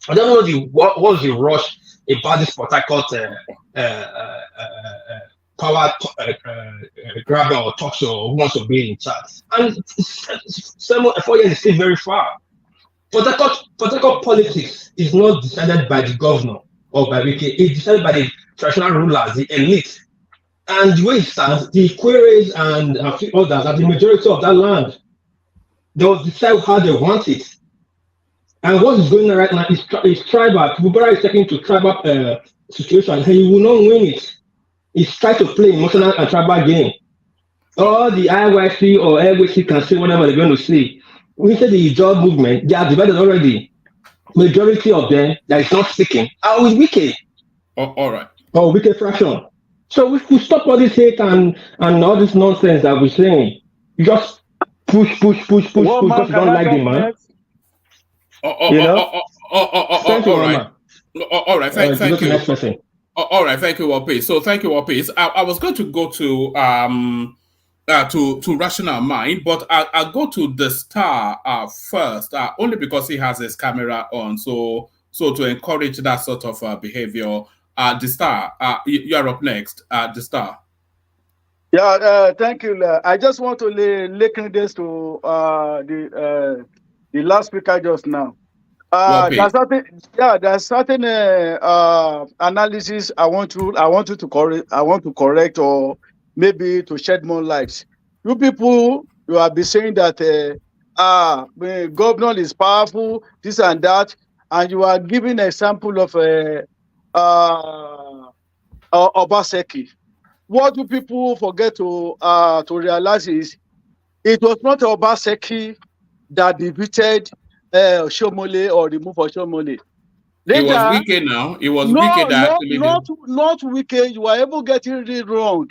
I don't know what was the rush about this Port Harcourt power grabber or talk show, or who wants to be in charge. And 4 years is still very far. Port Harcourt politics is not decided by the governor or by Wike. It's decided by the traditional rulers, the elite. And the way it stands, the queries and a few others are the majority of that land. They will decide how they want it. And what is going on right now is tribal. Fubara'S is taking to tribal situation, and he will not win it. He's trying to play emotional and tribal game. All the IYC or LWC can say whatever they're going to say. We say the job movement, they are divided already. Majority of them that is not speaking are with Wike. All right. Or Wike fraction. So if we stop all this hate and all this nonsense that we're saying, you just push, because you don't like the man. All right. Thank you. All right, thank you, Wapis. So thank you, Wapis. I was going to go to Rational Mind, but I'll go to the Star first, only because he has his camera on. So to encourage that sort of behavior, the Star, you're up next. The Star. Yeah, thank you. I just want to link this to the last speaker just now. There's certain analysis I want you to correct. I want to correct, or maybe to shed more light. You people, you have been saying that the governor is powerful, this and that, and you are giving an example of Obaseki. What do people forget to realize is it was not Obaseki that defeated Shomole or removed Shomole. It was Wike now. It was Wike that actually not Wike. You are able getting it wrong.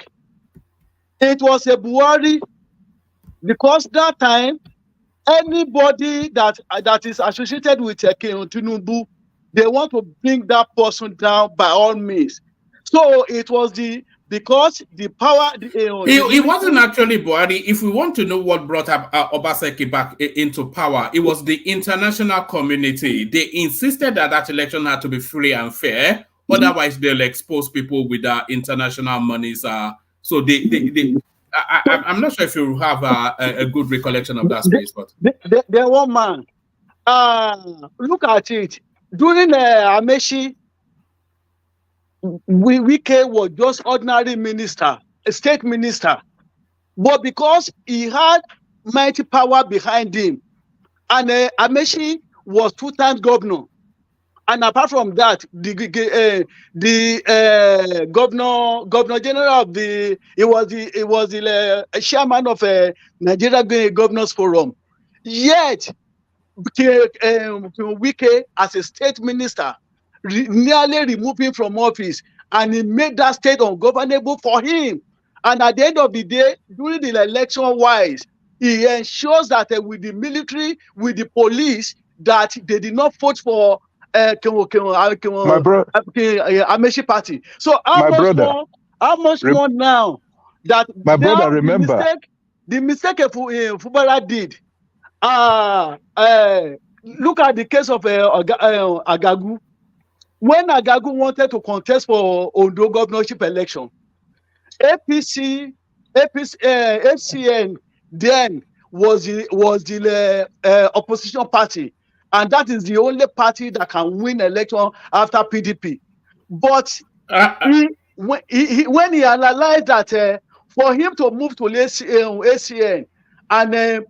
It was a Buhari, because that time anybody that is associated with Tinubu, they want to bring that person down by all means. So it was because the power. It wasn't actually Buhari. If we want to know what brought up Obaseki back into power, it was the international community. They insisted that election had to be free and fair. Otherwise, they'll expose people with international monies. So I'm not sure if you have a good recollection of that space, but the one man. Look at it during Amechi. Wike was just ordinary minister, a state minister, but because he had mighty power behind him, and Amechi was 2 times governor, and apart from that, the governor general of the chairman of Nigeria Governors Forum. Yet Wike as a state minister nearly removed him from office, and he made that state ungovernable for him. And at the end of the day, during the election wise, he ensures that with the military, with the police, that they did not vote for Amechi party. So how much more now that my brother, remember the mistake Fubara did. Look at the case of Agagu. When Agagu wanted to contest for Ondo governorship election, FCN then was the opposition party, and that is the only party that can win election after PDP. But when he analyzed that for him to move to ACN and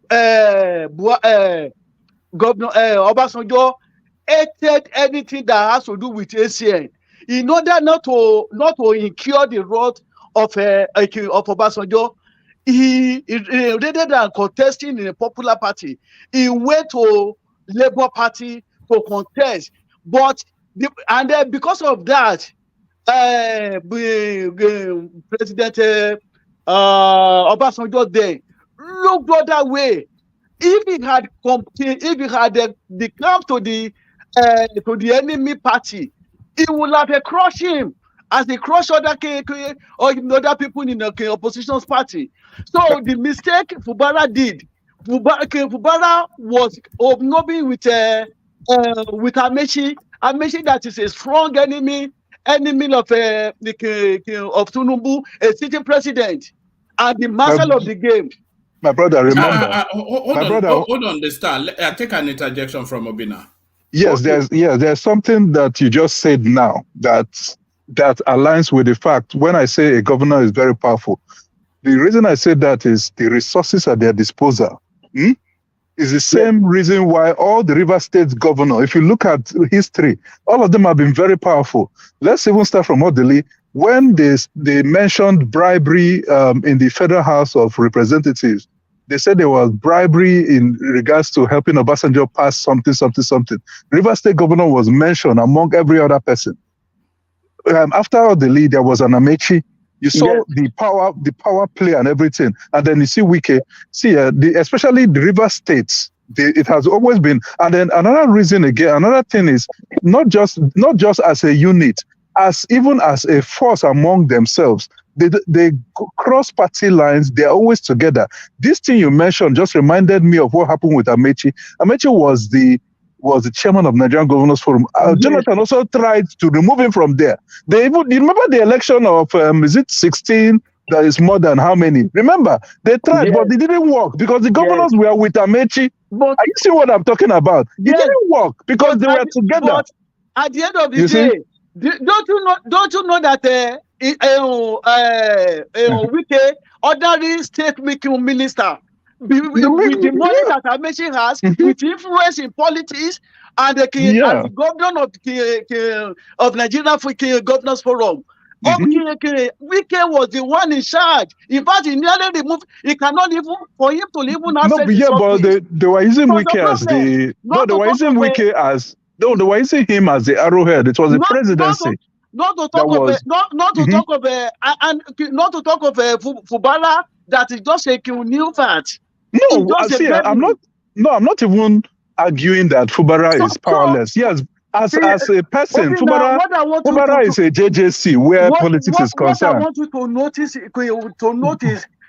Governor Obasanjo hated anything that has to do with ACN, in order not to incur the wrath of Obasanjo, he rather than contesting in a popular party, he went to Labour Party to contest. But then because of that, President Obasanjo then looked the other way. If he had come to the enemy party, he would have crushed him as he crushed other people in the opposition party. So the mistake Fubara did, Fubara was hobnobbing with Amechi. Amechi that is a strong enemy of Tinubu, a sitting president, and the master of the game. My brother, remember. Hold on, the Star. I'll take an interjection from Obina. Yes, there's something that you just said now that aligns with the fact when I say a governor is very powerful. The reason I say that is the resources at their disposal. Is the same reason why all the River State governors, if you look at history, all of them have been very powerful. Let's even start from Odili. When they mentioned bribery in the Federal House of Representatives, they said there was bribery in regards to helping Obasanjo pass something. River State governor was mentioned among every other person. After Odili, there was an Amechi. You saw the power play and everything, and then you see Wike. Especially the River States. It has always been. And then another reason again, another thing is not just as a unit. even as a force among themselves. They cross party lines. They're always together. This thing you mentioned just reminded me of what happened with Amechi. Amechi was the chairman of Nigerian Governors Forum. Jonathan also tried to remove him from there. You remember the election of is it 16? That is more than how many? Remember, they tried, but it didn't work because the governors were with Amechi. Are you see what I'm talking about? It didn't work because they were together. But at the end of the day, don't you know that Wike, ordinary state-making minister, with the money that Amechi has, with influence in politics, and the governor of Nigeria Governors Forum. Wike was the one in charge. In fact, he nearly removed. He cannot even for him to even have. But they were using Wike as the. No, they were using Wike as. No, they were using him as the arrowhead. It was the presidency. Not to talk of Fubara that is just a new fact. No, I'm not even arguing that Fubara is powerless. Yes. As a person, Fubara is a JJC where politics is concerned. What I want you to notice,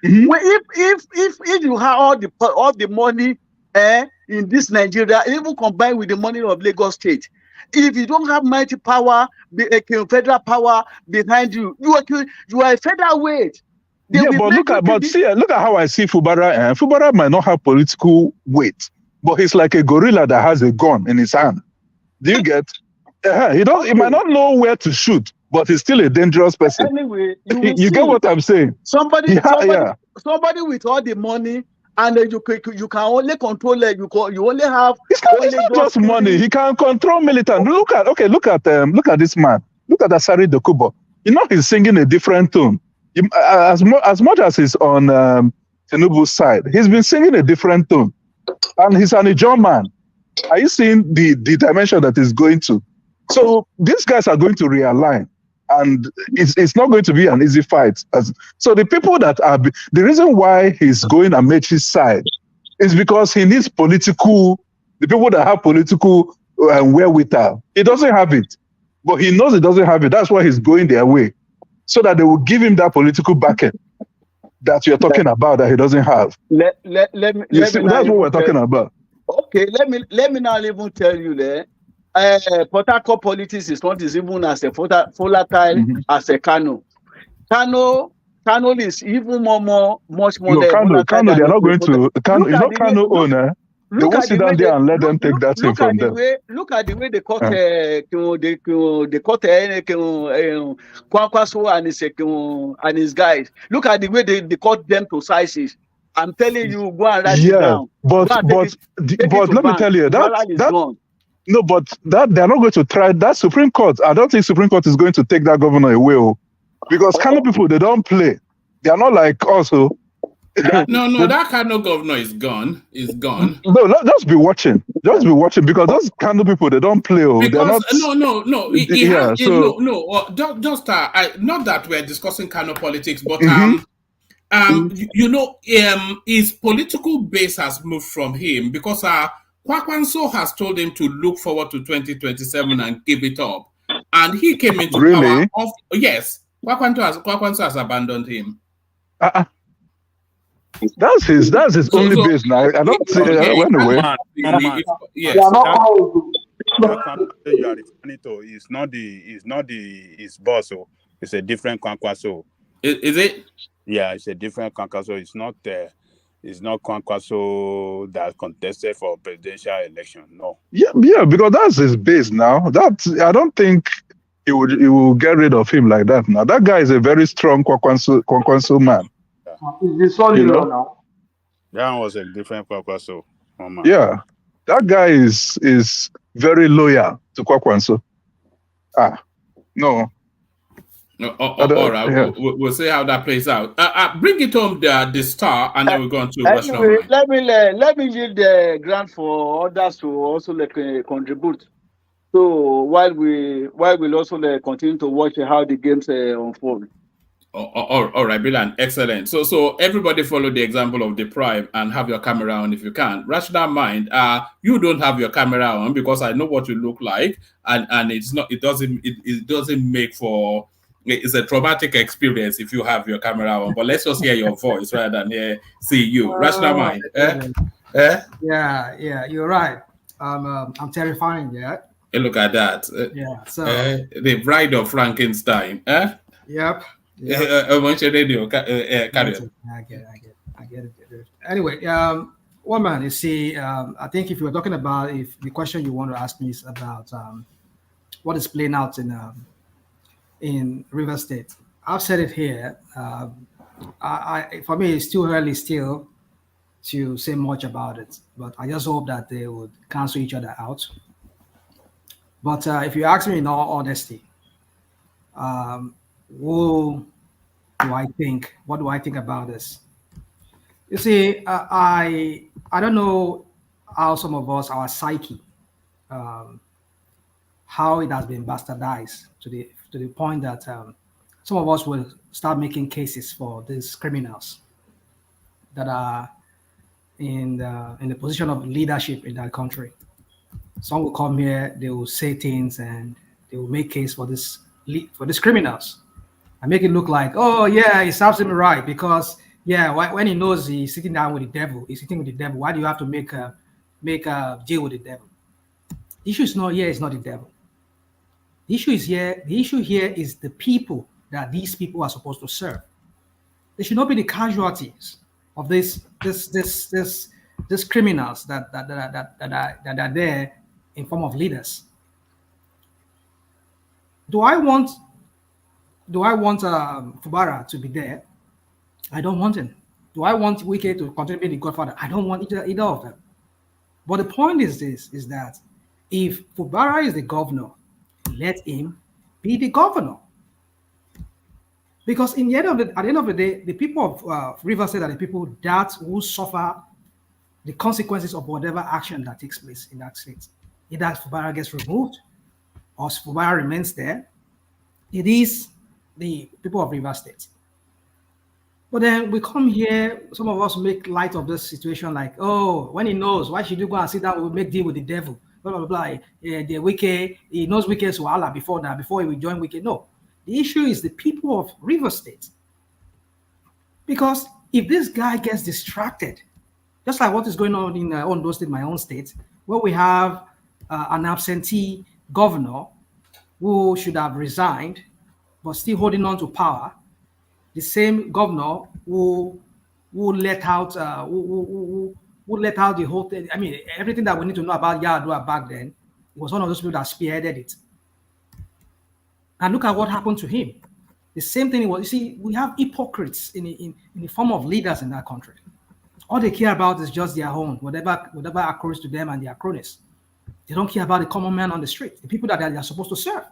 if you have all the money in this Nigeria, even combined with the money of Lagos State, if you don't have mighty power, federal power behind you, you are a featherweight. Look at how I see Fubara. Fubara might not have political weight, but he's like a gorilla that has a gun in his hand. Do you get? He might not know where to shoot, but he's still a dangerous person. Anyway, you get what I'm saying? Somebody with all the money, and you can only control it. You only have. It's not just money. He can control militant. Look at this man. Look at Asari Dokubo. You know he's singing a different tone. As much as he's on Tinubu's side, he's been singing a different tone, and he's an Ijaw man. Are you seeing the dimension that is going to? So these guys are going to realign, and it's not going to be an easy fight. So the people that are the reason why he's going Amechi's side is because he needs the people that have political wherewithal. He doesn't have it, but he knows he doesn't have it. That's why he's going their way, so that they will give him that political backing that you're talking about that he doesn't have. That's what we're talking about. Okay, let me now even tell you that Port Harcourt politics is not as even as a volatile as a Kano. Kano is even much more. Kano, they are not going to. Kano owner. They won't sit down there and let them take that thing from them. Look at the way they cut Kwankwaso and his guys. Look at the way they cut them to sizes. I'm telling you, go and write it down. But let me tell you that they're not going to try that Supreme Court. I don't think Supreme Court is going to take that governor away, because Kano people, they don't play. They are not like us. No, that Kano governor is gone. No, just be watching. Just be watching, because those Kano people, they don't play. Because not that we're discussing Kano politics, but his political base has moved from him, because Kwakwanso has told him to look forward to 2027 and give it up, and he came into power. Yes, Kwakwanso has abandoned him. That's his only base now. I don't see it anyway. Yes. It's not his boss. It's a different Kwankwaso. Is it? Yeah, it's a different Kwankwaso. It's not Kwankwaso that contested for presidential election. No. Yeah, because that's his base now. I don't think he will get rid of him like that now. That guy is a very strong Kwankwaso man. That one was a different Kwankwaso. Yeah, that guy is very loyal to Kwakwanso. No. All right, yeah. We'll see how that plays out. Bring it home, the star, and then we're going to anyway, let me leave the grant for others to also contribute. So while we'll also continue to watch how the games unfold. All right, Bilan, excellent. So everybody follow the example of the prime and have your camera on if you can. Rational mind, you don't have your camera on because I know what you look like, and it doesn't make for, it's a traumatic experience if you have your camera on. But let's just hear your voice rather than see you. Rational mind, Yeah, you're right. I'm terrifying. Yeah. Hey, look at that. Yeah. So the bride of Frankenstein. Yep. Carry I on. get it. Anyway, one man, you see, I think if you were talking about, if the question you want to ask me is about what is playing out in River State, I've said it here. For me, it's too early still to say much about it, but I just hope that they would cancel each other out. But if you ask me in all honesty, what do I think about this? You see, I don't know how some of us, our psyche, how it has been bastardized to the point that some of us will start making cases for these criminals that are in the position of leadership in that country. Some will come here, they will say things, and they will make case for these criminals. I make it look like, oh yeah, he serves him right because when he knows he's sitting down with the devil, he's sitting with the devil. Why do you have to make a deal with the devil? The issue is not here; it's not the devil. The issue is here. The issue here is the people that these people are supposed to serve. They should not be the casualties of these criminals that are there in form of leaders. Do I want Fubara to be there? I don't want him. Do I want Wike to continue being the godfather? I don't want either of them. But the point is that if Fubara is the governor, let him be the governor. Because at the end of the day, the people of River State are the people that will suffer the consequences of whatever action that takes place in that state. Either Fubara gets removed or Fubara remains there. It is the people of River State. But then we come here, some of us make light of this situation like, oh, when he knows, why should you go and sit down and make deal with the devil? Blah, blah, blah. The Wike, he knows Wike's Wala before he will join Wike. No, the issue is the people of River State. Because if this guy gets distracted, just like what is going on in Ondo State, my own state, where we have an absentee governor who should have resigned, but still holding on to power, the same governor who let out the whole thing. I mean, everything that we need to know about Yadua back then, it was one of those people that spearheaded it. And look at what happened to him. The same thing was, you see, we have hypocrites in the form of leaders in that country. All they care about is just their own, whatever occurs to them and their cronies. They don't care about the common man on the street, the people that they are supposed to serve.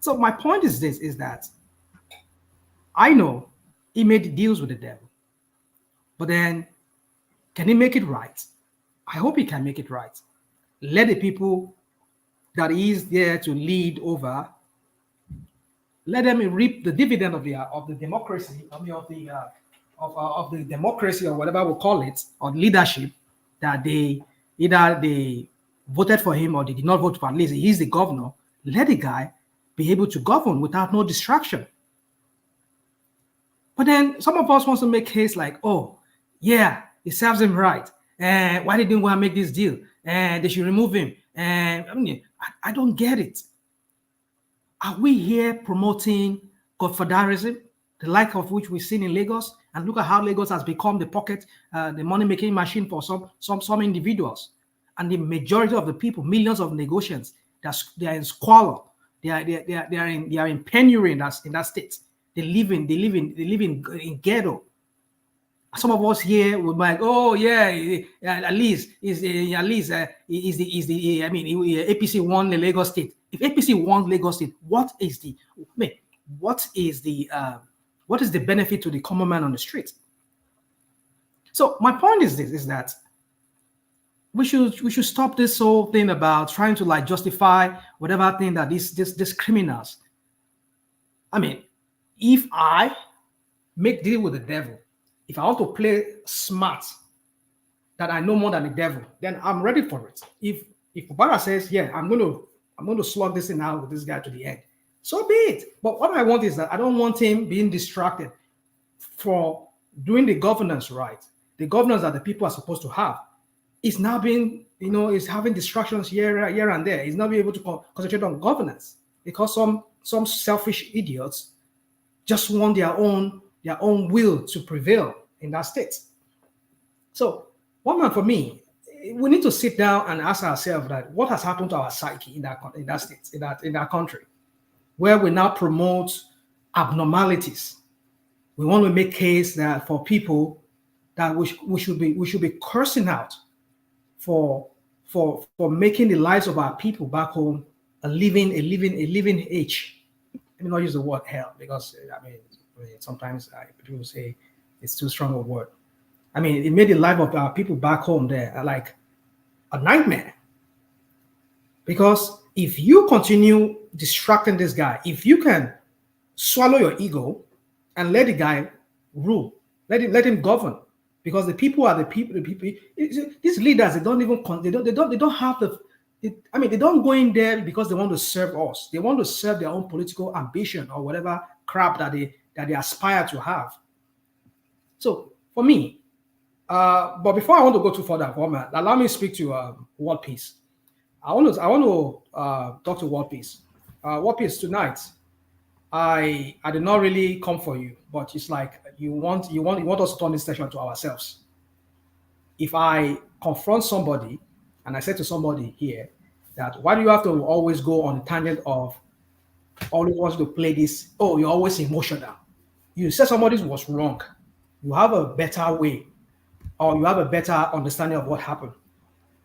So my point is that I know he made deals with the devil, but then can he make it right? I hope he can make it right. Let the people that he is there to lead over, let them reap the dividend of the democracy, of the democracy or whatever we call it, or leadership, that they voted for him or they did not vote for. At least he is the governor. Let the guy be able to govern without no distraction. But then some of us want to make case like, oh, yeah, it serves him right. And why didn't want to make this deal? And they should remove him. And I mean, I don't get it. Are we here promoting godfatherism, the like of which we've seen in Lagos? And look at how Lagos has become the money-making machine for some individuals. And the majority of the people, millions of Lagosians, they are in squalor. They are in penury in that state. They live in ghetto. Some of us here would be like, oh yeah, at least APC won the Lagos State. If APC won Lagos State, what is the benefit to the common man on the street? So my point is that we should stop this whole thing about trying to like justify whatever thing that these criminals. I mean, if I make deal with the devil, if I want to play smart, that I know more than the devil, then I'm ready for it. If Fubara says, yeah, I'm going to slug this thing out with this guy to the end, so be it. But what I want is that I don't want him being distracted for doing the governance right. The governance that the people are supposed to have is now being, is having distractions here and there. He's not being able to concentrate on governance because some selfish idiots just want their own will to prevail in that state. So, one man, for me, we need to sit down and ask ourselves that what has happened to our psyche in that state, in that country, where we now promote abnormalities. We want to make case that for people that we should be cursing out for making the lives of our people back home a living age. Let me not use the word hell because sometimes people say it's too strong a word. I mean, it made the life of our people back home there like a nightmare. Because if you continue distracting this guy, if you can swallow your ego and let the guy rule, let him govern, because the people are the people. These leaders, they don't have they don't go in there because they want to serve us. They want to serve their own political ambition or whatever crap that they aspire to have. So for me, but before I want to go too further, allow me to speak to World Peace. I want to talk to World Peace. World Peace, tonight, I did not really come for you, but it's like you want us to turn this session to ourselves. If I confront somebody and I say to somebody here that why do you have to always go on the tangent of always wants to play this? Oh, you're always emotional. You said somebody was wrong. You have a better way, or you have a better understanding of what happened.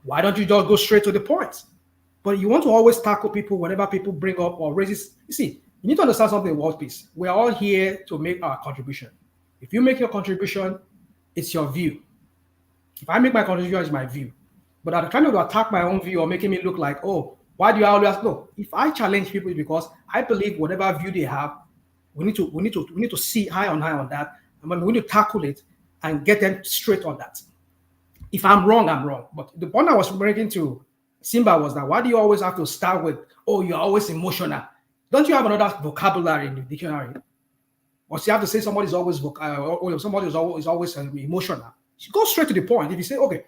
Why don't you just go straight to the point? But you want to always tackle people whenever people bring up or raises. You see, you need to understand something, World Peace. We are all here to make our contribution. If you make your contribution, it's your view. If I make my contribution, it's my view. But I'm trying to attack my own view or making me look like, oh, why do you always no? If I challenge people, it's because I believe whatever view they have, we need to see high on that, and we need to tackle it and get them straight on that. If I'm wrong, I'm wrong. But the point I was making to Simba was that why do you always have to start with, oh, you're always emotional? Don't you have another vocabulary in the dictionary? Or so you have to say somebody's always somebody is always emotional. You go straight to the point. If you say, okay,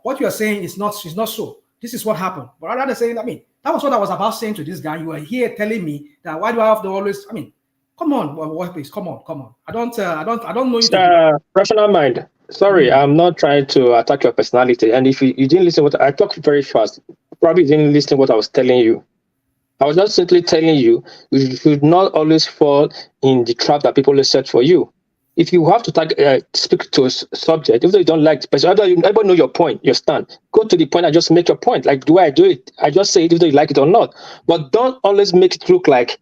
what you are saying is not so. This is what happened. But rather than saying, that was what I was about saying to this guy. You are here telling me that why do I have to always? Come on, World Peace. Come on. I don't know you. Rational mind. Sorry, I'm not trying to attack your personality. And if you didn't listen what I talked very fast, probably didn't listen to what I was telling you. I was just simply telling you should not always fall in the trap that people set for you. If you have to speak to a subject, even though you don't like the person, everybody know your point, your stand. Go to the point and just make your point. Like, do I do it? I just say it, even though you like it or not. But don't always make it look like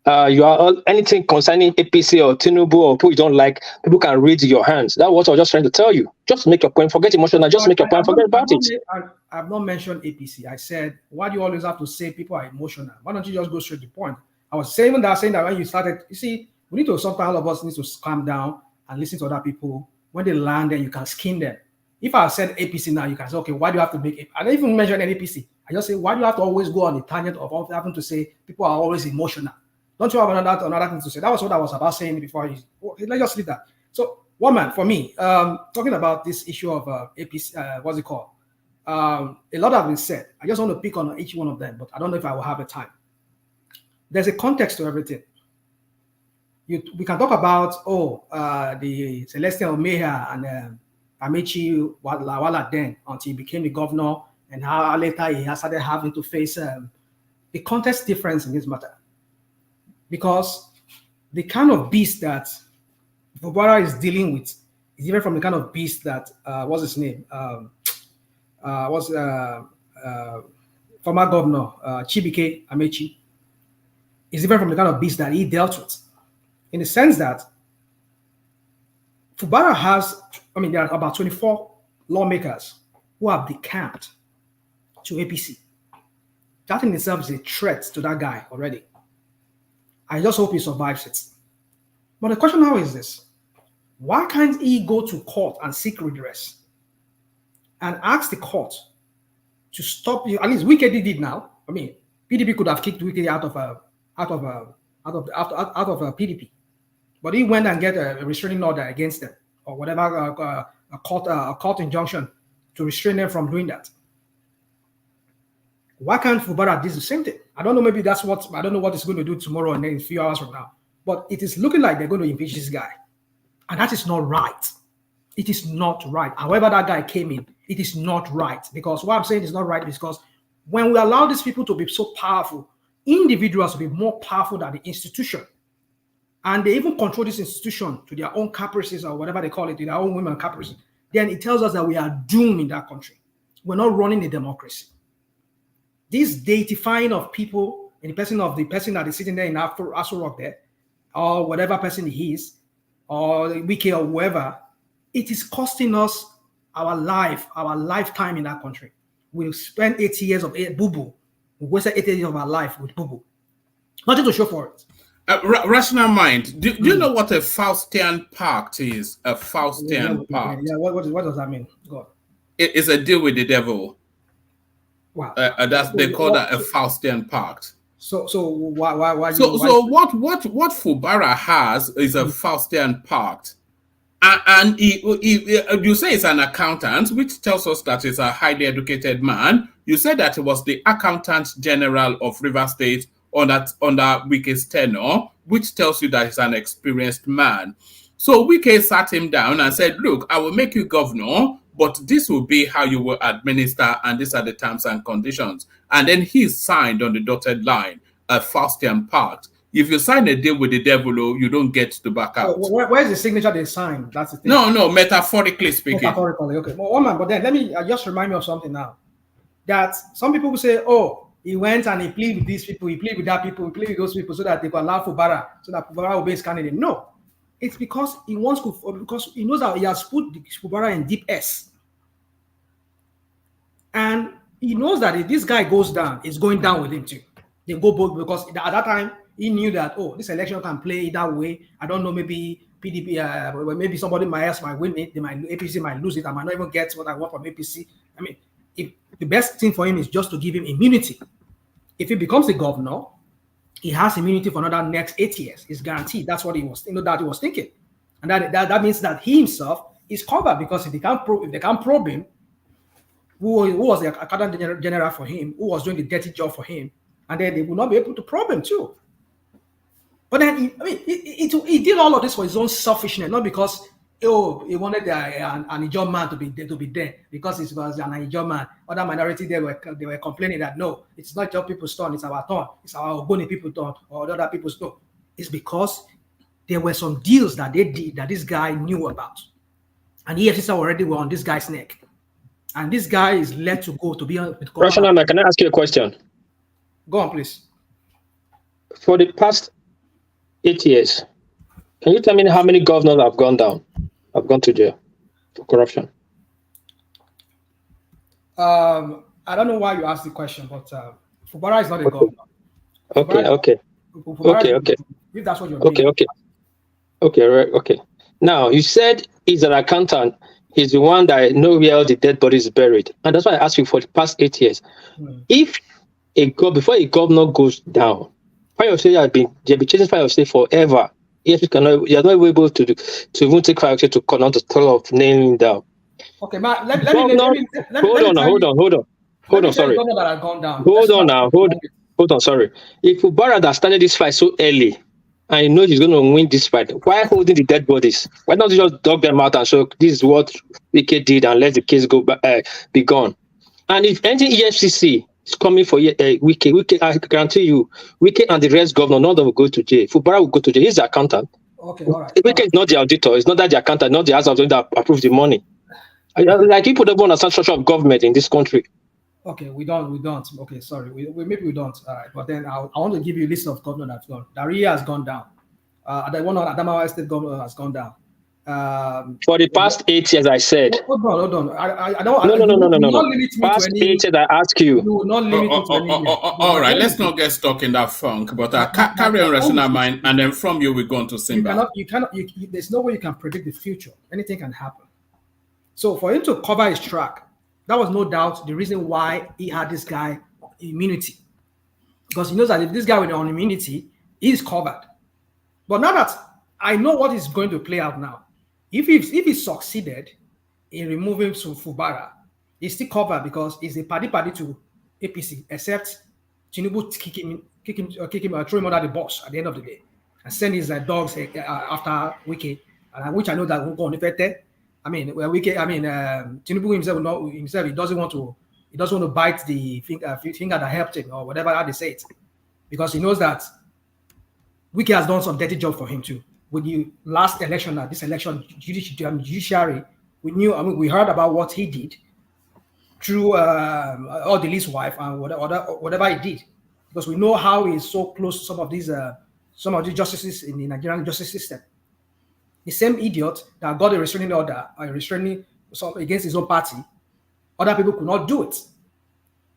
you are anything concerning APC or Tinubu or who you don't like, people can read your hands. That's what I was just trying to tell you. Just make your point, forget emotional, just make your point, forget about it. I've not mentioned APC. I said, why do you always have to say people are emotional? Why don't you just go straight to the point? I was saying that when you started, you see, we need to, sometimes all of us need to calm down and listen to other people. When they land there, you can skin them. If I said APC now, you can say, okay, why do you have to make it? I don't even mention any APC. I just say, why do you have to always go on the tangent of having to say people are always emotional? Don't you have another thing to say? That was what I was about saying before. Okay, let's just leave that. So, one man, for me, talking about this issue of APC, what's it called? A lot have been said. I just want to pick on each one of them, but I don't know if I will have the time. There's a context to everything. We can talk about, the Celestial Omeya and Amechi Wala then until he became the governor, and how later he has started having to face the context difference in this matter. Because the kind of beast that Fubara is dealing with is different from the kind of beast that, what's his name? Former governor Chibike Amechi is different from the kind of beast that he dealt with. In the sense that Fubara has, there are about 24 lawmakers who have decamped to APC. That in itself is a threat to that guy already. I just hope he survives it. But the question now is this: why can't he go to court and seek redress and ask the court to stop you? At least Wike did it now. I mean, PDP could have kicked Wike out of PDP, but he went and get a restraining order against them or whatever a court injunction to restrain them from doing that. Why can't Fubara do the same thing? I don't know. Maybe that's what I don't know what it's going to do tomorrow and then a few hours from now. But it is looking like they're going to impeach this guy, and that is not right. It is not right. However, that guy came in, it is not right. Because what I'm saying is not right because when we allow these people to be so powerful, individuals will be more powerful than the institution. And they even control this institution to their own caprices or whatever they call it, to their own women caprices. Then it tells us that we are doomed in that country. We're not running a democracy. This deifying of people in the person that is sitting there in Aso Rock there, or whatever person he is, or Wike or whoever, it is costing us our lifetime in that country. We spent 80 years of boo-boo. We wasted 80 years of our life with boo-boo. Nothing to show for it. Rational mind. Do you know what a Faustian pact is? A Faustian pact. Yeah, what does that mean? God. It is a deal with the devil. Wow. They call that a Faustian pact. So why? So what Fubara has is a Faustian pact, and you say it's an accountant, which tells us that he's a highly educated man. You said that he was the accountant general of Rivers State under Wike's tenure, which tells you that he's an experienced man. So Wike sat him down and said, "Look, I will make you governor, but this will be how you will administer, and these are the terms and conditions." And then he signed on the dotted line a Faustian pact. If you sign a deal with the devil, you don't get to back out. Where's the signature they signed? That's the thing. No, metaphorically speaking. Metaphorically, okay. Well, man, but then let me just remind me of something now. That some people will say, "Oh, he went and he pleaded with these people, he pleaded with that people, he pleaded with those people, so that they could allow Fubara, so that Fubara will be his candidate." No, it's because he wants to, because he knows that he has put Fubara in deep S, and he knows that if this guy goes down, it's going down with him too. They go both, because at that time he knew that, oh, this election can play either way. I don't know, maybe PDP, maybe somebody might win it, APC might lose it, I might not even get what I want from APC. I mean, if the best thing for him is just to give him immunity. If he becomes the governor, he has immunity for another next 8 years. It's guaranteed. That's what he was thinking, and that means that he himself is covered, because if they can't probe him, who was the accountant general for him, who was doing the dirty job for him, and then they will not be able to probe him too. But then he did all of this for his own selfishness, not because he wanted an Ijaw man to be there, because it was an Ijaw man. Other minority they were complaining that no, it's not your people's turn, it's our turn, it's our Ogoni people's turn, or other people's turn. It's because there were some deals that they did that this guy knew about, and EFCC already were on this guy's neck, and this guy is let to go to be on. Rational, can I ask you a question? Go on, please. For the past 8 years, can you tell me how many governors have gone to jail for corruption? I don't know why you asked the question, but Fubara is not a governor. Okay. If that's what you're doing. Okay. Now, you said he's an accountant. He's the one that knows where all the dead bodies is buried. And that's why I asked you for the past 8 years. If before a governor goes down, fire state they've been chasing fire state forever. Yes, you're not able to even take fire state to connect the toll of nailing down. Okay, but let me hold on. Sorry. Hold on. Sorry. If Fubara that started this fight so early, and he knows he's going to win this fight, why holding the dead bodies? Why not just dog them out and show this is what Wike did and let the case be gone? And if any EFCC is coming for Wike, I guarantee you, Wike and the rest governor, none of them will go to jail. Fubara will go to jail. He's the accountant. Okay, all right. Wike is not the auditor. It's not that the accountant, not the house of that approve the money. Like people don't understand structure of government in this country. Okay, we don't. Okay, sorry. Maybe we don't. All right, but then I want to give you a list of governors that's gone. Daria has gone down. The one on Adamawa State governor has gone down. For the past 8 years, I said. Hold on. I don't. No. You will not limit me Past to any. 8 years, I ask you. You will not limit me to any. All right, let's not get stuck in that funk. But carry on, rational mind, and then from you we go on to Simba. You cannot. There's no way you can predict the future. Anything can happen. So for him to cover his track, that was no doubt the reason why he had this guy immunity, because he knows that if this guy with on immunity, he's covered. But now that I know what is going to play out now, if he succeeded in removing Fubara, he's still covered because he's a party to APC, except Tinubu kick him, throw him under the bus at the end of the day, and send his dogs after Wike, which I know that won't go on effect. Tinubu himself, he doesn't want to bite the finger that helped him, or whatever how they say it, because he knows that Wike has done some dirty job for him too. With the last election, this election, judiciary, we heard about what he did through Odili's wife and whatever he did, because we know how he's so close to some of these justices in the Nigerian justice system. The same idiot that got a restraining order, against his own party, other people could not do it.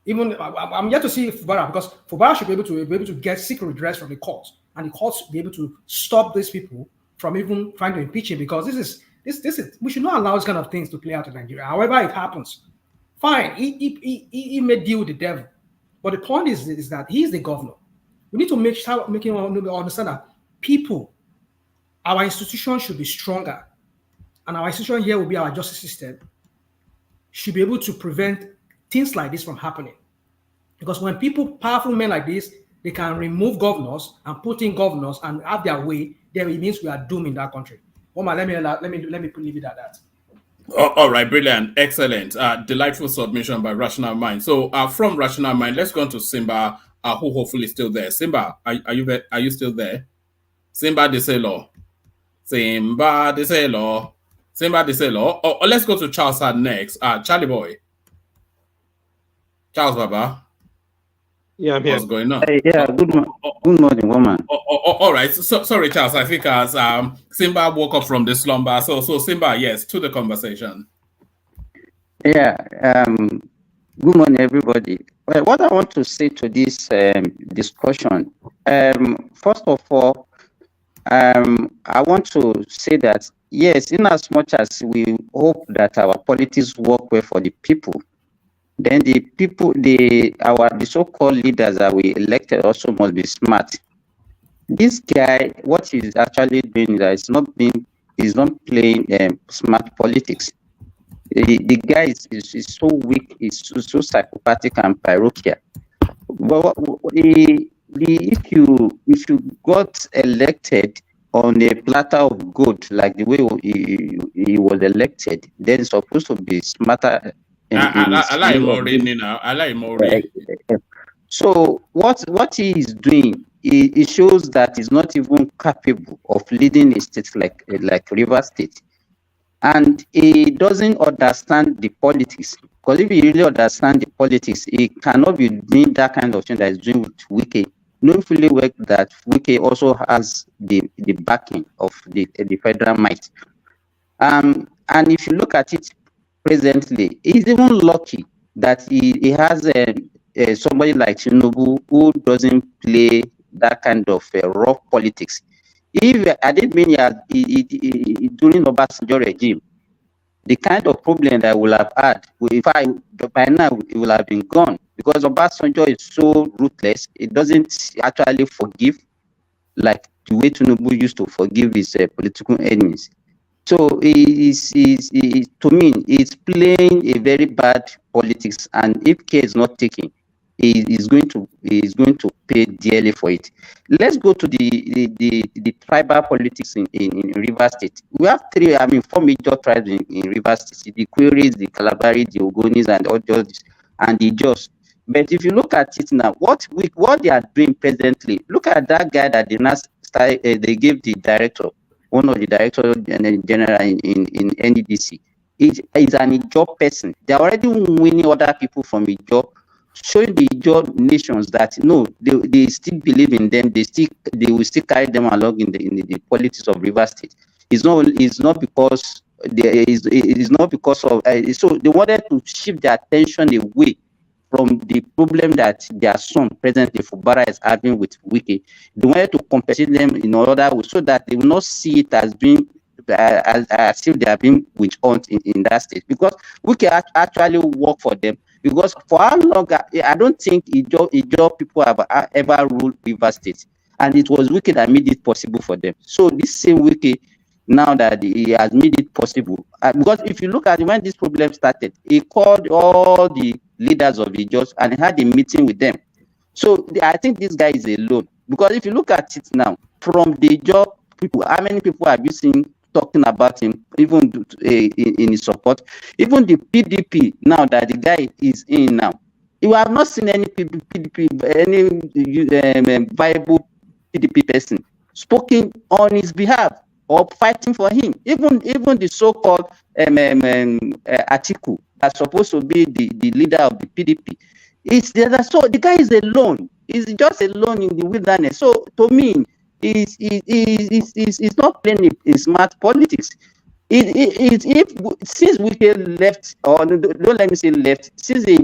Even I'm yet to see Fubara, because Fubara should be able to get seek redress from the courts, and the courts be able to stop these people from even trying to impeach him, because this is we should not allow this kind of things to play out in Nigeria. However it happens, fine. He may deal with the devil, but the point is that he is the governor. We need to make him understand that our institution should be stronger, and our institution here will be our justice system, should be able to prevent things like this from happening. Because when powerful men like this, they can remove governors and put in governors and have their way, then it means we are doomed in that country. Oma, let me leave it at that. All right, brilliant, excellent, delightful submission by Rational Mind. So from Rational Mind, let's go on to Simba, who hopefully is still there. Simba, are you there? Are you still there? Simba de Selo. Simba de Selo. Simba de Selo. Oh, let's go to Charles next. Charlie boy. Charles Baba. Yeah, I'm here. What's going on? Good morning, woman. All right. So, sorry, Charles. I think as Simba woke up from the slumber. So Simba, yes, to the conversation. Yeah. Good morning, everybody. Well, what I want to say to this discussion, first of all, I want to say that yes, in as much as we hope that our politics work well for the people, then the people, the so-called leaders that we elected also must be smart. This guy, what he's actually doing is that he's not playing smart politics. The guy is so weak, is so psychopathic and parochial. But if you got elected on a platter of gold, like the way he was elected, then it's supposed to be smarter. I like Maureen now. I like Maureen. So what he is doing, it shows that he's not even capable of leading a state like Rivers State, and he doesn't understand the politics. Because if he really understands the politics, he cannot be doing that kind of thing that he's doing with Wike. Knowing fully well that Wike also has the backing of the federal might. And if you look at it presently, he's even lucky that he has somebody like Tinubu who doesn't play that kind of rough politics. If I didn't mean during Obasanjo regime, the kind of problem that I would have had, by now it will have been gone, because Obasanjo is so ruthless. It doesn't actually forgive like the way Tinubu used to forgive his political enemies. So to me, he's playing a very bad politics, and if care is not taken, he is going to pay dearly for it. Let's go to the tribal politics in Rivers State. We have four major tribes in Rivers State: the Queries, the Kalabari, the Ogonis, and all those, and the Jos. But if you look at it now, what they are doing presently, look at that guy that they gave the director, one of the directors general in NDDC. He's an Ijaw person. They're already winning other people from Ijaw, showing the Ijaw nations that no, they still believe in them. They will still carry them along in the politics of Rivers State. It's not because it is not because of so they wanted to shift their attention away from the problem that their son presently Fubara is having with Wike. They wanted to compensate them in other ways so that they will not see it as being as if they are being witch hunt in that state, because Wike actually work for them. Because for how long I don't think Ijaw people have ever ruled Rivers State, and it was Wike that made it possible for them. So this same Wike, now that he has made it possible, because if you look at when this problem started, he called all the leaders of the Ijaws and he had a meeting with them. So I think this guy is alone, because if you look at it now, from the Ijaw people, how many people have you seen talking about him, even in his support? Even the PDP now that the guy is in now, you have not seen any PDP, any viable PDP person speaking on his behalf or fighting for him. Even the so-called Atiku that's supposed to be the leader of the PDP, so the guy is alone. He's just alone in the wilderness. So to me, he's not playing a smart politics. Since Wike left, or don't let me say left, since he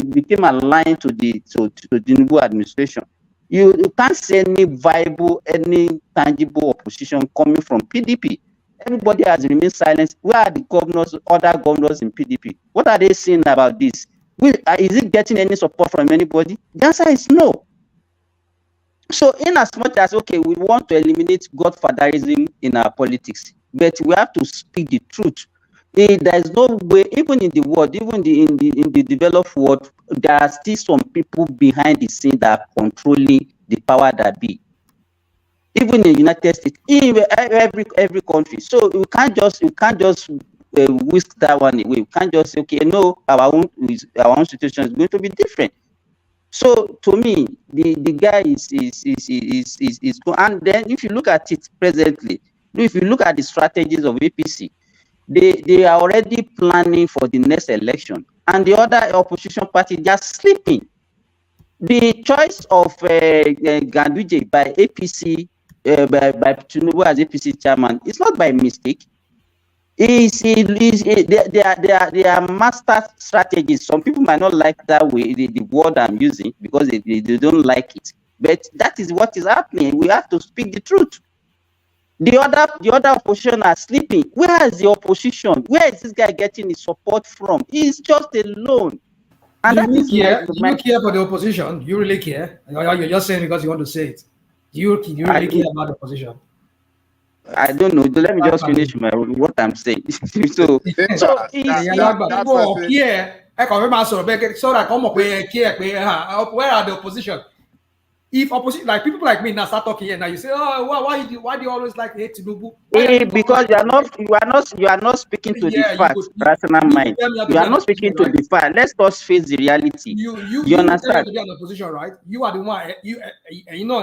became aligned to the Tinubu administration, you can't see any viable, any tangible opposition coming from PDP. Everybody has remained silent. Where are the governors, other governors in PDP? What are they saying about this? Is it getting any support from anybody? The answer is no. So in as much as, okay, we want to eliminate godfatherism in our politics, but we have to speak the truth. There is no way, even in the world, even in the developed world, there are still some people behind the scene that are controlling the power that be. Even in the United States, in every country. So we can't just whisk that one away. We can't just say, okay, no, our own situation is going to be different. So to me, the guy is good. And then if you look at it presently, if you look at the strategies of APC, they are already planning for the next election, and the other opposition party they are sleeping. The choice of Ganduje by APC, by Tinubu as APC chairman, is not by mistake. They are master strategies. Some people might not like that way, the word I'm using, because they don't like it. But that is what is happening. We have to speak the truth. The other opposition are sleeping. Where is the opposition? Where is this guy getting his support from? He's just alone. And do you care for the opposition? Do you really care? Or you're just saying because you want to say it? Do you really care about the opposition? I don't know. Let me just finish what I'm saying. so where are the opposition? If opposition, like people like me now start talking here, now you say, oh, why do you always like hate Tinubu? Because you are not speaking to the facts, rational mind. You are not speaking to the fact. Let's just face the reality. You understand? To be an opposition, right? You are the one. You know,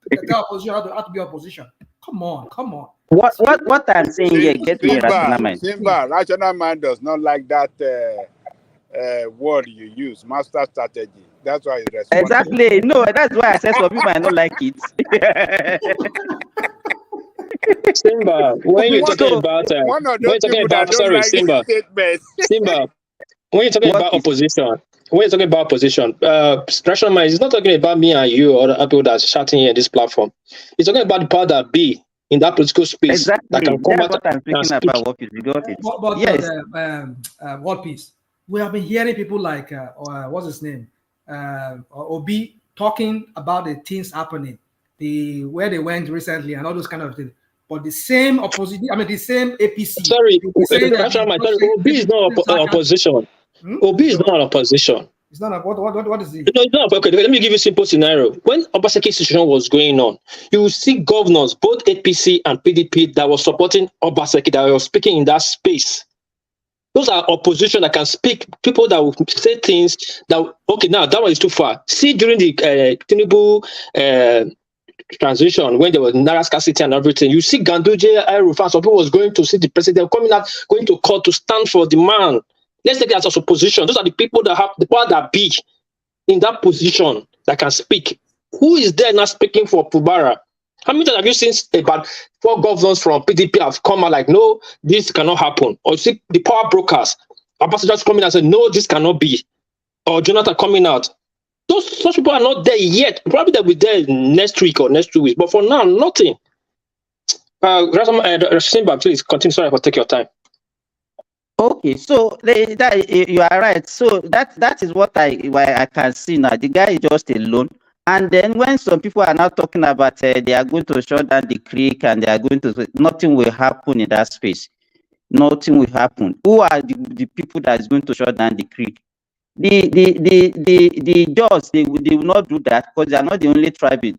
the opposition have to be opposition. Come on. What I'm saying here, get me rational mind. Simba, rational mind does not like that word you use, master strategy. That's why you respond. Exactly. No, that's why I said some people might not like it. Simba, when you're talking about Simba, when you're talking about opposition, rational mind is not talking about me and you or the people that's shouting here in this platform. It's talking about the power that be in that political space. Exactly. That can that's what I'm speaking about. What is it? But yes. What piece? We have been hearing people like what's his name, Obi, talking about the things happening, where they went recently and all those kind of things. But the same opposition, the same APC. Sorry, Obi is not opposition. Obi is not an opposition. It's not what is it? No, it's not. Okay, let me give you a simple scenario. When Obaseki situation was going on, you will see governors, both APC and PDP, that were supporting Obaseki, that were speaking in that space. Those are opposition that can speak, people that will say things that, okay, now that one is too far. See, during the Tinubu transition, when there was naira scarcity and everything, you see Ganduje, Rufus, some people was going to see the president coming out, going to court to stand for the man. Let's take that as opposition. Those are the people that have the power that be in that position that can speak. Who is there now speaking for Fubara How many times have you seen about 4 governors from PDP have come out like, no, this cannot happen? Or you see the power brokers, ambassadors coming out and say, no, this cannot be. Or Jonathan coming out. Such people are not there yet. Probably they'll be there next week or next 2 weeks. But for now, nothing. Simba, please continue. Sorry for taking your time. Okay, so you are right. So that is what I can see now. The guy is just alone. And then when some people are now talking about they are going to shut down the creek and they are going to, nothing will happen in that space. Nothing will happen. Who are the people that is going to shut down the creek? The Jaws, they will not do that because they are not the only tribe and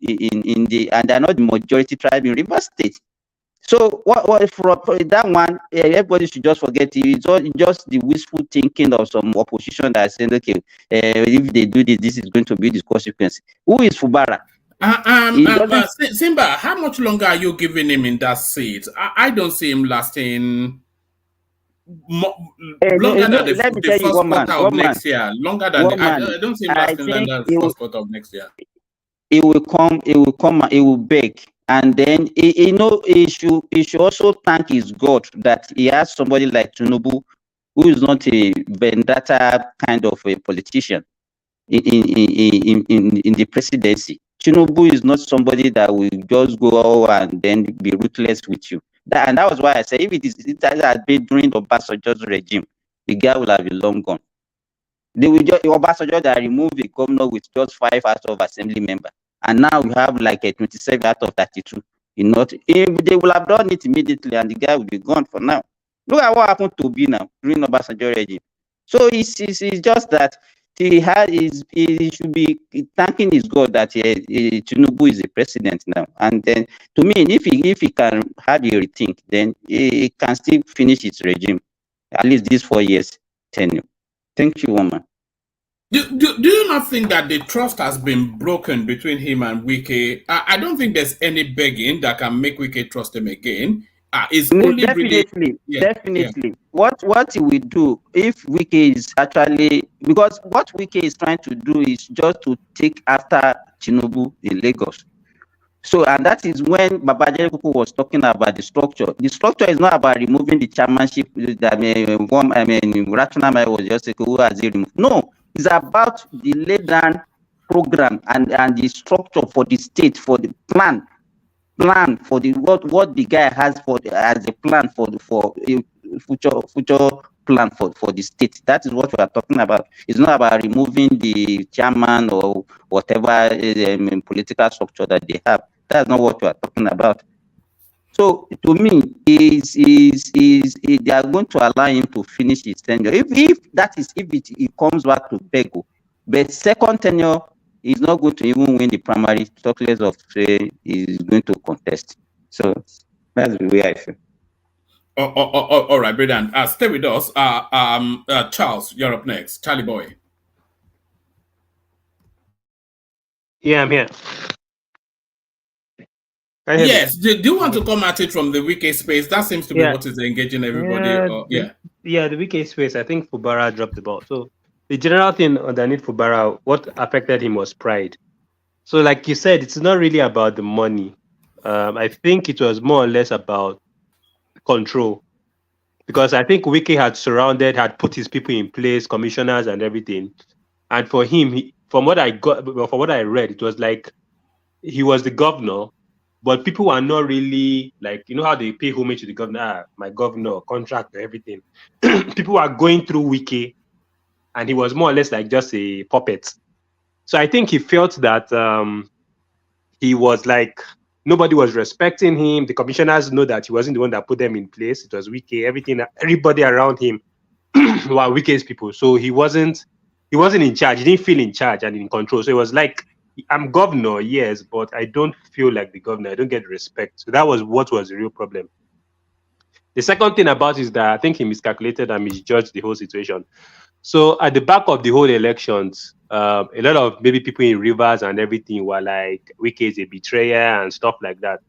they are not the majority tribe in Rivers State. So what for that one, everybody should just forget it. It's just the wishful thinking of some opposition that is saying, okay, if they do this, this is going to be the consequence. Who is Fubara? Simba, how much longer are you giving him in that seat? I don't see him lasting longer than the first quarter of next year. Longer than I don't see him lasting than the first quarter of next year. It will come, it will beg. And then he should also thank his God that he has somebody like Tinubu, who is not a vendetta kind of a politician in the presidency. Tinubu is not somebody that will just go and then be ruthless with you. And that was why I said if it had been during the Obasanjo's regime, the guy will have been long gone. They will just Obasanjo that remove a governor with just 5 out of assembly member. And now we have like a 27 out of 32. If they will have done it immediately and the guy will be gone for now. Look at what happened to be now during Obasanjo regime. So it's just that he should be thanking his God that Tinubu is the president now. And then to me, if he can have a rethink, then he can still finish his regime. At least these 4 years tenure. Thank you, woman. Do you not think that the trust has been broken between him and Wike? I don't think there's any begging that can make Wike trust him again. It's only definitely. Yeah. What he will do if Wike is actually, because what Wike is trying to do is just to take after Tinubu in Lagos. So, and that is when Babajide Kuku was talking about the structure. The structure is not about removing the chairmanship. Ratuna was just like, who has it removed? No. It's about the laid down program and the structure for the state, for the plan for the what the guy has as a plan for a future plan for the state. That is what we are talking about. It's not about removing the chairman or whatever political structure that they have. That's not what we are talking about. So to me, they are going to allow him to finish his tenure. If it comes back to Pego, but second tenure is not going to even win the primary, talk less of say he's going to contest. So that's the way I feel. All right, brilliant. Stay with us. Charles, you're up next. Charlie boy. Yeah, I'm here. Yes. Do you want to come at it from the Wike space? That seems to be what is engaging everybody. The Wike space. I think Fubara dropped the ball. So the general thing underneath Fubara, what affected him was pride. So like you said, it's not really about the money. I think it was more or less about control. Because I think Wike had put his people in place, commissioners and everything. And for him, from what I read, it was like he was the governor, but people are not really like, you know how they pay homage to the governor, my governor, contract, everything. People are going through Wike, and he was more or less like just a puppet. So I think he felt that he was like, nobody was respecting him. The commissioners know that he wasn't the one that put them in place. It was Wike. Everybody around him were Wike's people. So he wasn't in charge. He didn't feel in charge and in control. So it was like, I'm governor, yes, but I don't feel like the governor. I don't get respect. So that was what was the real problem. The second thing about it is that I think he miscalculated and misjudged the whole situation. So at the back of the whole elections, a lot of maybe people in Rivers and everything were like, Wike is a betrayer and stuff like that.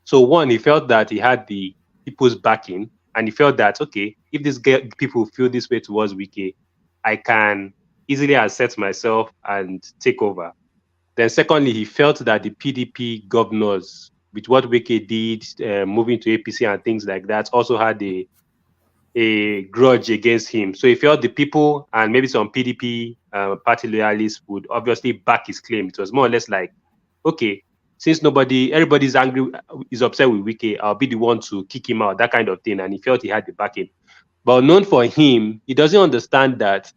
So one, he felt that he had the people's backing, and he felt that, okay, if these people feel this way towards Wike, I can easily assert myself and take over. Then secondly, he felt that the PDP governors with what Wike did, moving to APC and things like that, also had a grudge against him. So he felt the people and maybe some PDP party loyalists would obviously back his claim. It was more or less like, okay, since everybody's angry, is upset with Wike, I'll be the one to kick him out, that kind of thing. And he felt he had the backing. But known for him, he doesn't understand that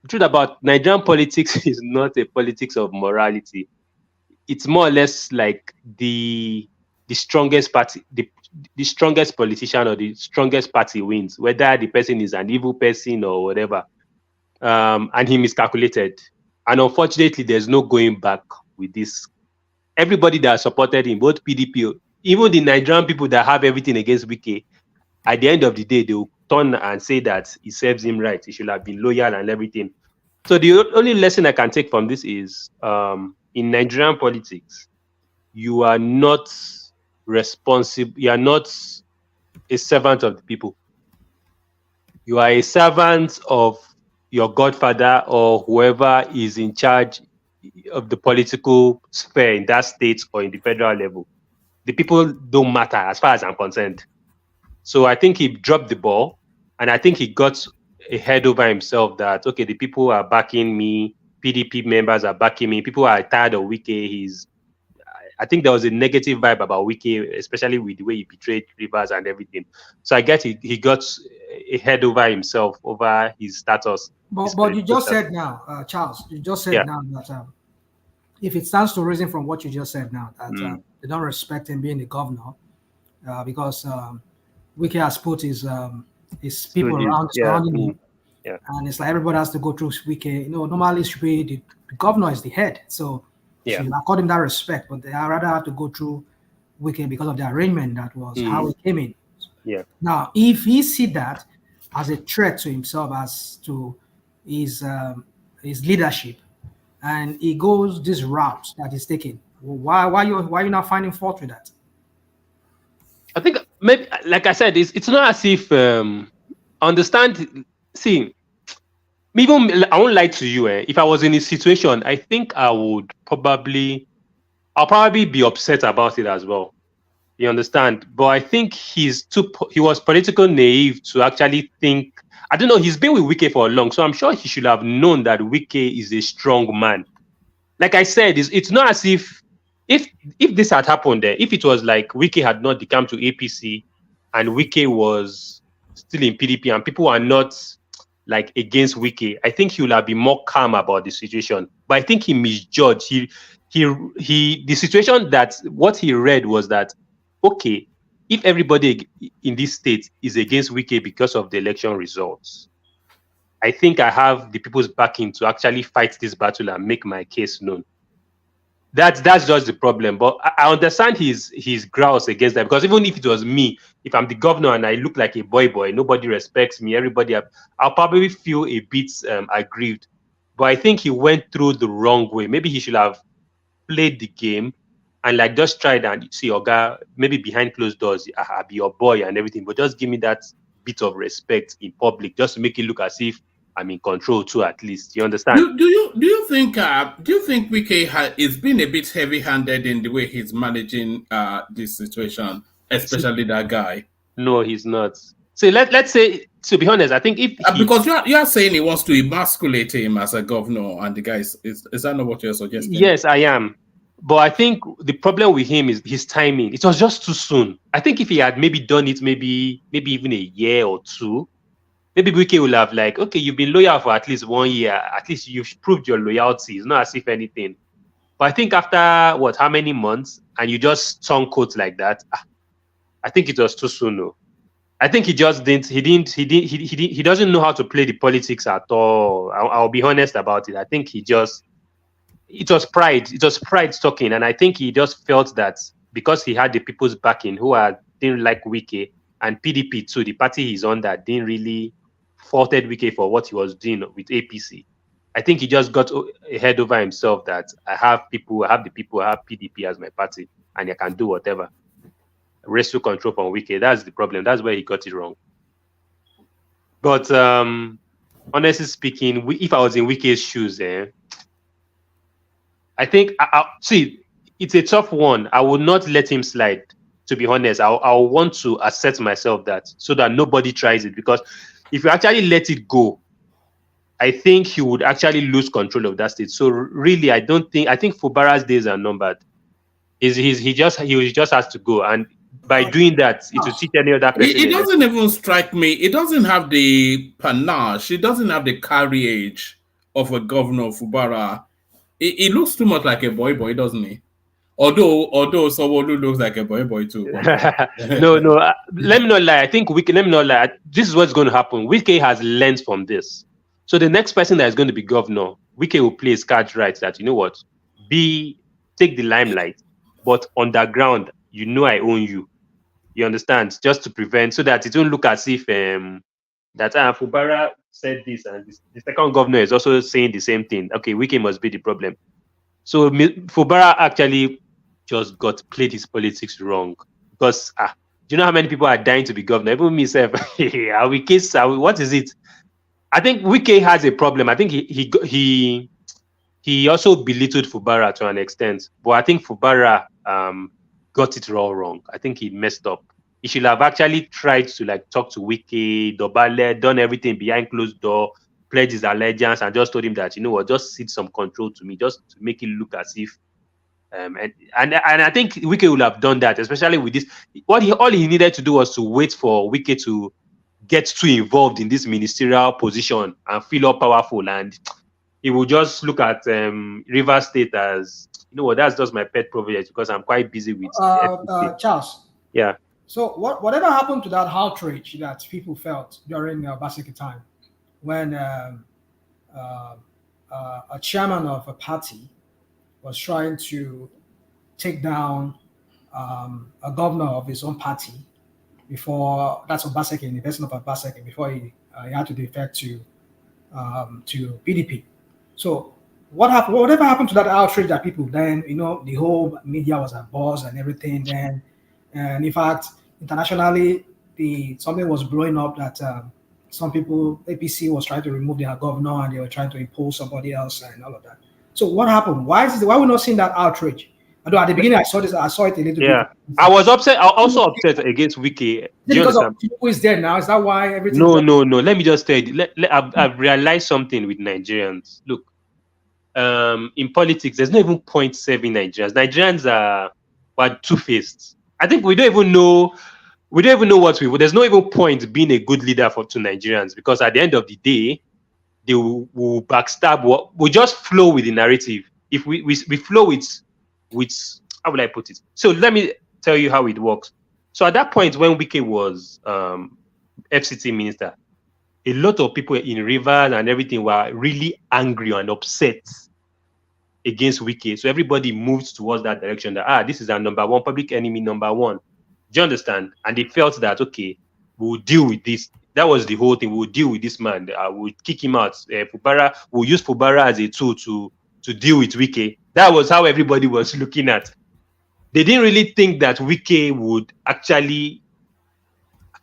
the truth about Nigerian politics is not a politics of morality. It's more or less like the strongest party, the strongest politician or the strongest party wins, whether the person is an evil person or whatever. And he miscalculated. And unfortunately, there's no going back with this. Everybody that supported him, both PDP, even the Nigerian people that have everything against Wike, at the end of the day, they will turn and say that he serves him right. He should have been loyal and everything. So the only lesson I can take from this is in Nigerian politics, you are not responsible. You are not a servant of the people. You are a servant of your godfather or whoever is in charge of the political sphere in that state or in the federal level. The people don't matter as far as I'm concerned. So I think he dropped the ball, and I think he got a head over himself that, okay, the people are backing me, PDP members are backing me, people are tired of Wike. I think there was a negative vibe about Wike, especially with the way he betrayed Rivers and everything. So I guess he got a head over himself, over his status. But you just said now, Charles, you just said now that if it stands to reason from what you just said now, that they don't respect him being the governor because Wike has put his people surrounding him. Yeah. And it's like everybody has to go through Wike. You know, normally it should be the governor is the head. So you should accord him that respect, but they rather have to go through Wike because of the arrangement that was how he came in. Yeah. Now, if he see that as a threat to himself, as to his leadership, and he goes this route that he's taking, why you not finding fault with that? I think maybe, like I said, it's not as if understand. See, even I won't lie to you. If I was in his situation, I think I'll probably be upset about it as well. You understand? But I think he was politically naive to actually think. I don't know. He's been with Wike for long, so I'm sure he should have known that Wike is a strong man. Like I said, it's not as if this had happened there, if it was like Wike had not come to APC and Wike was still in PDP and people are not like against Wike, I think he would have been more calm about the situation. But I think he misjudged. The situation that what he read was that, okay, if everybody in this state is against Wike because of the election results, I think I have the people's backing to actually fight this battle and make my case known. That's just the problem. But I understand his grouse against that, because even if it was me, if I'm the governor and I look like a boy, nobody respects me, I'll probably feel a bit aggrieved. But I think he went through the wrong way. Maybe he should have played the game and like just tried and see, Oga, maybe behind closed doors, I'll be your boy and everything, but just give me that bit of respect in public, just to make it look as if I'm in control too, at least. You understand? Do you think Wike is being a bit heavy-handed in the way he's managing this situation, especially that guy? No, he's not. So let's say, to be honest, I think if because you are saying he wants to emasculate him as a governor, and the guy is that not what you're suggesting? Yes, I am. But I think the problem with him is his timing. It was just too soon. I think if he had maybe done it maybe even a year or two, maybe Wike will have like, okay, you've been loyal for at least 1 year. At least you've proved your loyalty. It's not as if anything. But I think after how many months, and you just turn coat like that, I think it was too soon. No, I think he just didn't. He doesn't know how to play the politics at all. I'll be honest about it. I think it was pride. It was pride talking, and I think he just felt that because he had the people's backing who didn't like Wike, and PDP too, the party he's on, that didn't really faulted Wike for what he was doing with APC. I think he just got a head over himself that I have the people, I have PDP as my party, and I can do whatever. Wrestle control from Wike. That's the problem. That's where he got it wrong. But honestly speaking, if I was in Wike's shoes, I think see, it's a tough one. I would not let him slide. To be honest, I'll want to assert myself that so that nobody tries it, because if you actually let it go, I think he would actually lose control of that state. So really, I think Fubara'S days are numbered. He just has to go, and by doing that, it will teach any other person. It doesn't even strike me. It doesn't have the panache. It doesn't have the carriage of a governor of Fubara. It looks too much like a boy, doesn't it? Although Sanwo-Olu looks like a boy too. No, let me not lie. I think Wike. Let me not lie. This is what's going to happen. Wike has learned from this. So the next person that is going to be governor, Wike will play his cards right. That, you know what, take the limelight, but underground, I own you. You understand? Just to prevent, so that it won't look as if that Fubara said this, and the second governor is also saying the same thing. Okay, Wike must be the problem. So Fubara actually just played his politics wrong, because do you know how many people are dying to be governor? Even myself, what is it? I think Wike has a problem. I think he also belittled Fubara to an extent, but I think Fubara got it all wrong. I think he messed up. He should have actually tried to talk to Wike, Dobale, done everything behind closed door, pledged his allegiance, and just told him that, you know what, just cede some control to me, just to make it look as if. And I think Wike would have done that, especially with this. All he needed to do was to wait for Wike to get too involved in this ministerial position and feel all powerful, and he will just look at Rivers State as, you know what, that's just my pet privilege, because I'm quite busy with Charles. Yeah. So whatever happened to that outrage that people felt during Obaseki time, when a chairman of a party was trying to take down a governor of his own party before, that's Obaseki, in the person of Obaseki, before he had to defect to PDP. So whatever happened to that outrage that people then, the whole media was at buzz and everything then. And in fact, internationally, something was blowing up that some people, APC was trying to remove their governor and they were trying to impose somebody else and all of that. So what happened? Why are we not seeing that outrage? Although at the beginning I saw it a little bit. Yeah, I was upset. I also upset against Wike. Because of who is there now? Is that why everything? No. Let me just tell you. I've realized something with Nigerians. Look, in politics, there's no even point saving Nigerians. Nigerians are two-faced. I think we don't even know what we would. There's no even point being a good leader to Nigerians, because at the end of the day, they will backstab. We just flow with the narrative. If we flow with how will I put it? So let me tell you how it works. So at that point, when Wike was FCT minister, a lot of people in Rivers and everything were really angry and upset against Wike. So everybody moved towards that direction, that this is our number one public enemy, number one. Do you understand? And they felt that, okay, we'll deal with this. That was the whole thing. We'll deal with this man. We'll kick him out. We'll use Fubara as a tool to deal with Wike. That was how everybody was looking at. They didn't really think that Wike would actually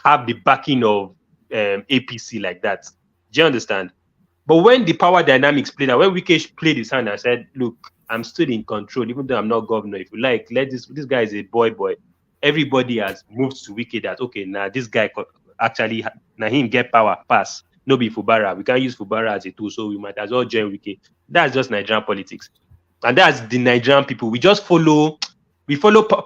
have the backing of APC like that. Do you understand? But when the power dynamics played out, when Wike played his hand and said, look, I'm still in control, even though I'm not governor. If you like, let this guy is a boy. Everybody has moved to Wike that, okay, now this guy actually, now him get power, pass. No be Fubara. We can't use Fubara as a tool, so we might as well join Wike. That's just Nigerian politics. And that's the Nigerian people. We just follow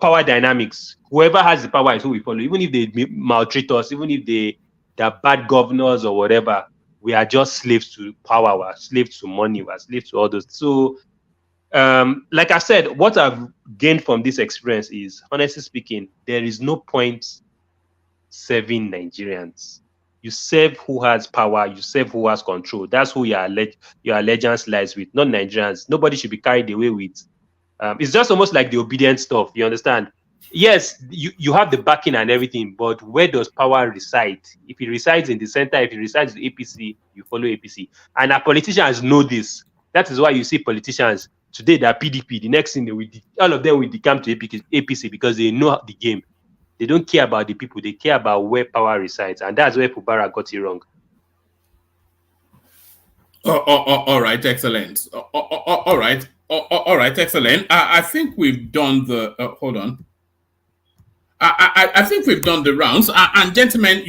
power dynamics. Whoever has the power is who we follow. Even if they maltreat us, even if they're bad governors or whatever, we are just slaves to power, we're slaves to money, we're slaves to all those. So, like I said, what I've gained from this experience is, honestly speaking, there is no point serving Nigerians. You serve who has power, you serve who has control. That's who your allegiance lies with, not Nigerians. Nobody should be carried away with. It's just almost like the obedient stuff, you understand? Yes, you have the backing and everything, but where does power reside? If it resides in the center, if it resides in APC, you follow APC. And our politicians know this. That is why you see politicians today that are PDP, the next thing all of them will decamp to APC because they know the game. They don't care about the people, they care about where power resides. And that's where Fubara got it wrong. All right, excellent. All right. All right, excellent. I think we've done the. Hold on. I think we've done the rounds. And gentlemen,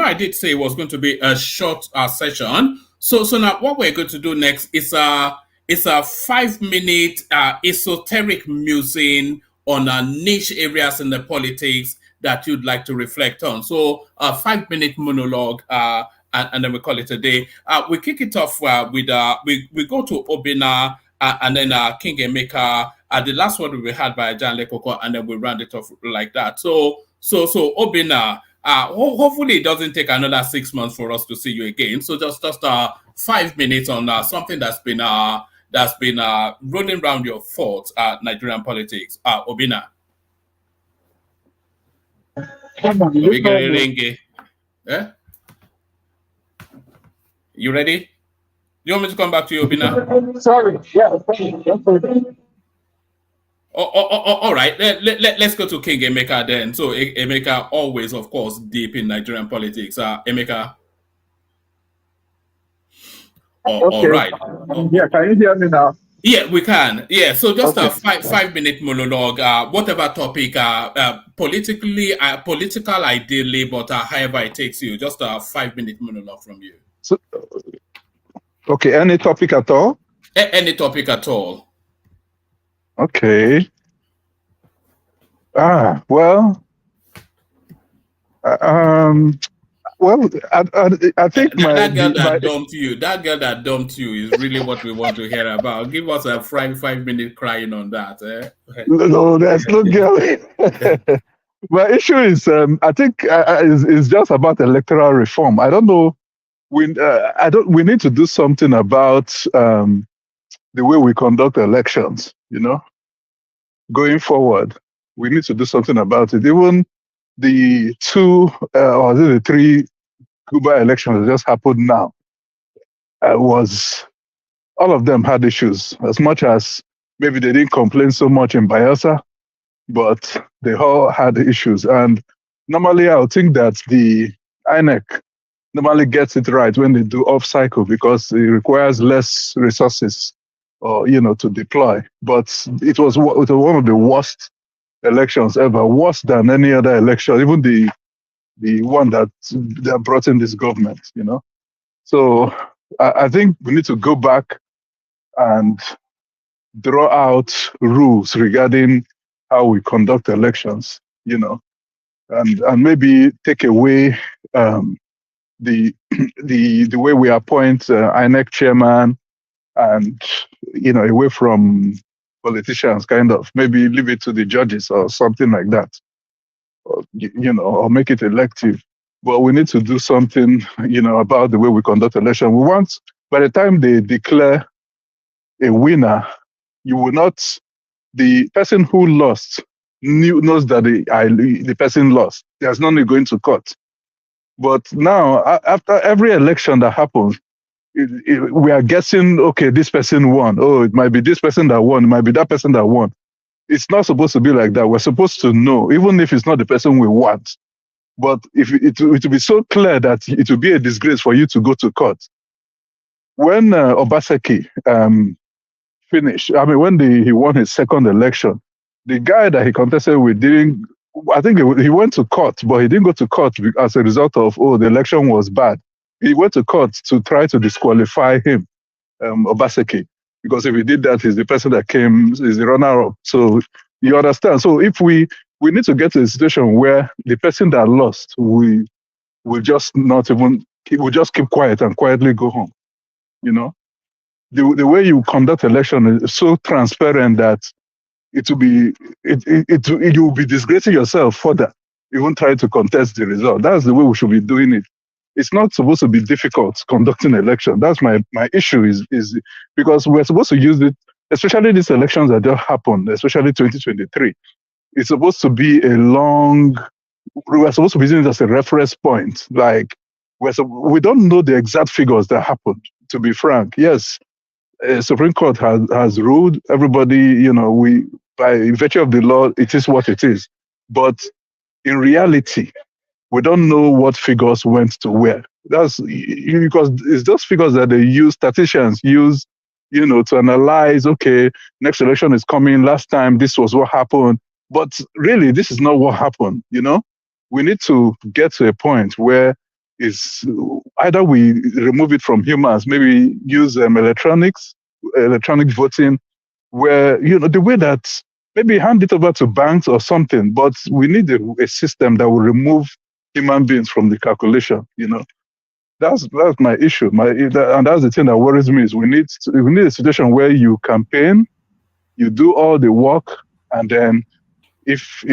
I did say it was going to be a short session. So now what we're going to do next is a 5-minute esoteric musing on niche areas in the politics that you'd like to reflect on. So a 5-minute monologue, and then we call it a day. We kick it off with we go to Obina, and then King Emeka. The last one we had by Jan Lekoko, and then we round it off like that. So Obina, hopefully it doesn't take another 6 months for us to see you again. So just 5 minutes on something that's been rolling around your thoughts, Nigerian politics. Obina. Yeah? You ready? You want me to come back to you, Obina? Sorry. Yeah. All right. Let's go to King Emeka then. So Emeka always, of course, deep in Nigerian politics. Emeka. Okay. All right. Yeah, can you hear me now? Yeah, we can. Yeah, so just a 5-minute monologue, whatever topic, political ideally, but however it takes you, just a 5-minute monologue from you. So, okay, any topic at all? Any topic at all. Okay. Well, I think that girl that dumped you is really what we want to hear about. Give us a 5-minute crying on that. No, there's no girl. My issue is, I think, is just about electoral reform. I don't know. We need to do something about the way we conduct elections. Going forward, we need to do something about it. Even the 2 or the 3 Cuba elections that just happened now, all of them had issues. As much as maybe they didn't complain so much in Bayelsa, but they all had issues. And normally I would think that the INEC normally gets it right when they do off cycle because it requires less resources to deploy. But it was one of the worst elections ever, worse than any other election, even the one that brought in this government, So I think we need to go back and draw out rules regarding how we conduct elections, and maybe take away the way we appoint INEC chairman, and away from politicians, kind of maybe leave it to the judges or something like that, or make it elective. But we need to do something, about the way we conduct election. We want, by the time they declare a winner, you will not, the person who lost knows that the person lost. There's no need going to court. But now, after every election that happens, we are guessing, okay, this person won. Oh, it might be this person that won. It might be that person that won. It's not supposed to be like that. We're supposed to know, even if it's not the person we want. But if it will be so clear that it will be a disgrace for you to go to court. When Obaseki finished, when he won his second election, the guy that he contested with I think he went to court, but he didn't go to court as a result of, the election was bad. He went to court to try to disqualify him, Obaseki, because if he did that, he's the person that is the runner-up. So you understand. So if we need to get to a situation where the person that lost, we will just keep quiet and quietly go home. The way you conduct election is so transparent that you will be disgracing yourself further. You won't try to contest the result. That's the way we should be doing it. It's not supposed to be difficult conducting election. That's my issue is because we're supposed to use it, especially these elections that just happened, especially 2023. It's supposed to be we're supposed to be using it as a reference point. Like, we don't know the exact figures that happened, to be frank. Yes, Supreme Court has ruled. Everybody, by virtue of the law, it is what it is. But in reality, we don't know what figures went to where. That's because it's those figures that statisticians use, to analyze, okay, next election is coming. Last time, this was what happened. But really, this is not what happened, We need to get to a point where is either we remove it from humans, maybe use electronic voting, where, the way that maybe hand it over to banks or something, but we need a system that will remove human beings from the calculation, That's my issue. And that's the thing that worries me is we need a situation where you campaign, you do all the work, and then if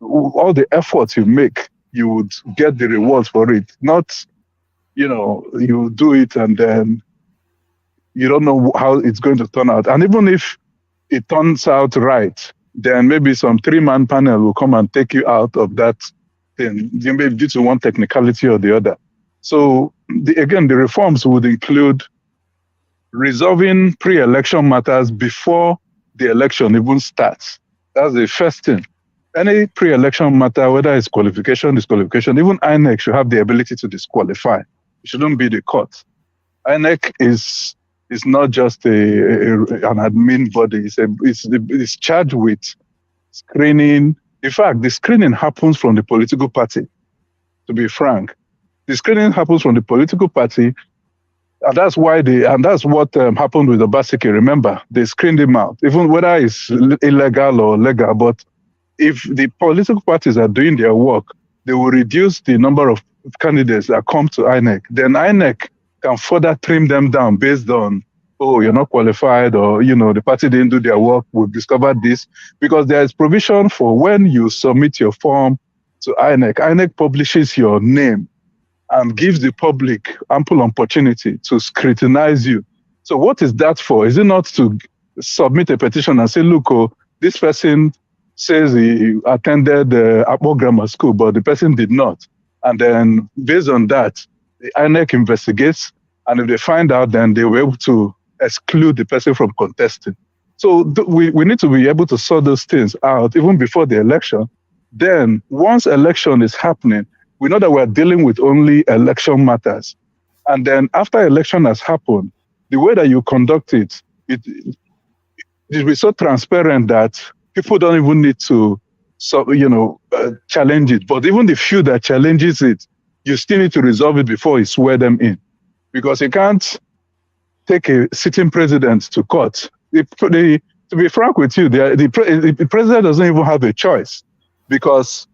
all the efforts you make, you would get the rewards for it. Not, you do it and then you don't know how it's going to turn out. And even if it turns out right, then maybe some 3-man panel will come and take you out of that thing, maybe due to one technicality or the other. So again, the reforms would include resolving pre-election matters before the election even starts. That's the first thing. Any pre-election matter, whether it's qualification, disqualification, even INEC should have the ability to disqualify. It shouldn't be the court. INEC is not just an admin body. It's charged with screening. In fact, the screening happens from the political party, to be frank. The screening happens from the political party, and that's what happened with Obaseki. Remember, they screened him out, even whether it's illegal or legal. But if the political parties are doing their work, they will reduce the number of candidates that come to INEC. Then INEC can further trim them down based on, you're not qualified, or, the party didn't do their work. We've discovered this. Because there is provision for when you submit your form to INEC, INEC publishes your name and gives the public ample opportunity to scrutinize you. So what is that for? Is it not to submit a petition and say, look, this person says he attended Akpo Grammar School, but the person did not. And then based on that, the INEC investigates, and if they find out, then they were able to exclude the person from contesting. So we need to be able to sort those things out even before the election. Then once election is happening, we know that we're dealing with only election matters. And then after election has happened, the way that you conduct it will be so transparent that people don't even need to challenge it. But even the few that challenges it, you still need to resolve it before you swear them in. Because you can't take a sitting president to court. To be frank with you, the president doesn't even have a choice, because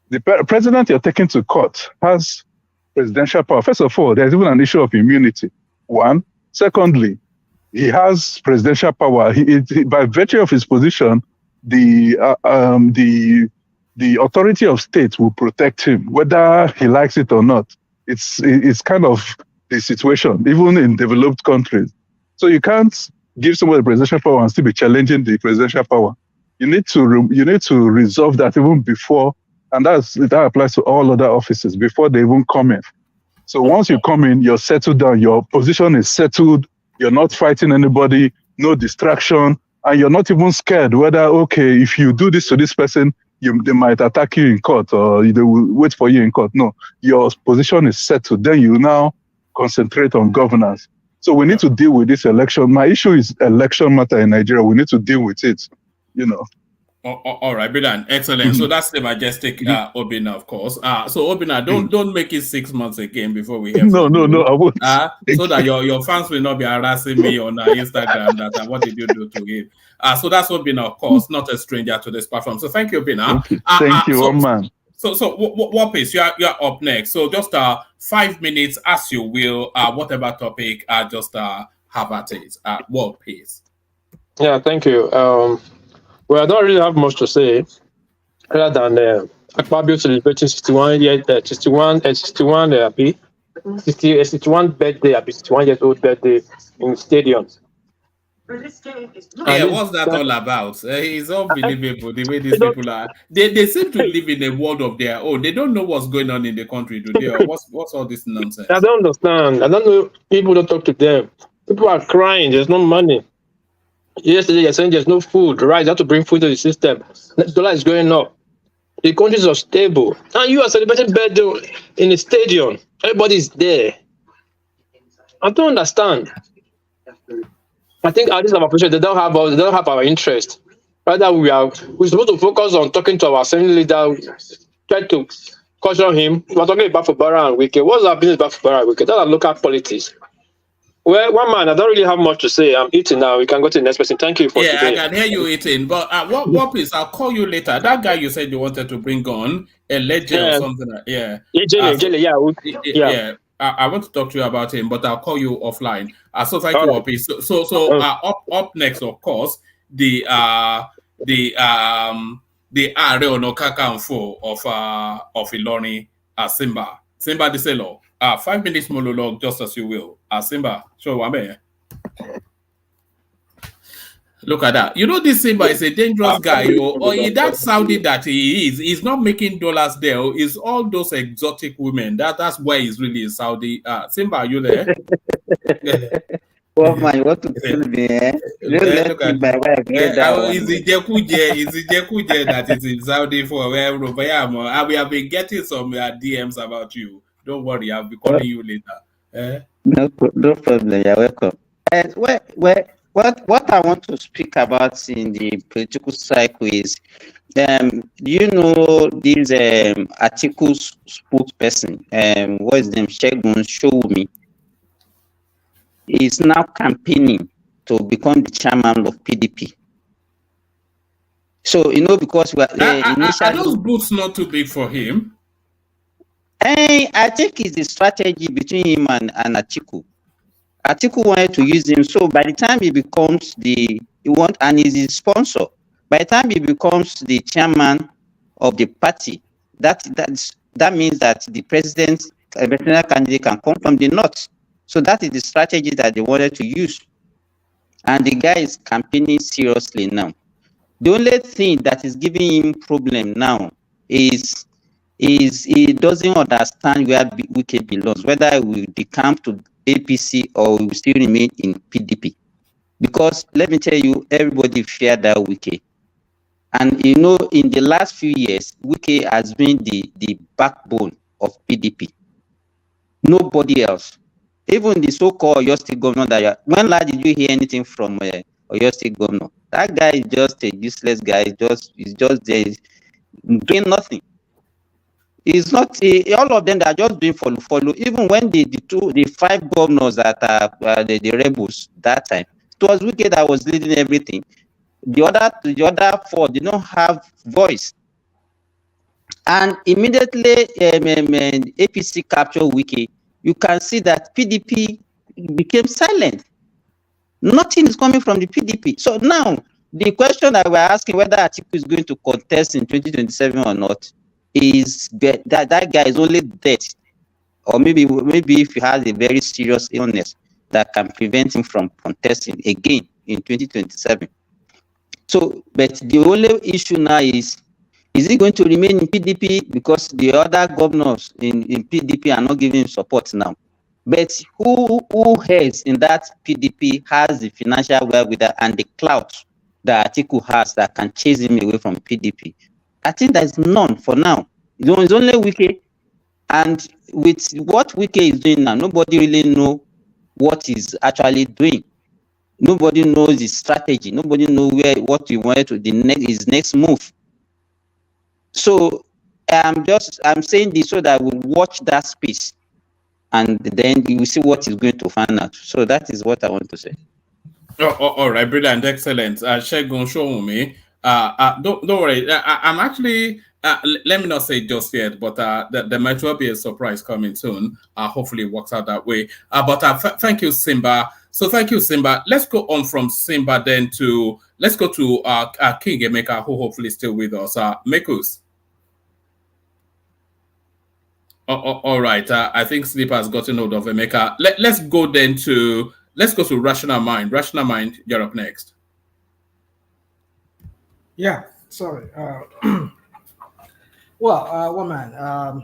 the president you're taking to court has presidential power. First of all, there's even an issue of immunity. One. Secondly, he has presidential power. By virtue of his position, the authority of state will protect him, whether he likes it or not. It's kind of the situation, even in developed countries. So you can't give someone the presidential power and still be challenging the presidential power. You need to resolve that even before, and that applies to all other offices, before they even come in. So once you come in, you're settled down, your position is settled, you're not fighting anybody, no distraction, and you're not even scared whether, okay, if you do this to this person, they might attack you in court, or they will wait for you in court. No, your position is settled. Then you now concentrate on governance. So we need to deal with this election. My issue is election matter in Nigeria. We need to deal with it, All right, Bidan, excellent. So that's the majestic Obina, of course. So Obina, don't make it 6 months again before we hear from you. No, I won't. So that your fans will not be harassing me on Instagram that what did you do to him? So that's Obina, of course, not a stranger to this platform. So thank you, Obina. Thank you, man. So what piece? You're up next. So just 5 minutes, as you will. Whatever topic, just have at it. What piece? Yeah, thank you. Well, I don't really have much to say other than Akpabio celebrating 61 birthday, 61 years old birthday in the stadium. Yeah, what's that all about? It's unbelievable the way these people are. They seem to live in a world of their own. They don't know what's going on in the country today. Or what's all this nonsense? I don't understand. I don't know. People don't talk to them. People are crying. There's no money. Yesterday, you're saying there's no food, right? You have to bring food to the system. The dollar is going up. The countries are stable. And you are celebrating birthday in a stadium. Everybody's there. I don't understand. I think this is our position. They don't have our interest. Rather, we're supposed to focus on talking to our assembly leader, try to caution him. We're talking about Fubara and Wike. What's our business about Fubara and Wike? That's our local politics. Well, one man, I don't really have much to say. I'm eating now. We can go to the next person. Thank you for today. I can hear you eating. But what please? I'll call you later. That guy you said you wanted to bring on, a legend or something. Yeah. I want to talk to you about him, but I'll call you offline. So thank you, Opi. So up next, of course, the Ààrẹ Ọ̀nà Kakanfò of Ilorin, Simba Diselo. 5 minutes monologue, just as you will. Simba, show Wame. Look at that. You know, this Simba is a dangerous guy. Or that Saudi that he is, he's not making dollars there. It's all those exotic women. That's why he's really in Saudi. Simba, are you there? Well, man, what to tell me? Look at my wife. Is the Jekuje that is in Saudi for where we have been getting some DMs about you. Don't worry, I'll be calling you later. No problem. You're welcome. What I want to speak about in the political cycle is, you know, this articles spokesperson, what is his name, Segun Showumi, is now campaigning to become the chairman of PDP. So, you know, because we are those boots not too big for him? I think it's the strategy between him and Atiku. Atiku wanted to use him, so by the time he becomes and he's his sponsor, by the time he becomes the chairman of the party, that means that the presidential candidate can come from the north. So that is the strategy that they wanted to use. And the guy is campaigning seriously now. The only thing that is giving him problem now is he doesn't understand where Wike belongs, whether he will decamp to APC or he will still remain in PDP. Because let me tell you, everybody feared that Wike. And you know, in the last few years, Wike has been the backbone of PDP. Nobody else. Even the so-called Oyo State governor, when last did you hear anything from Oyo State governor? That guy is just a useless guy. He's just there, doing nothing. It's not all of them that are just doing follow. Even when the 5 governors that are the rebels that time, it was Wike that was leading everything. The other 4 did not have voice. And immediately APC captured Wike, you can see that PDP became silent. Nothing is coming from the PDP. So now the question that we're asking whether Atiku is going to contest in 2027 or not is that guy is only dead, or maybe if he has a very serious illness that can prevent him from contesting again in 2027. So, but the only issue now is he going to remain in PDP because the other governors in PDP are not giving him support now? But who heads in that PDP has the financial wherewithal and the clout that Atiku has that can chase him away from PDP? I think there's none for now. It's only Wike. And with what Wike is doing now, nobody really knows what he's actually doing. Nobody knows his strategy. Nobody knows what he wanted to his next move. So I'm saying this so that we'll watch that space, and then you will see what is going to find out. So that is what I want to say. All right, brilliant, excellent. Segun Showumi. Don't worry. I'm actually. Let me not say just yet, but there might well be a surprise coming soon. Hopefully, it works out that way. But thank you, Simba. So thank you, Simba. Let's go on from Simba then to let's go to King Emeka, who hopefully is still with us. Mekus. All right. I think Sleep has gotten hold of Emeka. Let's go to Rational Mind. Rational Mind, you're up next. Yeah, sorry. Well, woman,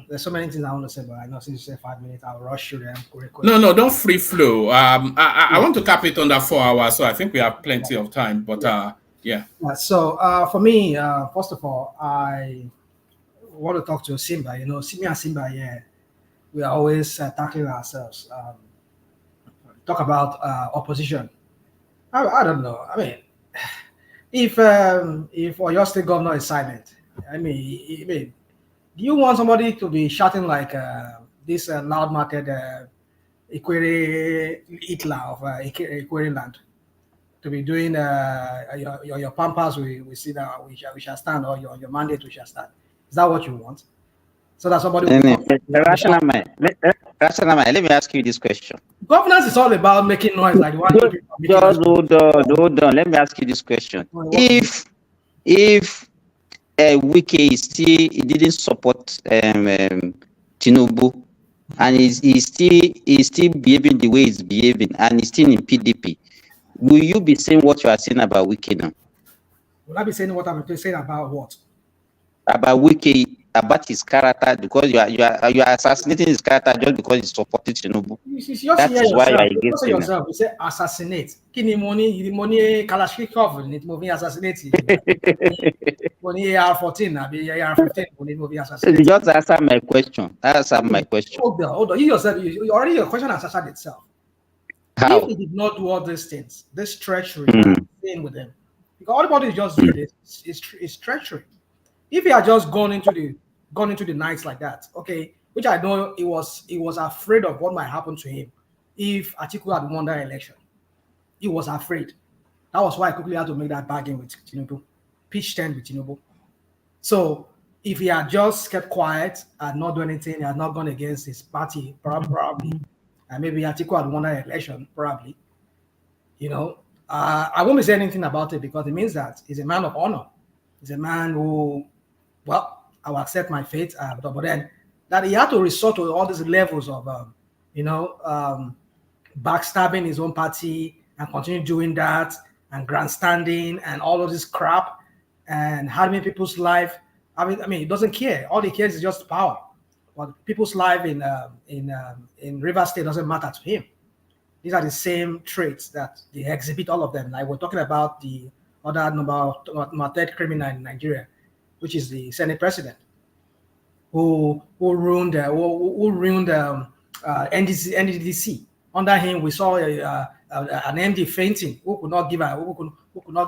there's so many things I want to say, but I know since you said 5 minutes, I'll rush through them quickly. No, don't free flow. I want to cap it under 4 hours, so I think we have plenty of time. But yeah. So for me, first of all, I want to talk to Simba. You know, me and Simba, we are always tackling ourselves. Talk about opposition. I don't know. I mean, if your state governor is silent, I mean, do you want somebody to be shouting like this loud-mouthed Equerry Hitler of Equerry land? To be doing your pampas, we see that we shall stand, or your mandate we shall stand. Is that what you want? So that somebody will Rational mind. Let me ask you this question. Governance is all about making noise, like the one people are making Just noise. hold on. Let me ask you this question. If Wike is still, he didn't support Tinubu, and he's still behaving the way he's behaving, and he's still in PDP, will you be saying what you are saying about Wike now? Will I be saying what I'm saying about what? About Wike, about his character, because you are assassinating his character just because he supported Tinubu. That is why you are against him. Yourself, you say assassinate. Kini money Kalashnikov need moving assassinate. Money AR-14, AR-15 need moving assassinate. Just answer my question. Answer my question. Hold on. You yourself, you already your question has answered itself. How? If he did not do all these things, this treachery thing with him, because everybody is just doing this, it's treachery. If he had just gone into the nights like that, okay, which I know he was afraid of what might happen to him if Atiku had won that election. He was afraid. That was why I quickly had to make that bargain with Tinubu, pitch tent with Tinubu. So if he had just kept quiet and not done anything, he had not gone against his party, probably, and maybe Atiku had won that election, probably, I won't be saying anything about it because it means that he's a man of honor. He's a man who, well, I will accept my fate, but then that he had to resort to all these levels of, backstabbing his own party and continue doing that and grandstanding and all of this crap and harming people's life. I mean, he doesn't care. All he cares is just power. But people's life in River State doesn't matter to him. These are the same traits that they exhibit, all of them. Like we're talking about the other number third criminal in Nigeria, which is the Senate president, who ruined NDDC. Under him, we saw an MD fainting who could not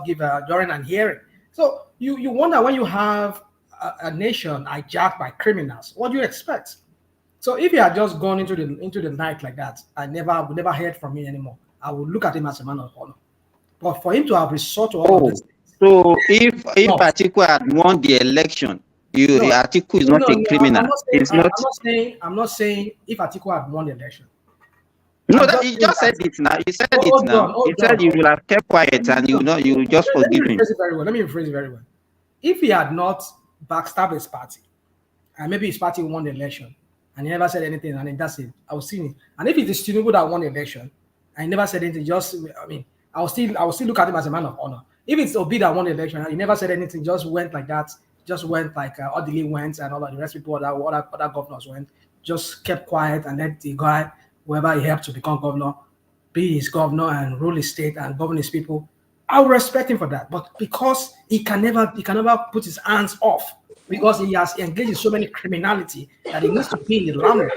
give during an hearing. So you wonder, when you have a nation hijacked by criminals, what do you expect? So if he had just gone into the night like that, I would never heard from him anymore. I would look at him as a man of honor. But for him to have resort to all of this. So if Atiku had won the election, Atiku is not a criminal. I'm not saying if Atiku had won the election. No, you just said it now. You said it now. You said you will have kept quiet and you will just forgive him. Let me rephrase it very well. If he had not backstabbed his party, and maybe his party won the election, and he never said anything, and that's it, I was seeing it. And if it is Tinubu that won the election, and he never said anything, I will still look at him as a man of honor. If it's Obi that won the election and he never said anything, just went like that, just went like Odili went and all of the rest of people, other governors went, just kept quiet and let the guy, whoever he helped to become governor, be his governor and rule his state and govern his people, I would respect him for that. But because he can never put his hands off, because he has engaged in so many criminality that he needs to be in the limelight,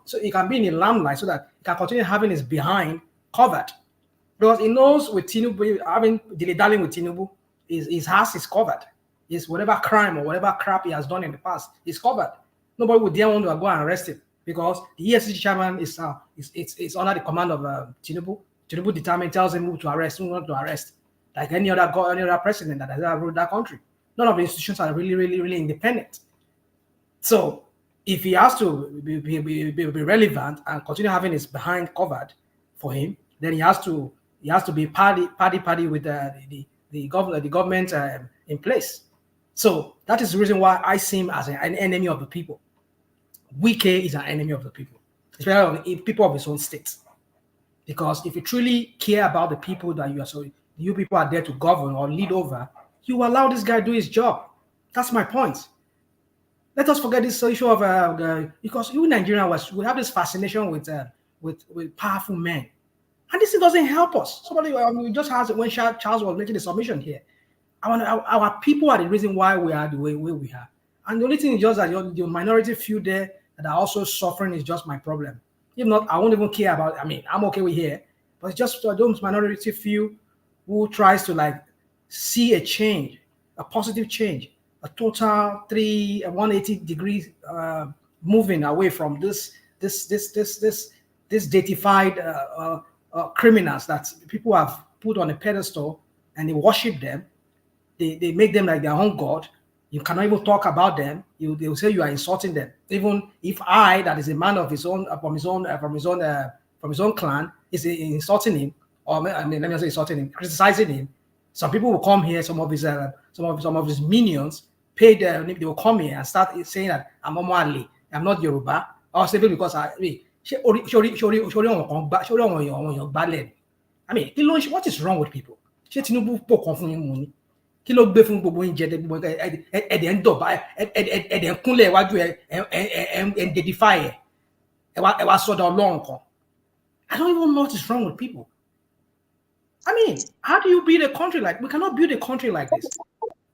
so he can be in the limelight so that he can continue having his behind covered. Because he knows with Tinubu, having dilly-dallying with Tinubu, his house is covered. His whatever crime or whatever crap he has done in the past is covered. Nobody would dare want to go and arrest him because the EFCC chairman is under the command of Tinubu. Tinubu tells him who to arrest, who not to arrest, like any other president that has ever ruled that country. None of the institutions are really, really, really independent. So if he has to be relevant and continue having his behind covered for him, then he has to be party with the government in place. So that is the reason why I see him as an enemy of the people. Wike is an enemy of the people, especially people of his own state. Because if you truly care about the people that you people are there to govern or lead over, you allow this guy to do his job. That's my point. Let us forget this issue of because you in Nigeria we have this fascination with powerful men. And this doesn't help us. Somebody we just asked when Charles was making the submission here. Our people are the reason why we are the way we are. And the only thing is just that your minority few there that are also suffering is just my problem. If not, I won't even care about it. I mean, I'm okay with here. but it's just those minority few who tries to like see a change, a positive change, a total 180 degrees moving away from this deified criminals that people have put on a pedestal and they worship them. They make them like their own god. You cannot even talk about them. They will say you are insulting them. Even if I, that is a man of his own, from his own clan, is insulting him, or I mean, let me say insulting him, criticizing him. Some people will come here. Some of his minions paid. They will come here and start saying that I'm Omali, I'm not Yoruba, or simply because I mean, what is wrong with people? Kí ló gbé fún gbogbo oúnjẹ ẹ̀dẹ̀ ń dọ̀bá ẹ̀dẹ̀ ń kúnlẹ̀ iwájú ẹ̀ dedify ẹ̀ wá sọ́dọ̀ ọlọ́run kan. I don't even know what is wrong with people. I mean, how do you build a country like, we cannot build a country like this.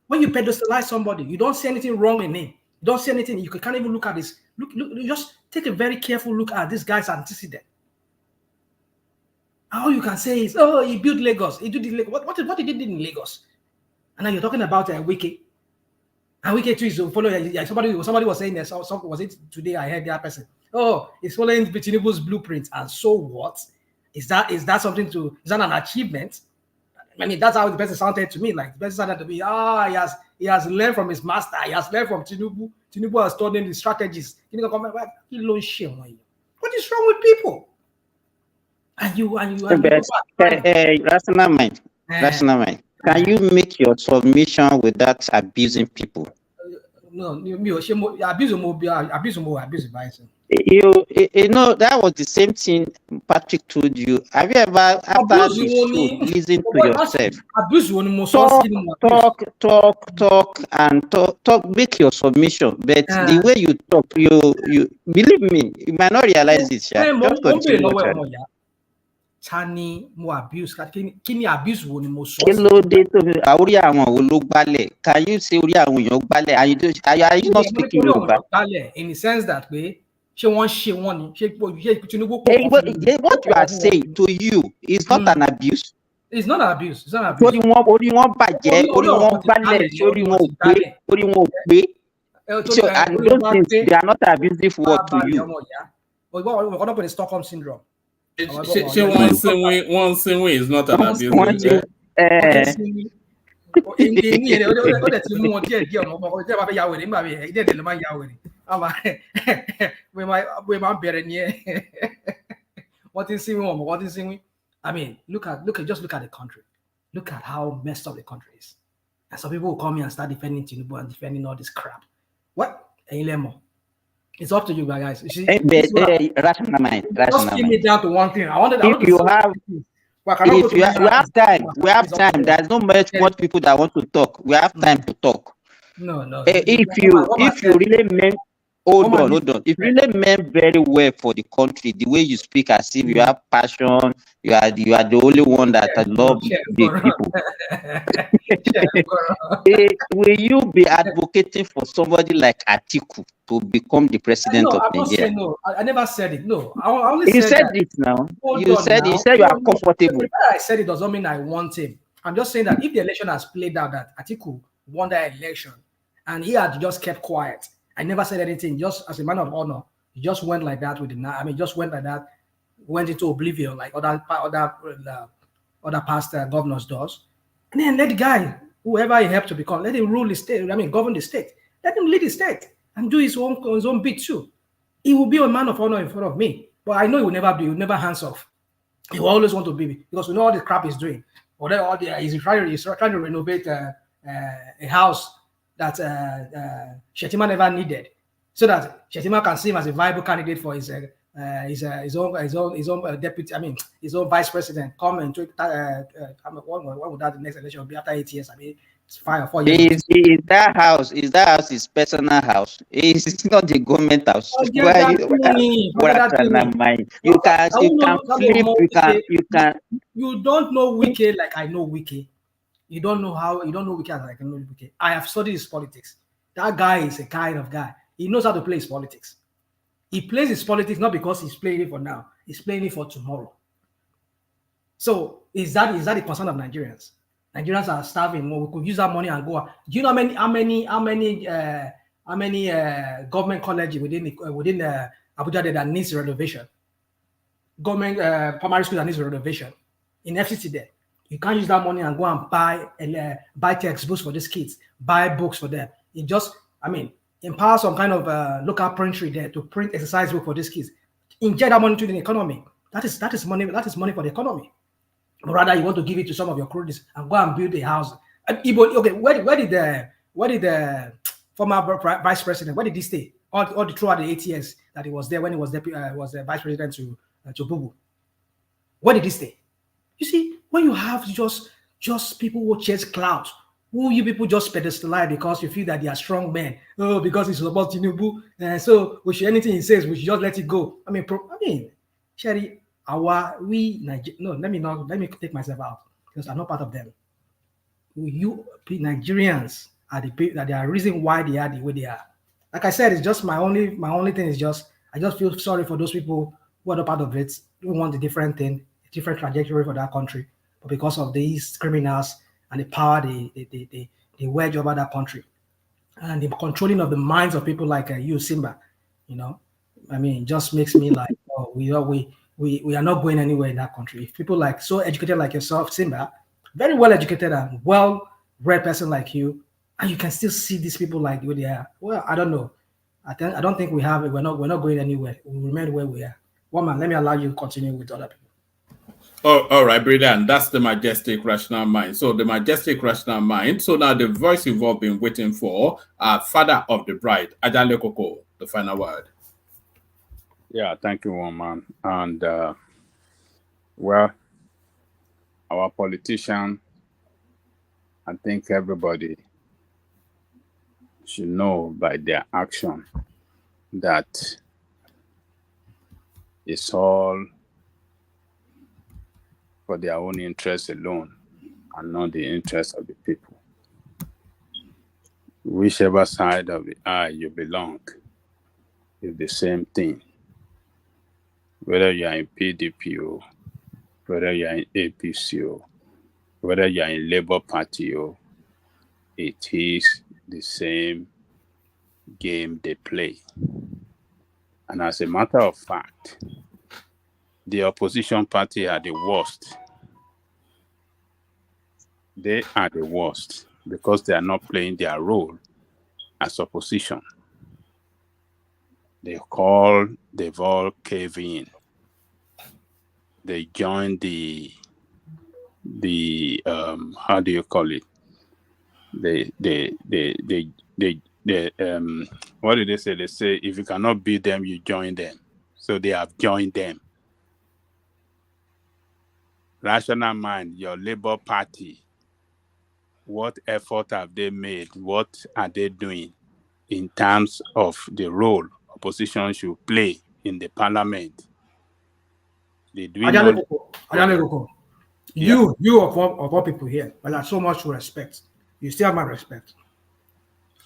When you pedestalize somebody, you don't see anything wrong in him. You don't see anything, you can't even look at this. Look, just take a very careful look at this guy's antecedent. All you can say is, oh, he built Lagos. He did Lagos. What did he do in Lagos? And now you're talking about Wike. And Wike too is following. Somebody was saying that. Was it today? I heard that person. Oh, he's following Tinubu's blueprint. And so what? Is that something to? Is that an achievement? I mean, that's how the person sounded to me. Like the person sounded to me. He has learned from his master. He has learned from Tinubu. Tinubu has told him the strategies. What is wrong with people? And you rational mind. Rational mind. Can you make your submission without abusing people? No, abuse. You know, that was the same thing Patrick told you. Have you ever, after the show, listen to yourself? Talk, make your submission. But the way you talk, you believe me, you might not realize it. Just continue. Tani mo abuse kini abuse wo ni mo sọ. Kí ló dé tó orí àwọn wo ló gbálẹ̀? Can you say orí àwọn èèyàn gbálẹ̀? Are you not speaking Yoruba? In the sense that way, ṣé wọ́n ni ṣé Tinubu. What you are saying to you is not an abuse. It's not an abuse. It's not an abuse. Orí wọn bàjẹ́, orí wọn gbálẹ̀, orí wọn ò pé. So I don't think they are not abusive word to you. We're going up with the Stockholm syndrome. One single is not an abuse. I mean, just look at the country. Look at how messed up the country is. And some people will come here and start defending Tinubu and defending all this crap. What? It's up to you guys. You see, rational mind. Just give me down to one thing. We have time. We have time. There's no much people that want to talk. We have time to talk. No. If you really meant, hold on. If you really meant very well for the country, the way you speak as if you have passion, you are the only one that love the people. Will you be advocating for somebody like Atiku to become the president of Nigeria? No, I never said it. No, I only you said it now. You said you are comfortable. I said it doesn't mean I want him. I'm just saying that if the election has played out that Atiku won that election and he had just kept quiet, I never said anything. Just as a man of honor, he just went like that went into oblivion like other past governors does. And then let the guy, whoever he helped to become, let him rule the state. I mean, govern the state. Let him lead the state and do his own bit too. He will be a man of honor in front of me, but I know he will never hands off. He will always want to be, because we know all the crap he's doing. He's trying to renovate a house that Shetima never needed, so that Shetima can see him as a viable candidate for his own deputy. I mean, his own vice president. Come and when would that the next election be after 8 years? I mean, it's 5 or 4 years. Is that house his personal house? It's not the government house. You can flip. You don't know Wike like I know Wike. You don't know Wike like I know Wike. I have studied his politics. That guy is a kind of guy. He knows how to play his politics. He plays his politics not because he's playing it for now. He's playing it for tomorrow. So is that the concern of Nigerians? Nigerians are starving. Well, we could use that money and go. Do you know how many government colleges within Abuja that needs renovation? Government primary school that needs renovation in FCT there. You can't use that money and go and buy textbooks for these kids, buy books for them. It just, empower some kind of local printry there to print exercise book for these kids. Inject that money to the economy. That is money. That is money for the economy. But rather, you want to give it to some of your cronies and go and build a house. Okay, where did the former vice president, where did he stay? All throughout the 8 years that he was there when he was the vice president to Bubu. Where did he stay? You see, when you have just people who chase clout, who you people just pedestalize because you feel that they are strong men. Oh, because it's about Tinubu, so anything he says, we should just let it go. Sherry, let me take myself out because I'm not part of them. You Nigerians are the reason why they are the way they are. Like I said, it's just my only thing is just I just feel sorry for those people who are not part of it, who want a different thing, a different trajectory for that country, but because of these criminals and the power they wedge over that country and the controlling of the minds of people like you, Simba, it just makes me like, oh, we are not going anywhere in that country. If people like so educated like yourself, Simba, very well educated and well-read person like you, and you can still see these people like the way they are. Well, I don't know. I don't think we have it. We're not going anywhere. We remain where we are. One man, let me allow you to continue with other people. Oh, all right, brilliant. That's the majestic rational mind. So the majestic rational mind. So now the voice you've all been waiting for, father of the bride, Ajale Koko, the final word. Yeah, thank you, woman. And well, our politician, I think everybody should know by their action that it's all for their own interest alone and not the interest of the people. Whichever side of the aisle you belong is the same thing. Whether you are in PDP or whether you are in APC or whether you are in Labour Party or it is the same game they play. And as a matter of fact, the opposition party are the worst. They are the worst because they are not playing their role as opposition. They've all caved in. They joined the how do you call it? What did they say? They say if you cannot beat them, you join them. So they have joined them. Rational mind, your Labour Party, what effort have they made? What are they doing in terms of the role opposition should play in the parliament? They do You of all people here, well, I have so much respect. You still have my respect.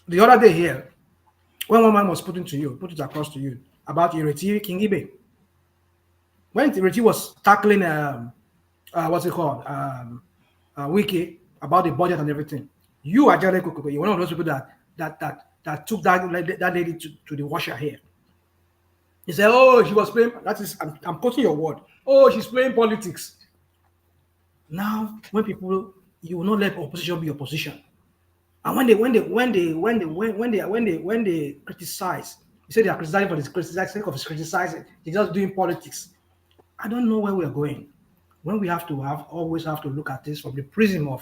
The other day here, when one man was put it across to you about Ireti Kingibe. When Ireti was tackling what's it called? Wike about the budget and everything. You are Ajale Koko. You're one of those people that took that lady to the washer here. He said, "Oh, she was playing." I'm quoting your word. Oh, she's playing politics. Now, when you will not let opposition be opposition, and when they criticize, you say they are criticizing for this criticizing of criticizing. They're just doing politics. I don't know where we're going. When we always have to look at this from the prism of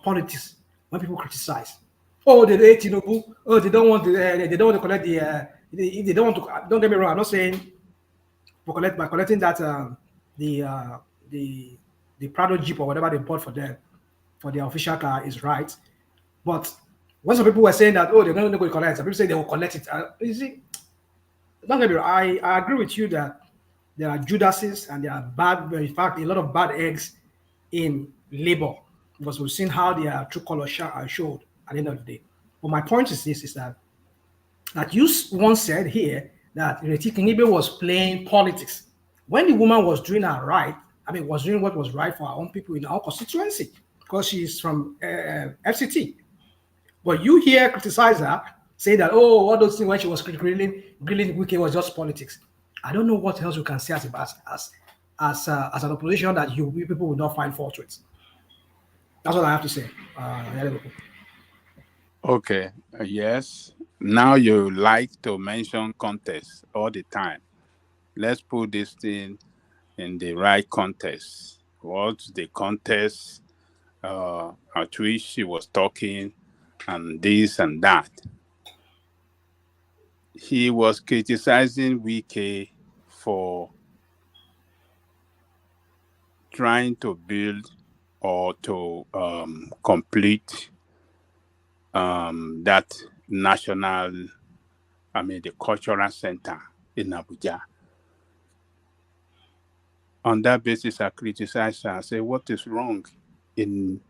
politics. When people criticize, oh, they hate Tinubu. Oh, they don't want to collect the. They don't want to. Don't get me wrong. I'm not saying by collecting that the Prado Jeep or whatever they bought for them for their official car is right. But when some people were saying that, oh, they're going to go collect, some people say they will collect it. You see, don't get me wrong. I agree with you that there are Judases and there are bad, in fact, a lot of bad eggs in labor because we've seen how their true color showed at the end of the day. But my point is this: is that you once said here that Ireti Kingibe was playing politics. When the woman was doing her right, was doing what was right for our own people in our constituency because she's from FCT. But you here criticize her, say that, oh, all those things when she was grilling Wike was just politics. I don't know what else you can say as an opposition that you people will not find fault with. That's what I have to say. Okay, yes. Now you like to mention context all the time. Let's put this thing in the right context. What's the context at which she was talking and this and that? He was criticizing Wike for trying to build or to complete that national, the cultural center in Abuja. On that basis, I criticized her. I said, what is wrong in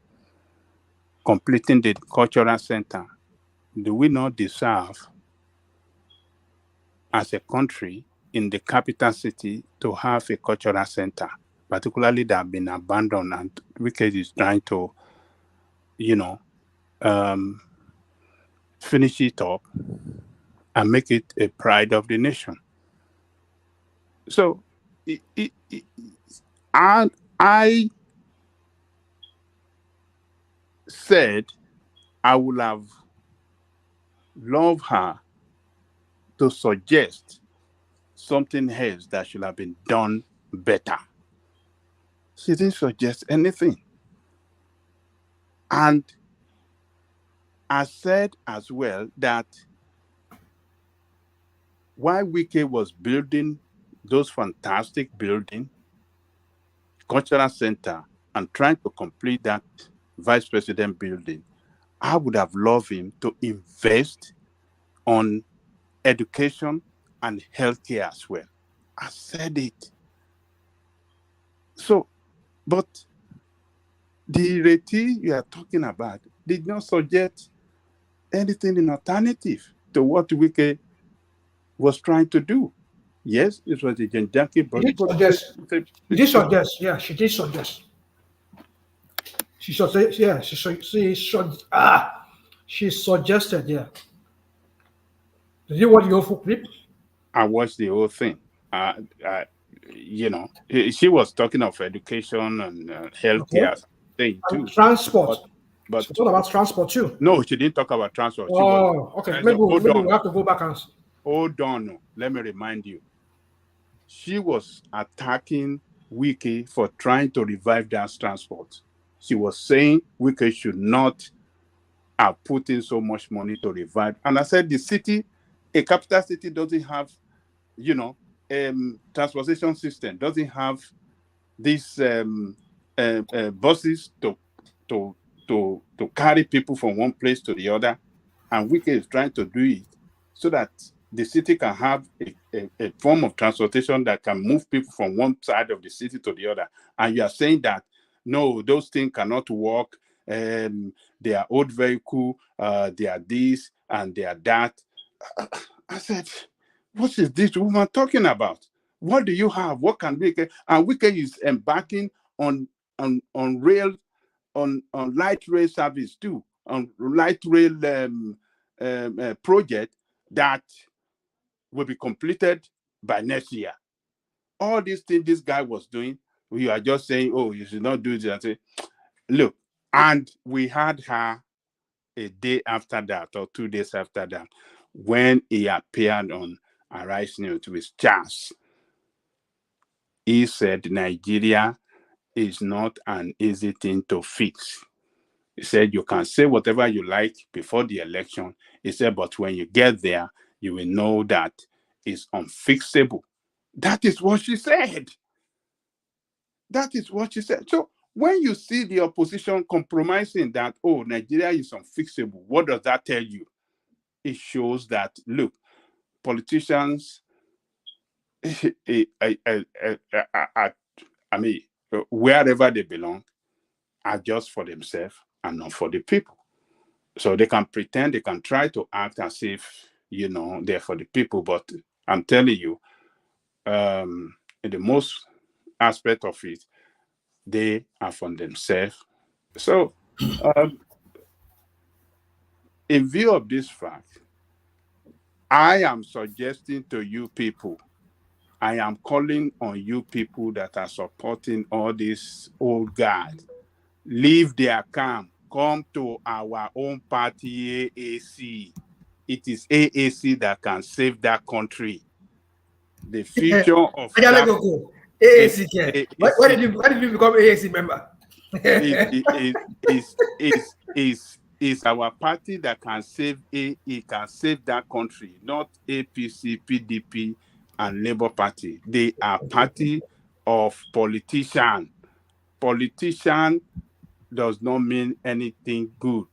completing the cultural center? Do we not deserve, as a country, in the capital city to have a cultural center, particularly that have been abandoned, and Wike is trying to, finish it up and make it a pride of the nation. So I said I would have loved her to suggest something else that should have been done better. She didn't suggest anything. And I said as well that while Wike was building those fantastic buildings, cultural center, and trying to complete that vice president building, I would have loved him to invest on education and healthcare as well. I said it. So, but the Reti you are talking about did not suggest anything in alternative to what Wike was trying to do. Yes, it was a Janjaki, but she did suggest. Yeah, she did suggest. She suggested. Yeah, she suggested. Yeah. Did you watch the whole clip? I watched the whole thing. She was talking of education and healthcare thing too. And transport. But she talked about transport too. No, she didn't talk about transport. Okay. Maybe we have to go back and. Hold on. Let me remind you. She was attacking Wike for trying to revive that transport. She was saying Wike should not have put in so much money to revive. And I said the city, a capital city, doesn't have, transportation system, doesn't have these buses to carry people from one place to the other. And Wike is trying to do it so that the city can have a form of transportation that can move people from one side of the city to the other. And you are saying that, no, those things cannot work. They are old vehicle, they are this and they are that. I said, what is this woman talking about? What do you have? What can Wike? And Wike is embarking on rail, on light rail service too, on light rail project that will be completed by next year. All these things this guy was doing, we are just saying, oh, you should not do this. I say, look, and we had her a day after that or 2 days after that when he appeared on Arise News with Charles. He said Nigeria is not an easy thing to fix. He said you can say whatever you like before the election. He said, but when you get there, you will know that it's unfixable. That is what she said. That is what she said. So when you see the opposition compromising that, oh, Nigeria is unfixable, what does that tell you? It shows that, look, politicians, wherever they belong, are just for themselves and not for the people. So they can pretend, they can try to act as if, they're for the people. But I'm telling you, in the most aspect of it, they are for themselves. So, in view of this fact, I am suggesting to you people, I am calling on you people that are supporting all these old guys, leave their camp, come to our own party, AAC. It is AAC that can save that country. The future of that AAC. Why did you become AAC member? is our party that can save can save that country, not APC, PDP, and Labour Party. They are party of politician. Politician does not mean anything good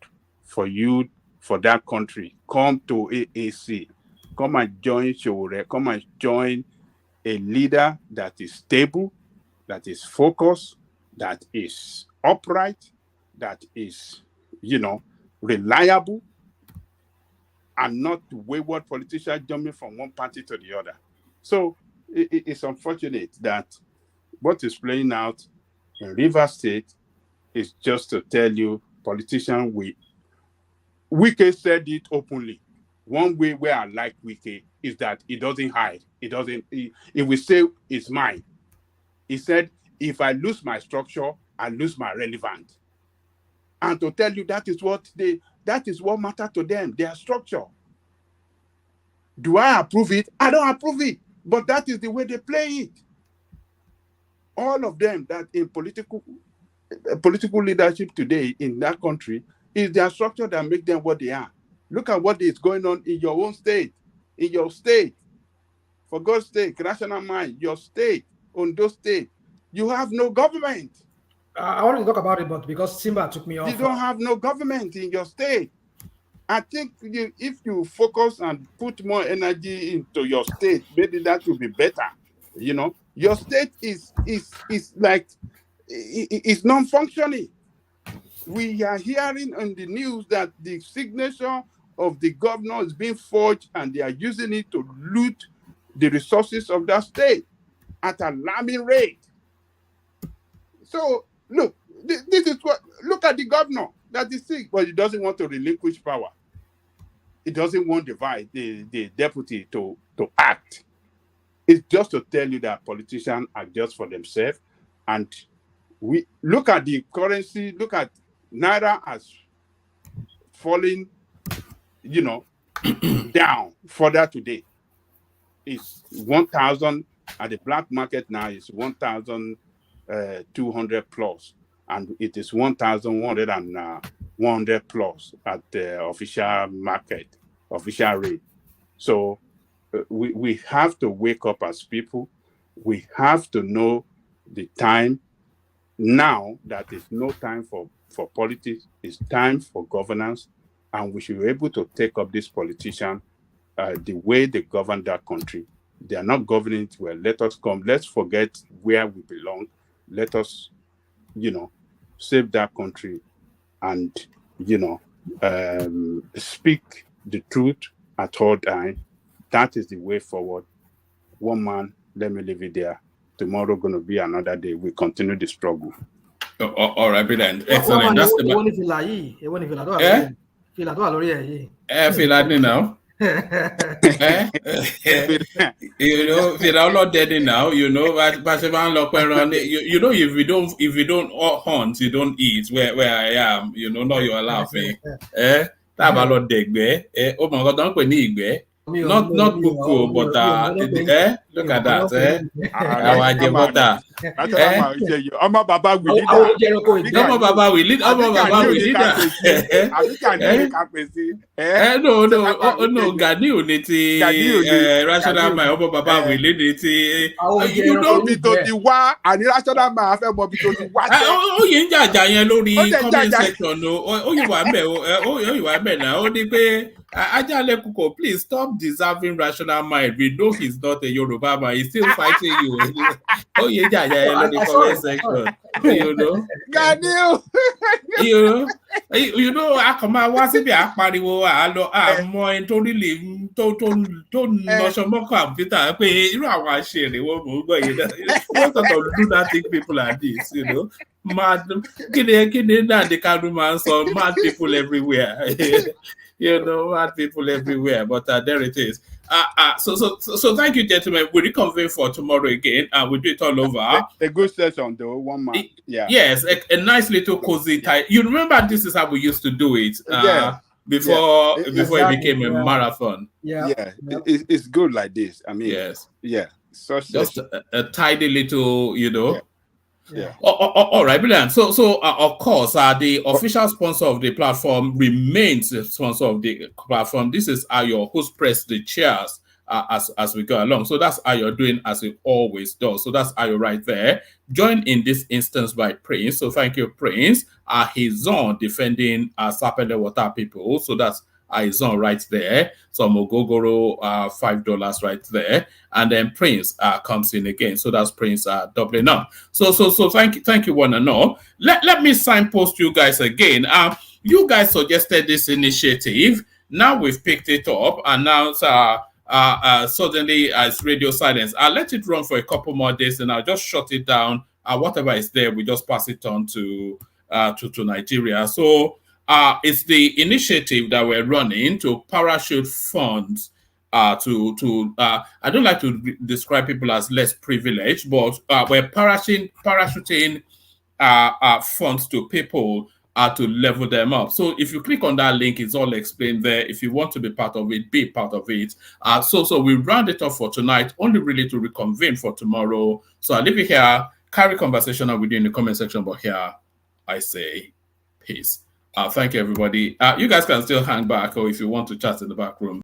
for you, for that country. Come to AAC. Come and join Shore. Come and join a leader that is stable, that is focused, that is upright, that is, reliable, and not wayward politicians jumping from one party to the other. So it's unfortunate that what is playing out in Rivers State is just to tell you, politicians, Wike said it openly. One way where I like Wike is that he doesn't hide. He will say it's mine. He said, if I lose my structure, I lose my relevance. And to tell you that is what matters to them, their structure. Do I approve it? I don't approve it. But that is the way they play it. All of them that in political leadership today in that country is their structure that make them what they are. Look at what is going on in your own state, in your state. For God's sake, rational mind, your state, Ondo State, you have no government. I want to talk about it, but because Simba took me off. You don't have no government in your state. I think if you focus and put more energy into your state, maybe that will be better. Your state is like, it's non-functioning. We are hearing on the news that the signature of the governor is being forged and they are using it to loot the resources of that state at an alarming rate. So, look, this is look at the governor that is sick, but he doesn't want to relinquish power. He doesn't want the deputy to act. It's just to tell you that politicians are just for themselves. And we look at the currency, look at Naira as falling, down further today. It's 1,000 at the black market now. It's 1,200 plus, and it is 1,100 plus at the official market, official rate. So we have to wake up as people. We have to know the time now that is no time for politics. It's time for governance, and we should be able to take up this politician the way they govern that country. They are not governing it well. Let us come. Let's forget where we belong. Let us, save that country and, speak the truth at all times. That is the way forward. One man, let me leave it there. Tomorrow going to be another day. We continue the struggle. All right, brilliant. Excellent. That's the now. Fila not dead now. If you don't hunt, you don't eat. Where I am, now you are laughing. Not cuckoo, but look at that. No, Gani unity, rational mind, Baba will it. You know, because the war and rational mind have a because the war. Oh, you in comment section. Oh, you are now. Please stop deserving rational mind. We know he's not a Yoruba man. He's still fighting you. Oh, yeah, in the comment section. You know, I come out was it be a party wo more into really to no so more computer you know how I share the one you know what sort of lunatic people are these, you know? Mad the Karuman, so mad people everywhere. You know, mad people everywhere. But there it is. So thank you, gentlemen. We'll reconvene for tomorrow again, and we'll do it all over. A good session, though. One man. Yeah. Yes, a nice little cozy tie. You remember this is how we used to do it before it became a marathon. It's good like this. I mean, yeah. Just a tidy little, you know. Yeah. All right, brilliant. So of course, the official sponsor of the platform remains the sponsor of the platform. This is Ayo, who's pressed the chairs as we go along. So that's Ayo doing as he always does. So that's Ayo right there. Joined in this instance by Prince. So thank you, Prince. He's on defending Sapele Water people. So that's his on right there. So Mogogoro, $5 right there. And then Prince comes in again. So that's Prince doubling up. So thank you one and all. Let me signpost you guys again. You guys suggested this initiative. Now we've picked it up, and now suddenly it's radio silence. I'll let it run for a couple more days, and I'll just shut it down. Whatever is there, we just pass it on to Nigeria. So it's the initiative that we're running to parachute funds I don't like to describe people as less privileged, but we're parachuting funds to people to level them up. So if you click on that link, it's all explained there. If you want to be part of it, be part of it. So we round it off for tonight, only really to reconvene for tomorrow. So I'll leave it here, carry conversation on with you in the comment section, but here I say peace. Thank you, everybody. You guys can still hang back, or if you want to chat in the back room.